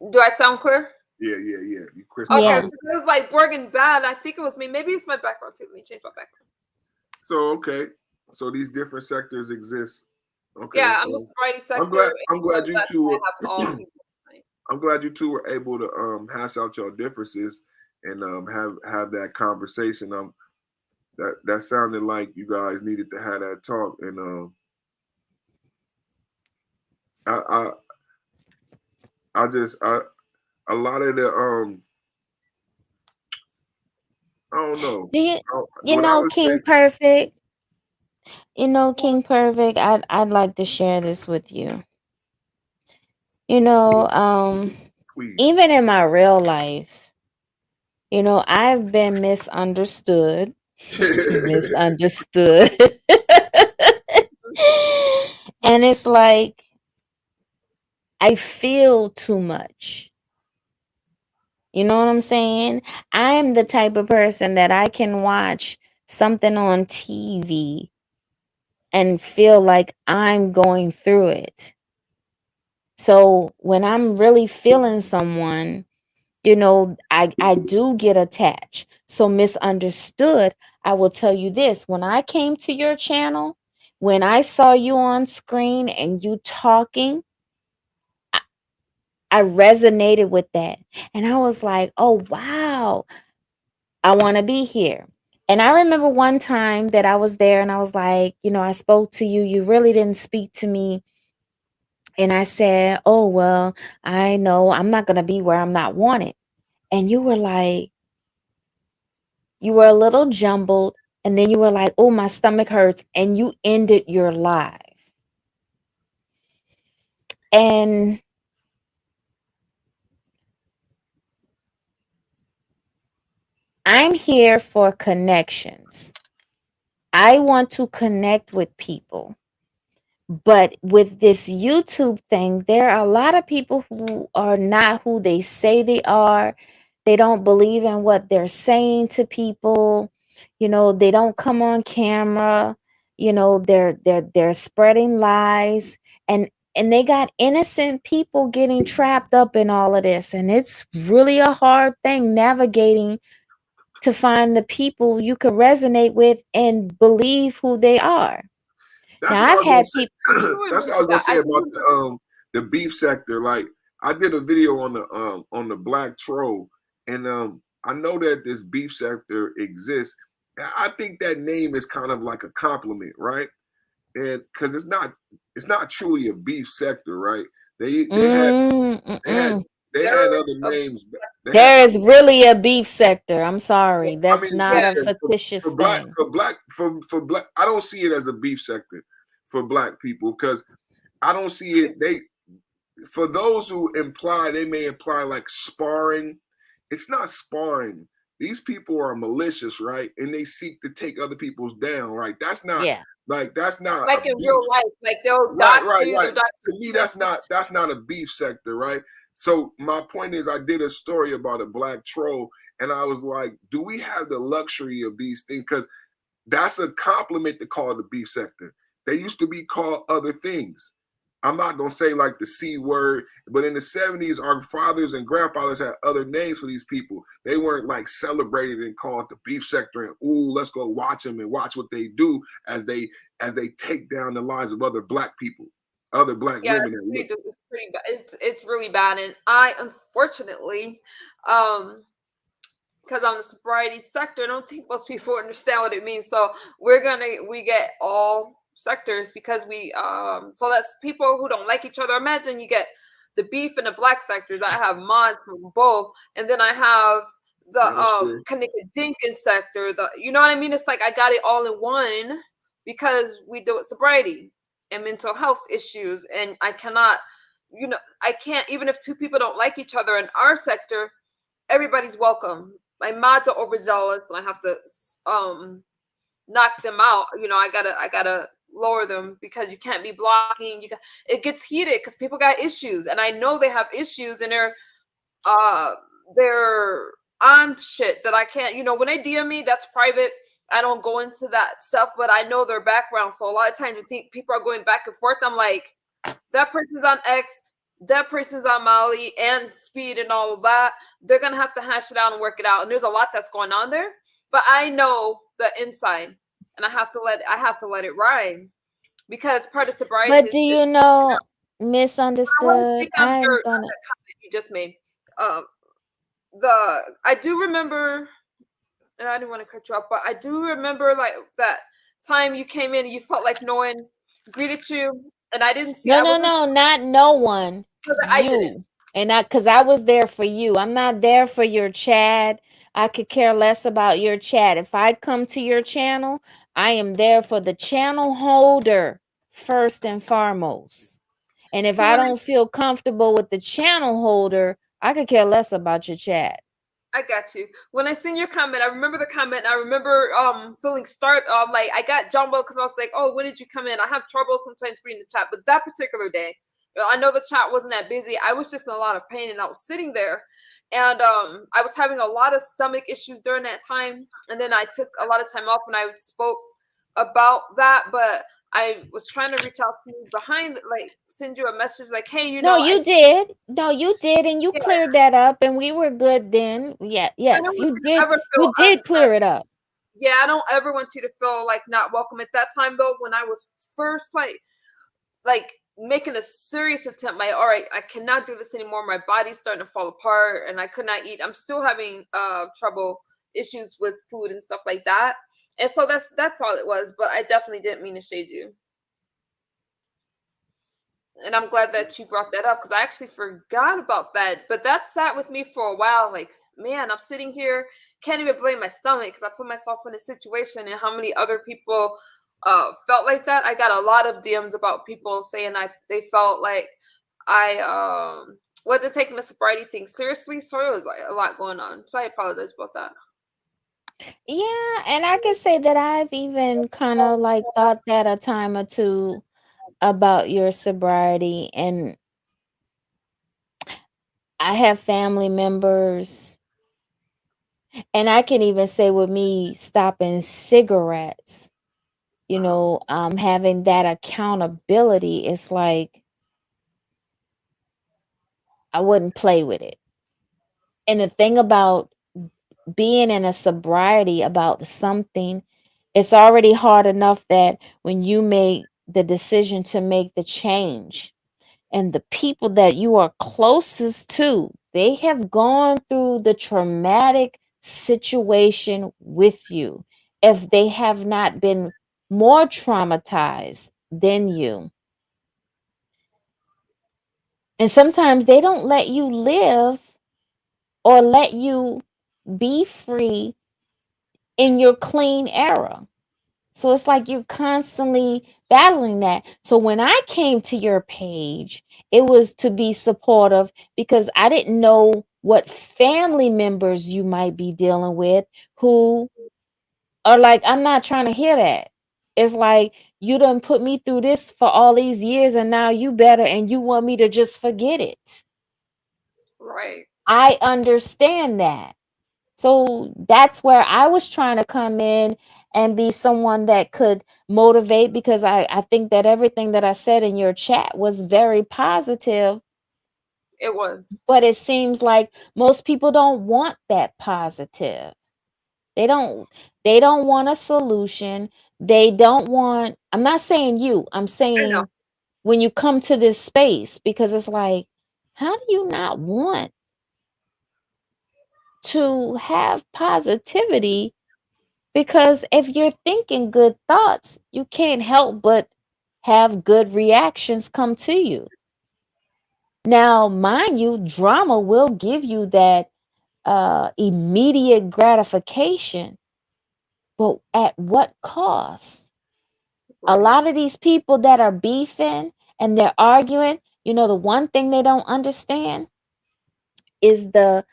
Do I sound clear? Yeah. You crystal. Okay, Yeah. so it was like working bad. I think it was me. Maybe it's my background too. Let me change my background. So okay. So these different sectors exist. Okay. Yeah, I'm the sobriety sector. I'm glad you two were all I'm glad you two were able to hash out your differences and have that conversation. That sounded like you guys needed to have that talk, and I just a lot of the I don't know. You know, King Perfect. You know, King Perfect, I'd like to share this with you. You know, even in my real life, you know, I've been misunderstood. Misunderstood. And it's like I feel too much. You know what I'm saying? I am the type of person that I can watch something on TV and feel like I'm going through it. So when I'm really feeling someone, you know, I do get attached. So misunderstood, I will tell you this. When I came to your channel, when I saw you on screen and you talking, I resonated with that. And I was like, oh, wow, I want to be here. And I remember one time that I was there and I was like, you know, I spoke to you. You really didn't speak to me. And I said, oh, well, I know I'm not going to be where I'm not wanted. And you were like, you were a little jumbled. And then you were like, oh, my stomach hurts. And you ended your life. And I'm here for connections. I want to connect with people. But with this YouTube thing, there are a lot of people who are not who they say they are. They don't believe in what they're saying to people. You know, they don't come on camera. You know, they're spreading lies, and they got innocent people getting trapped up in all of this. And it's really a hard thing navigating to find the people you can resonate with and believe who they are. That's Now what I I've was gonna had say. people. That's what I was gonna say about the beef sector. Like I did a video on the black troll, and I know that this beef sector exists. I think that name is kind of like a compliment, right? And because it's not truly a beef sector, right? They had they had they had other names. They had There is really a beef sector. I'm sorry. I That's mean, not a fictitious thing. for black, I don't see it as a beef sector for black people because I don't see it. For those who imply, they may imply like sparring. It's not sparring. These people are malicious, right? And they seek to take other people's down, right? That's not Yeah. that's not Like a in beef. real life, like they'll Right, dox right, you. right. To me, that's not a beef sector, right? So my point is, I did a story about a black troll, and I was like, do we have the luxury of these things? Because that's a compliment to call it the beef sector. They used to be called other things. I'm not gonna say like the C word, but in the 70s, our fathers and grandfathers had other names for these people. They weren't like celebrated and called the beef sector and ooh, let's go watch them and watch what they do as they take down the lives of other black people, other black Yeah, women. it's pretty bad. It's really bad, and I unfortunately, because I'm in the sobriety sector, I don't think most people understand what it means. So we get all sectors because so that's people who don't like each other. Imagine you get the beef and the black sectors. I have mods from both, and then I have the Kanika Jenkins sector. You know what I mean? It's like I got it all in one because we do it sobriety and mental health issues, and I cannot, I can't, even if two people don't like each other in our sector, everybody's welcome. My mods are overzealous and I have to knock them out. I gotta lower them because you can't be blocking. It gets heated because people got issues, and I know they have issues, and they're on shit that I can't. When they DM me, that's private. I don't go into that stuff, but I know their background. So a lot of times you think people are going back and forth. I'm like, that person's on X, that person's on Molly and speed and all of that. They're gonna have to hash it out and work it out. And there's a lot that's going on there. But I know the inside, and I have to let it ride because part of sobriety. But do you know, I misunderstood? I'm on gonna. that comment you just made. I do remember, and I didn't want to cut you off, but I do remember like that time you came in and you felt like no one greeted you, and I didn't see. No, not no one. I didn't. You. And because I was there for you. I'm not there for your chat. I could care less about your chat. If I come to your channel, I am there for the channel holder first and foremost. And if I don't feel comfortable with the channel holder, I could care less about your chat. I got you. When I seen your comment, I remember the comment. I remember feeling like I got jumbled because I was like, oh, when did you come in? I have trouble sometimes reading the chat, but that particular day, I know the chat wasn't that busy. I was just in a lot of pain, and I was sitting there, and I was having a lot of stomach issues during that time. And then I took a lot of time off, and I spoke about that. But I was trying to reach out to you behind, like send you a message like, hey, you No, know, you did. No, you did, and you yeah, cleared that up, and we were good then. Yeah, I don't yes, want you you to did. ever feel You did clear it up. yeah, I don't ever want you to feel like not welcome. At that time though, when I was first like making a serious attempt, like, all right, I cannot do this anymore. My body's starting to fall apart and I could not eat. I'm still having trouble issues with food and stuff like that. And so that's all it was. But I definitely didn't mean to shade you. And I'm glad that you brought that up because I actually forgot about that. But that sat with me for a while. Like, man, I'm sitting here, can't even blame my stomach because I put myself in a situation, and how many other people felt like that. I got a lot of DMs about people saying they felt like I wasn't taking the sobriety thing seriously. So it was like a lot going on. So I apologize about that. Yeah, and I can say that I've even kind of like thought that a time or two about your sobriety, and I have family members, and I can even say with me stopping cigarettes, having that accountability, it's like I wouldn't play with it. And the thing about being in a sobriety about something, it's already hard enough that when you make the decision to make the change, and the people that you are closest to, they have gone through the traumatic situation with you. If they have not been more traumatized than you. And sometimes they don't let you live or let you be free in your clean era. So it's like you're constantly battling that. So when I came to your page, it was to be supportive because I didn't know what family members you might be dealing with who are like, I'm not trying to hear that. It's like, you done put me through this for all these years and now you better and you want me to just forget it. Right. I understand that. So that's where I was trying to come in and be someone that could motivate because I think that everything that I said in your chat was very positive. It was. But it seems like most people don't want that positive. They don't want a solution. They don't want, I'm not saying you, I'm saying when you come to this space, because it's like, how do you not want to have positivity? Because if you're thinking good thoughts, you can't help but have good reactions come to you. Now, mind you, drama will give you that immediate gratification, but at what cost? A lot of these people that are beefing and they're arguing, the one thing they don't understand is the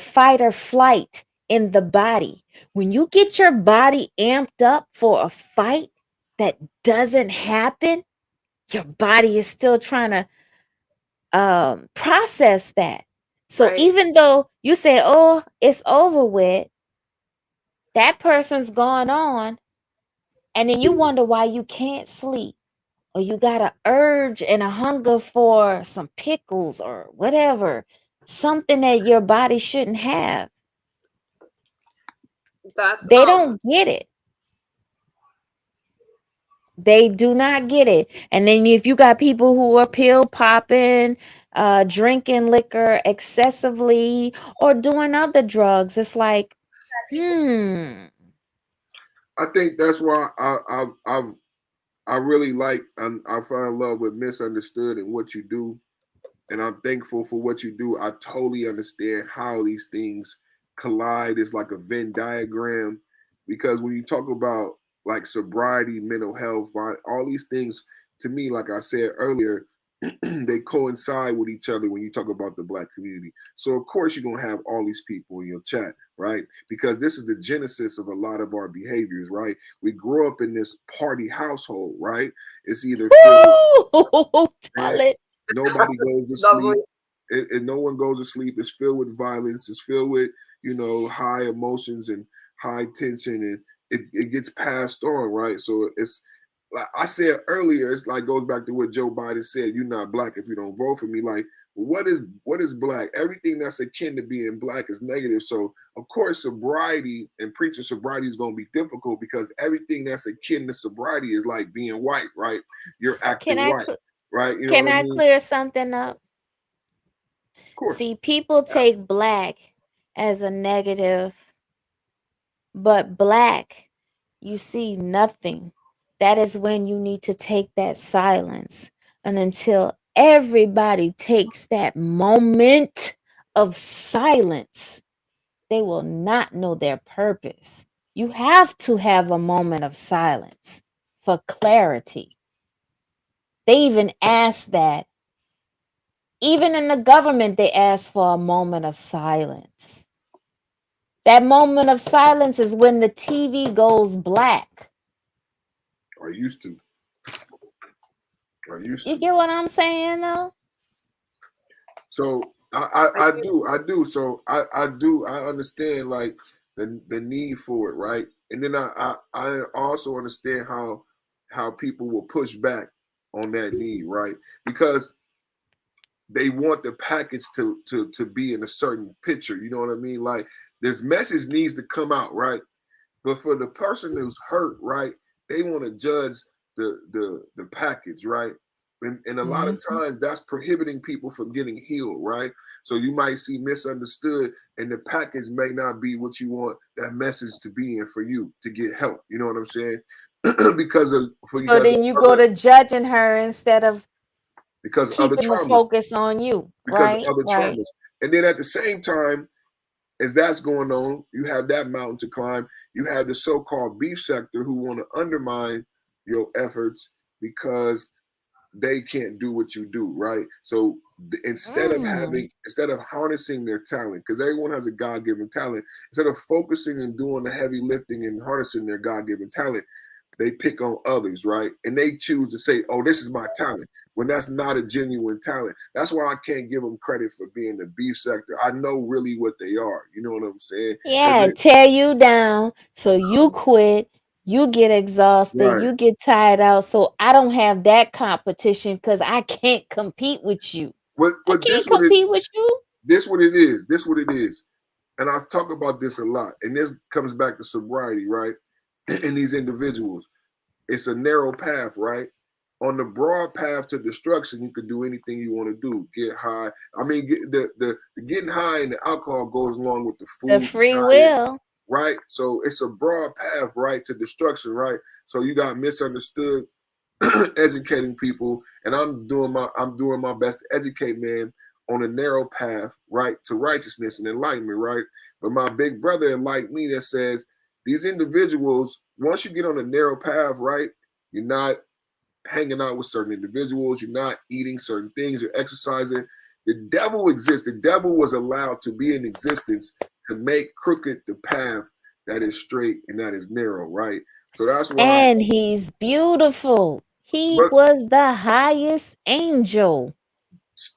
fight or flight in the body. When you get your body amped up for a fight that doesn't happen, your body is still trying to process that. So even though you say, oh, it's over with, that person's gone on, and then you wonder why you can't sleep, or you got a urge and a hunger for some pickles or whatever, something that your body shouldn't have. They don't get it. They do not get it. And then if you got people who are pill popping, drinking liquor excessively, or doing other drugs, it's like, I think that's why I really like, I fell in love with Misunderstood and what you do. And I'm thankful for what you do. I totally understand how these things collide. It's like a Venn diagram. Because when you talk about like sobriety, mental health, all these things, to me, like I said earlier, they coincide with each other when you talk about the Black community. So of course you're gonna have all these people in your chat, right? Because this is the genesis of a lot of our behaviors, right? We grew up in this party household, right? It's either tell it. Nobody goes to sleep. And no one goes to sleep. It's filled with violence. It's filled with, high emotions and high tension, and it gets passed on, right? So like I said earlier, it's like goes back to what Joe Biden said, you're not black if you don't vote for me. Like, what is black? Everything that's akin to being black is negative. So of course sobriety and preaching sobriety is going to be difficult because everything that's akin to sobriety is like being white, right? You're acting white, right? You know Can what I I mean? clear something up? Of course. See, people take black as a negative, but black, you see nothing. That is when you need to take that silence. And until everybody takes that moment of silence, they will not know their purpose. You have to have a moment of silence for clarity. They even ask that. Even in the government, they ask for a moment of silence. That moment of silence is when the TV goes black. Or used to. You get what I'm saying, though? So I do. So I do. I understand like the need for it, right? And then I also understand how people will push back on that need, right? Because they want the package to be in a certain picture. You know what I mean? Like this message needs to come out, right? But for the person who's hurt, right, they want to judge the package, right? And a lot of times that's prohibiting people from getting healed, right? So you might see misunderstood, and the package may not be what you want that message to be in for you to get help. You know what I'm saying? because of So then you go to judging her instead of other keeping the traumas, focus on you, because of right? other Right. traumas, and then at the same time, as that's going on, you have that mountain to climb. You have the so-called beef sector who want to undermine your efforts because they can't do what you do, right? So instead of harnessing their talent, because everyone has a God-given talent, instead of focusing and doing the heavy lifting and harnessing their God-given talent, they pick on others, right? And they choose to say, oh, this is my talent, when that's not a genuine talent. That's why I can't give them credit for being the beef sector. I know really what they are. You know what I'm saying? Yeah, tear you down so you quit, you get exhausted, Right. you get tired out. So I don't have that competition because I can't compete with you. I can't compete with you. This what it is. This what it is. And I talk about this a lot. And this comes back to sobriety, right? In these individuals. It's a narrow path, right? On the broad path to destruction, you can do anything you want to do. Get high. I mean, the getting high and the alcohol goes along with the food, The free diet, will. right? So it's a broad path, right, to destruction, right? So you got misunderstood, educating people, and I'm doing my best to educate man on a narrow path, right, to righteousness and enlightenment, right? But my big brother enlightened me that says these individuals, once you get on a narrow path, right, you're not hanging out with certain individuals, you're not eating certain things, you're exercising. The devil exists. The devil was allowed to be in existence to make crooked the path that is straight and that is narrow, right? So that's why. And he's beautiful. He But was the highest angel.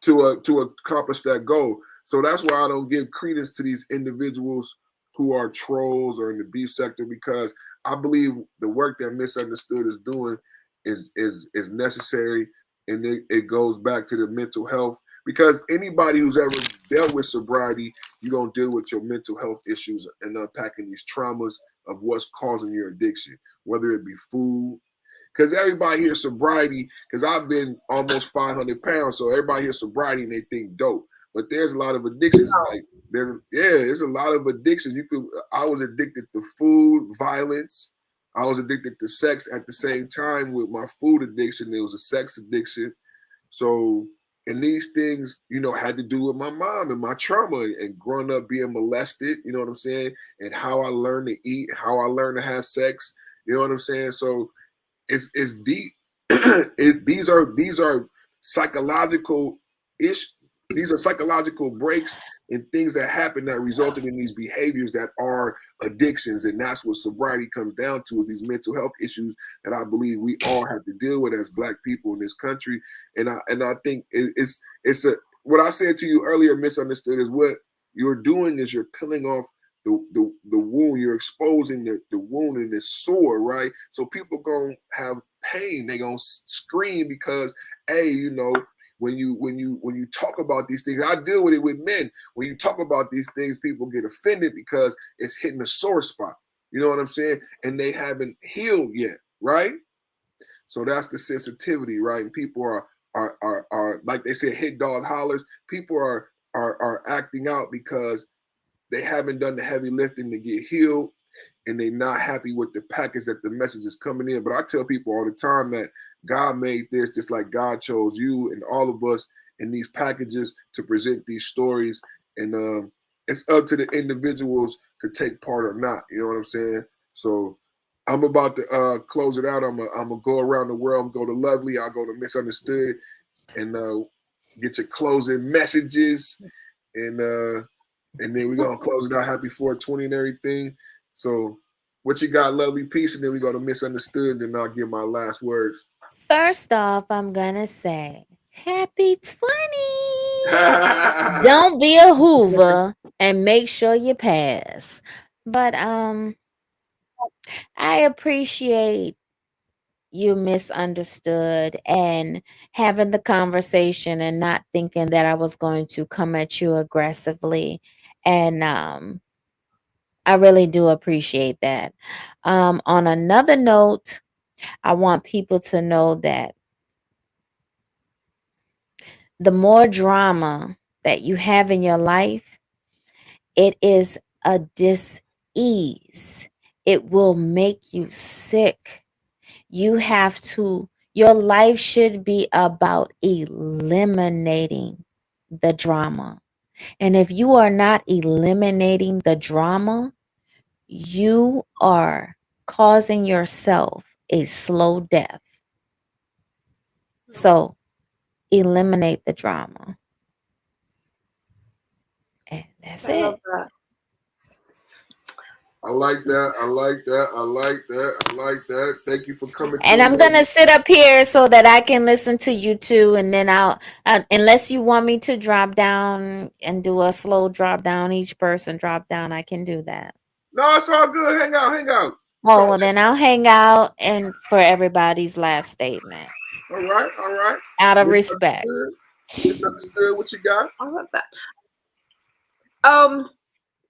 to accomplish that goal. So that's why I don't give credence to these individuals who are trolls or in the beef sector, because I believe the work that Misunderstood is doing is necessary, and it goes back to the mental health. Because anybody who's ever dealt with sobriety, you're gonna deal with your mental health issues and unpacking these traumas of what's causing your addiction, whether it be food. Because everybody hears sobriety, because I've been almost 500 pounds, so everybody hears sobriety and they think dope. But there's a lot of addictions. Like there's a lot of addictions. I was addicted to food, violence. I was addicted to sex at the same time with my food addiction. There was a sex addiction. So, and these things, had to do with my mom and my trauma and growing up being molested, you know what I'm saying? And how I learned to eat, how I learned to have sex, you know what I'm saying? So it's deep. These are psychological these are psychological breaks and things that happen that resulted in these behaviors that are addictions, and that's what sobriety comes down to, is these mental health issues that I believe we all have to deal with as Black people in this country. And I think it's what I said to you earlier, Misunderstood, is what you're doing is you're peeling off the wound. You're exposing the wound and it's sore, right? So people gonna have pain. They gonna scream because, hey, you know, when you talk about these things, I deal with it with men. When you talk about these things, people get offended because it's hitting a sore spot. You know what I'm saying? And they haven't healed yet, right? So that's the sensitivity, right? And people are like they said, hit dog hollers. People are acting out because they haven't done the heavy lifting to get healed, and they're not happy with the package that the message is coming in. But I tell people all the time that God made this just like God chose you and all of us in these packages to present these stories. And it's up to the individuals to take part or not. You know what I'm saying? So I'm about to close it out. I'm gonna go around the world. I'm gonna go to Lovely. I'll go to Misunderstood and get your closing messages. And then we're gonna close it out. Happy 420 and everything. So what you got, Lovely? Peace, and then we go to Misunderstood, and then I'll give my last words. First off, I'm gonna say happy 20. Don't be a Hoover and make sure you pass. But I appreciate you misunderstood and having the conversation and not thinking that I was going to come at you aggressively. And I really do appreciate that. On another note, I want people to know that the more drama that you have in your life, it is a dis-ease. It will make you sick. Your life should be about eliminating the drama. And if you are not eliminating the drama, you are causing yourself a slow death. So eliminate the drama. And that's I love it. that. I like that. I like that. I like that. I like that. Thank you for coming And to I'm gonna sit up here so that I can listen to you too. And then unless you want me to drop down and do a slow drop down, each person drop down, I can do that. No, it's all good. Hang out, hang out. Oh, well, then I'll hang out and for everybody's last statement. All right, all right. Out of respect. Misunderstood. What you got? I love that.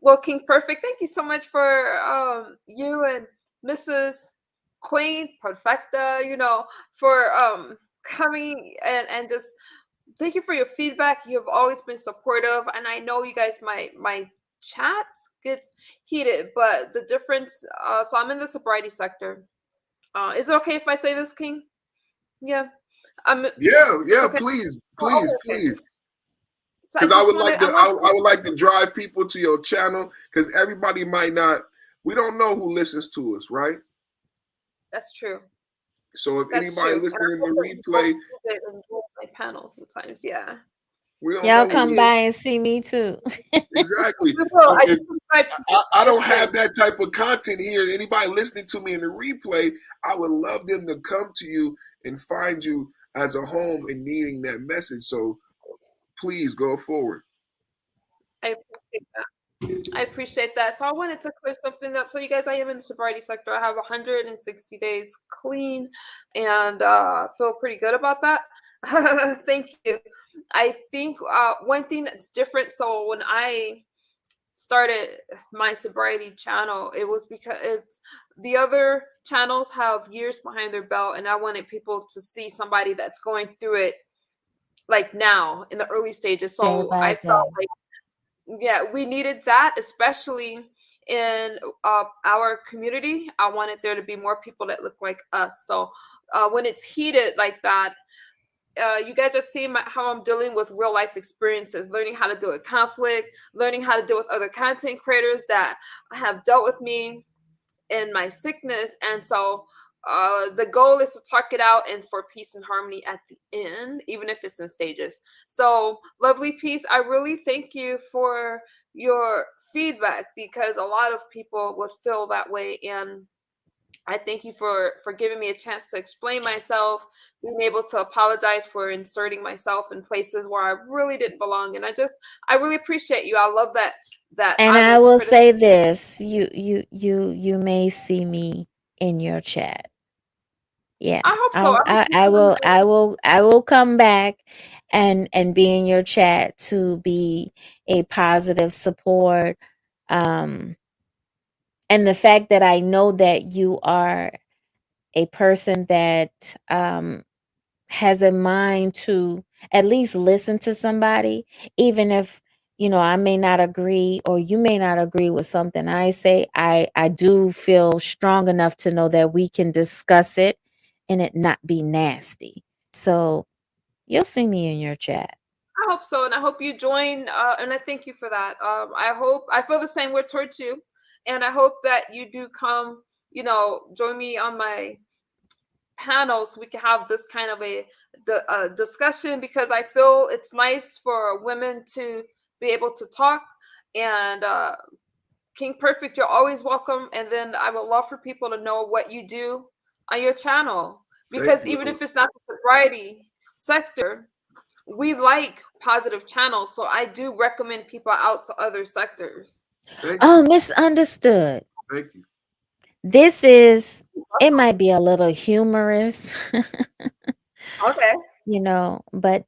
Well, King Perfect, thank you so much for you and Mrs. Queen Perfecta, for coming and just thank you for your feedback. You've always been supportive, and I know you guys my chat gets heated, but the difference. So I'm in the sobriety sector. Is it okay if I say this, King? Yeah. Yeah. Okay. Please. So Because I would like to drive people to your channel because everybody might not. We don't know who listens to us, right? That's true. So if anybody listening in the replay, my panel sometimes, yeah. Y'all come by and see me too. Exactly. So I don't have that type of content here. Anybody listening to me in the replay, I would love them to come to you and find you as a home and needing that message. So please go forward. I appreciate that. So I wanted to clear something up. So you guys, I am in the sobriety sector. I have 160 days clean and feel pretty good about that. Thank you. I think one thing that's different. So when I started my sobriety channel, it was because the other channels have years behind their belt, and I wanted people to see somebody that's going through it like now in the early stages. So I felt like, yeah, we needed that, especially in our community. I wanted there to be more people that look like us. So when it's heated like that, you guys are seeing how I'm dealing with real life experiences, learning how to deal with conflict, learning how to deal with other content creators that have dealt with me in my sickness. And so the goal is to talk it out and for peace and harmony at the end, even if it's in stages. So Lovely Peace, I really thank you for your feedback because a lot of people would feel that way. And I thank you for giving me a chance to explain myself, being able to apologize for inserting myself in places where I really didn't belong. And I really appreciate you. I love that. And I will say this, you may see me in your chat. Yeah, I hope so. I will come back and be in your chat to be a positive support. And the fact that I know that you are a person that has a mind to at least listen to somebody, even if I may not agree or you may not agree with something I say. I do feel strong enough to know that we can discuss it and it not be nasty. So you'll see me in your chat. I hope so, and I hope you join. And I thank you for that. I feel the same way towards you, and I hope that you do come. Join me on my panels. We can have this kind of a discussion, because I feel it's nice for women to be able to talk. And King Perfect, you're always welcome. And then I would love for people to know what you do on your channel, because even if it's not the sobriety sector, we like positive channels. So I do recommend people out to other sectors. Oh, misunderstood. Thank you. This is, it might be a little humorous. Okay. But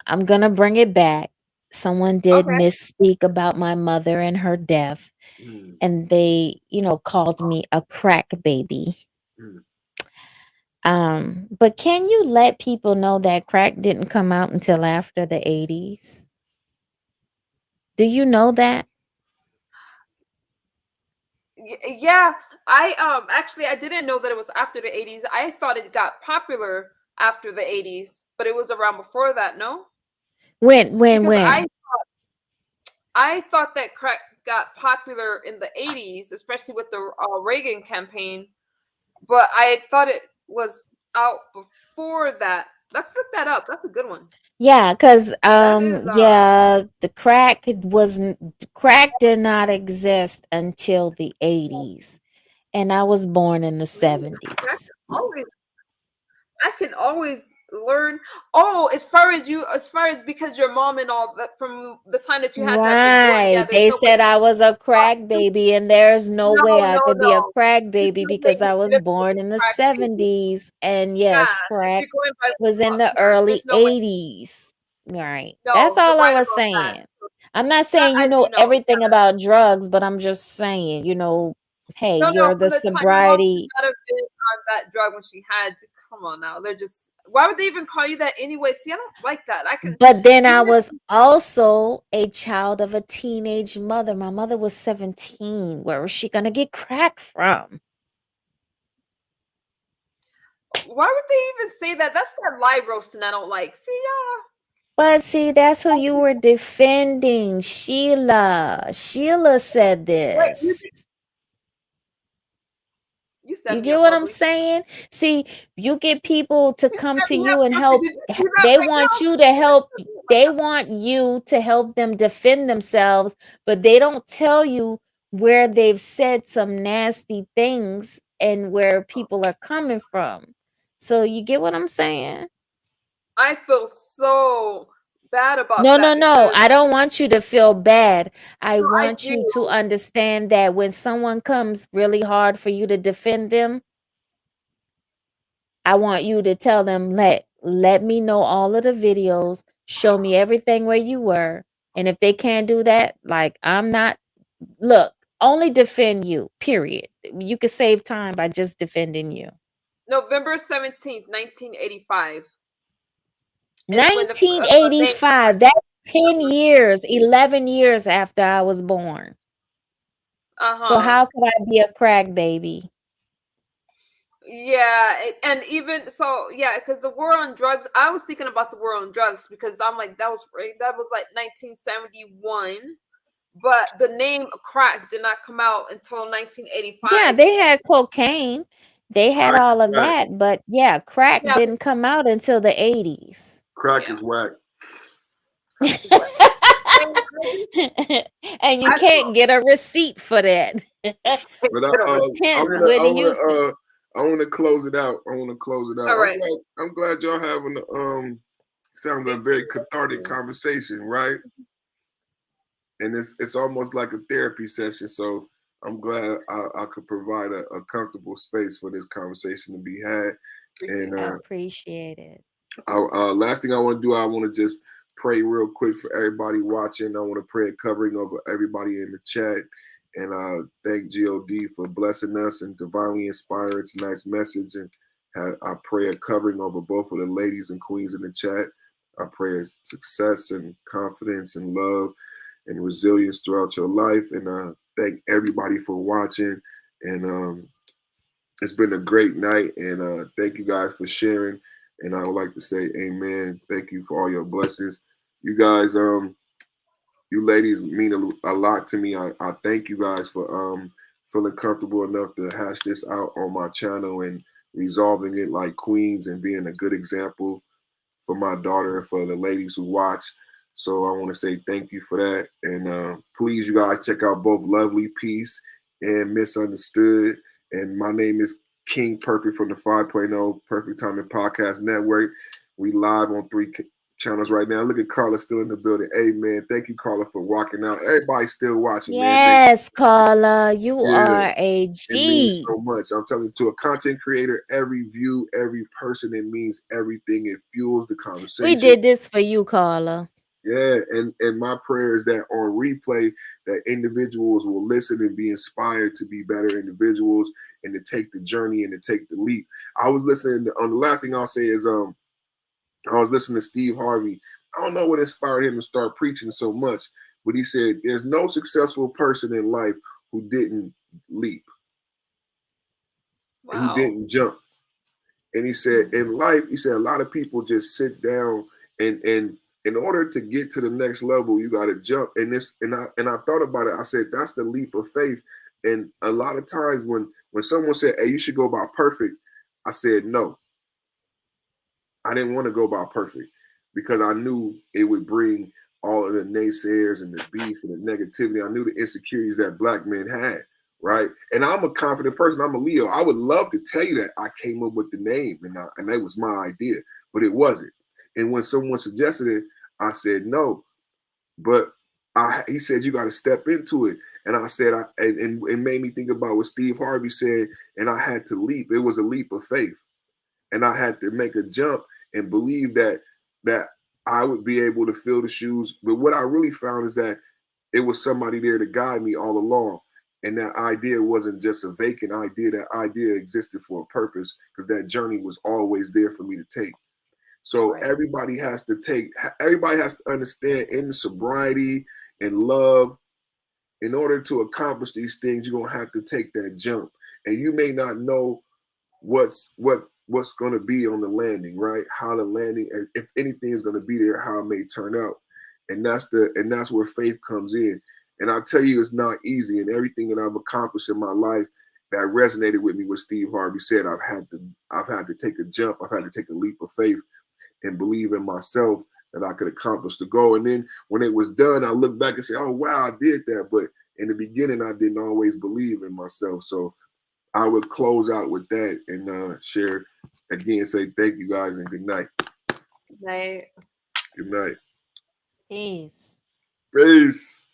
I'm gonna bring it back. Someone did Okay. misspeak about my mother and her death, and they, called me a crack baby. But can you let people know that crack didn't come out until after the 80s? Do you know that? Yeah, I actually I didn't know that it was after the 80s. I thought it got popular after the 80s, but it was around before that, no? When? Because I thought that crack got popular in the 80s, especially with the Reagan campaign, but I thought it was out before that. Let's look that up. That's a good one. Yeah, because is, the crack did not exist until the 80s. And I was born in the 70s. I can always learn. Oh, as far as because your mom and all that, from the time that you had to have been born, yeah, Right. there's They no way. said I was a crack baby, and there's no way I could be a No. crack baby because I was born in the 70s. And yes, crack If you're going by was in the yeah, early there's no way. 80s. Right. That's No, you're all I right was about that. saying. I'm not That saying I you do know know. everything about drugs, but I'm just saying, hey, No, you're from the the time your mom should sobriety. not have been on that drug when she had to. Come on now, they're just. Why would they even call you that anyway? See, I don't like that. I can. But then I Even if was also a child of a teenage mother. My mother was 17. Where was she going to get crack from? why would they even say that? That's that live roasting I don't like. See, But see, that's who you were defending, Sheila. Sheila said wait, this. you set You me get up what I'm ugly. saying? See, you get people to come set to me you up and ugly. help. Did you see that They right want now? you to help. They want you to help them defend themselves, but they don't tell you where they've said some nasty things and where people are coming from. So you get what I'm saying? I feel so bad about No, that no, no. because I don't want you to feel bad. I I want you to do. understand that when someone comes really hard for you to defend them, I want you to tell them, let me know all of the videos, show me everything where you were. And if they can't do that, like I'm not, look, only defend you, period. You could save time by just defending you. November 17th, 1985 is when the name. 1985, that's 10 years, 11 years after I was born. So Uh-huh. how could I be a crack baby? Yeah, and even so, yeah, because the war on drugs, I was thinking about the war on drugs because I'm like, that was like 1971, but the name crack did not come out until Yeah, 1985. they had cocaine. They had Crack all is of whack. that, but yeah, crack Yeah, didn't come out until the 80s. Crack is whack. And you can't get a receipt for that. But Hence, when you I want to close it out. I want to close it out. All right. I'm glad y'all having sounds like a very cathartic conversation, right? And it's almost like a therapy session. So I'm glad I could provide a comfortable space for this conversation to be had. And I appreciate it. last thing I want to do, I want to just pray real quick for everybody watching. I want to pray a covering over everybody in the chat. And thank God for blessing us and divinely inspiring tonight's message. And I pray a covering over both of the ladies and queens in the chat. I pray success and confidence and love and resilience throughout your life. And thank everybody for watching. And it's been a great night. And thank you guys for sharing. And I would like to say amen. Thank you for all your blessings. You guys, you ladies mean a lot to me. I thank you guys for feeling comfortable enough to hash this out on my channel and resolving it like queens and being a good example for my daughter and for the ladies who watch. So I want to say thank you for that. And please, you guys, check out both Lovely Peace and Misunderstood. And my name is King Perfect from the 5.0 Perfect Timing Podcast Network. We live on 3 channels right now. Look at Carla still in the building. Amen. Thank you, Carla, for walking out. Everybody's still watching, man. Yes, Carla, you Yeah. are a It means G. so much. I'm telling you, to a content creator, every view, every person, it means everything. It fuels the conversation. We did this for you, Carla. Yeah, and my prayer is that on replay, that individuals will listen and be inspired to be better individuals and to take the journey and to take the leap. I was listening to, the last thing I'll say is I was listening to Steve Harvey. I don't know what inspired him to start preaching so much, but he said there's no successful person in life who didn't leap, who didn't jump. And he said, in life, he said, a lot of people just sit down and in order to get to the next level, you got to jump. And I thought about it. I said, that's the leap of faith. And a lot of times when someone said, hey, you should go about perfect, I said, no. I didn't want to go about perfect because I knew it would bring all of the naysayers and the beef and the negativity. I knew the insecurities that Black men had. Right. And I'm a confident person. I'm a Leo. I would love to tell you that I came up with the name and that was my idea, but it wasn't. And when someone suggested it, I said no. But he said, you got to step into it. And I said, and it made me think about what Steve Harvey said. And I had to leap. It was a leap of faith. And I had to make a jump and believe that I would be able to fill the shoes. But what I really found is that it was somebody there to guide me all along. And that idea wasn't just a vacant idea. That idea existed for a purpose because that journey was always there for me to take. So everybody has to understand in sobriety and love, in order to accomplish these things, you're going to have to take that jump. And you may not know what's going to be on the landing, right? How the landing, if anything is going to be there, how it may turn out. And that's where faith comes in. And I'll tell you, it's not easy. And everything that I've accomplished in my life that resonated with me, what Steve Harvey said, I've had to take a jump. I've had to take a leap of faith and believe in myself that I could accomplish the goal. And then when it was done, I look back and say, oh, wow, I did that. But in the beginning, I didn't always believe in myself. So I would close out with that and share again, say thank you guys and good night. Good night. Good night. Peace. Peace.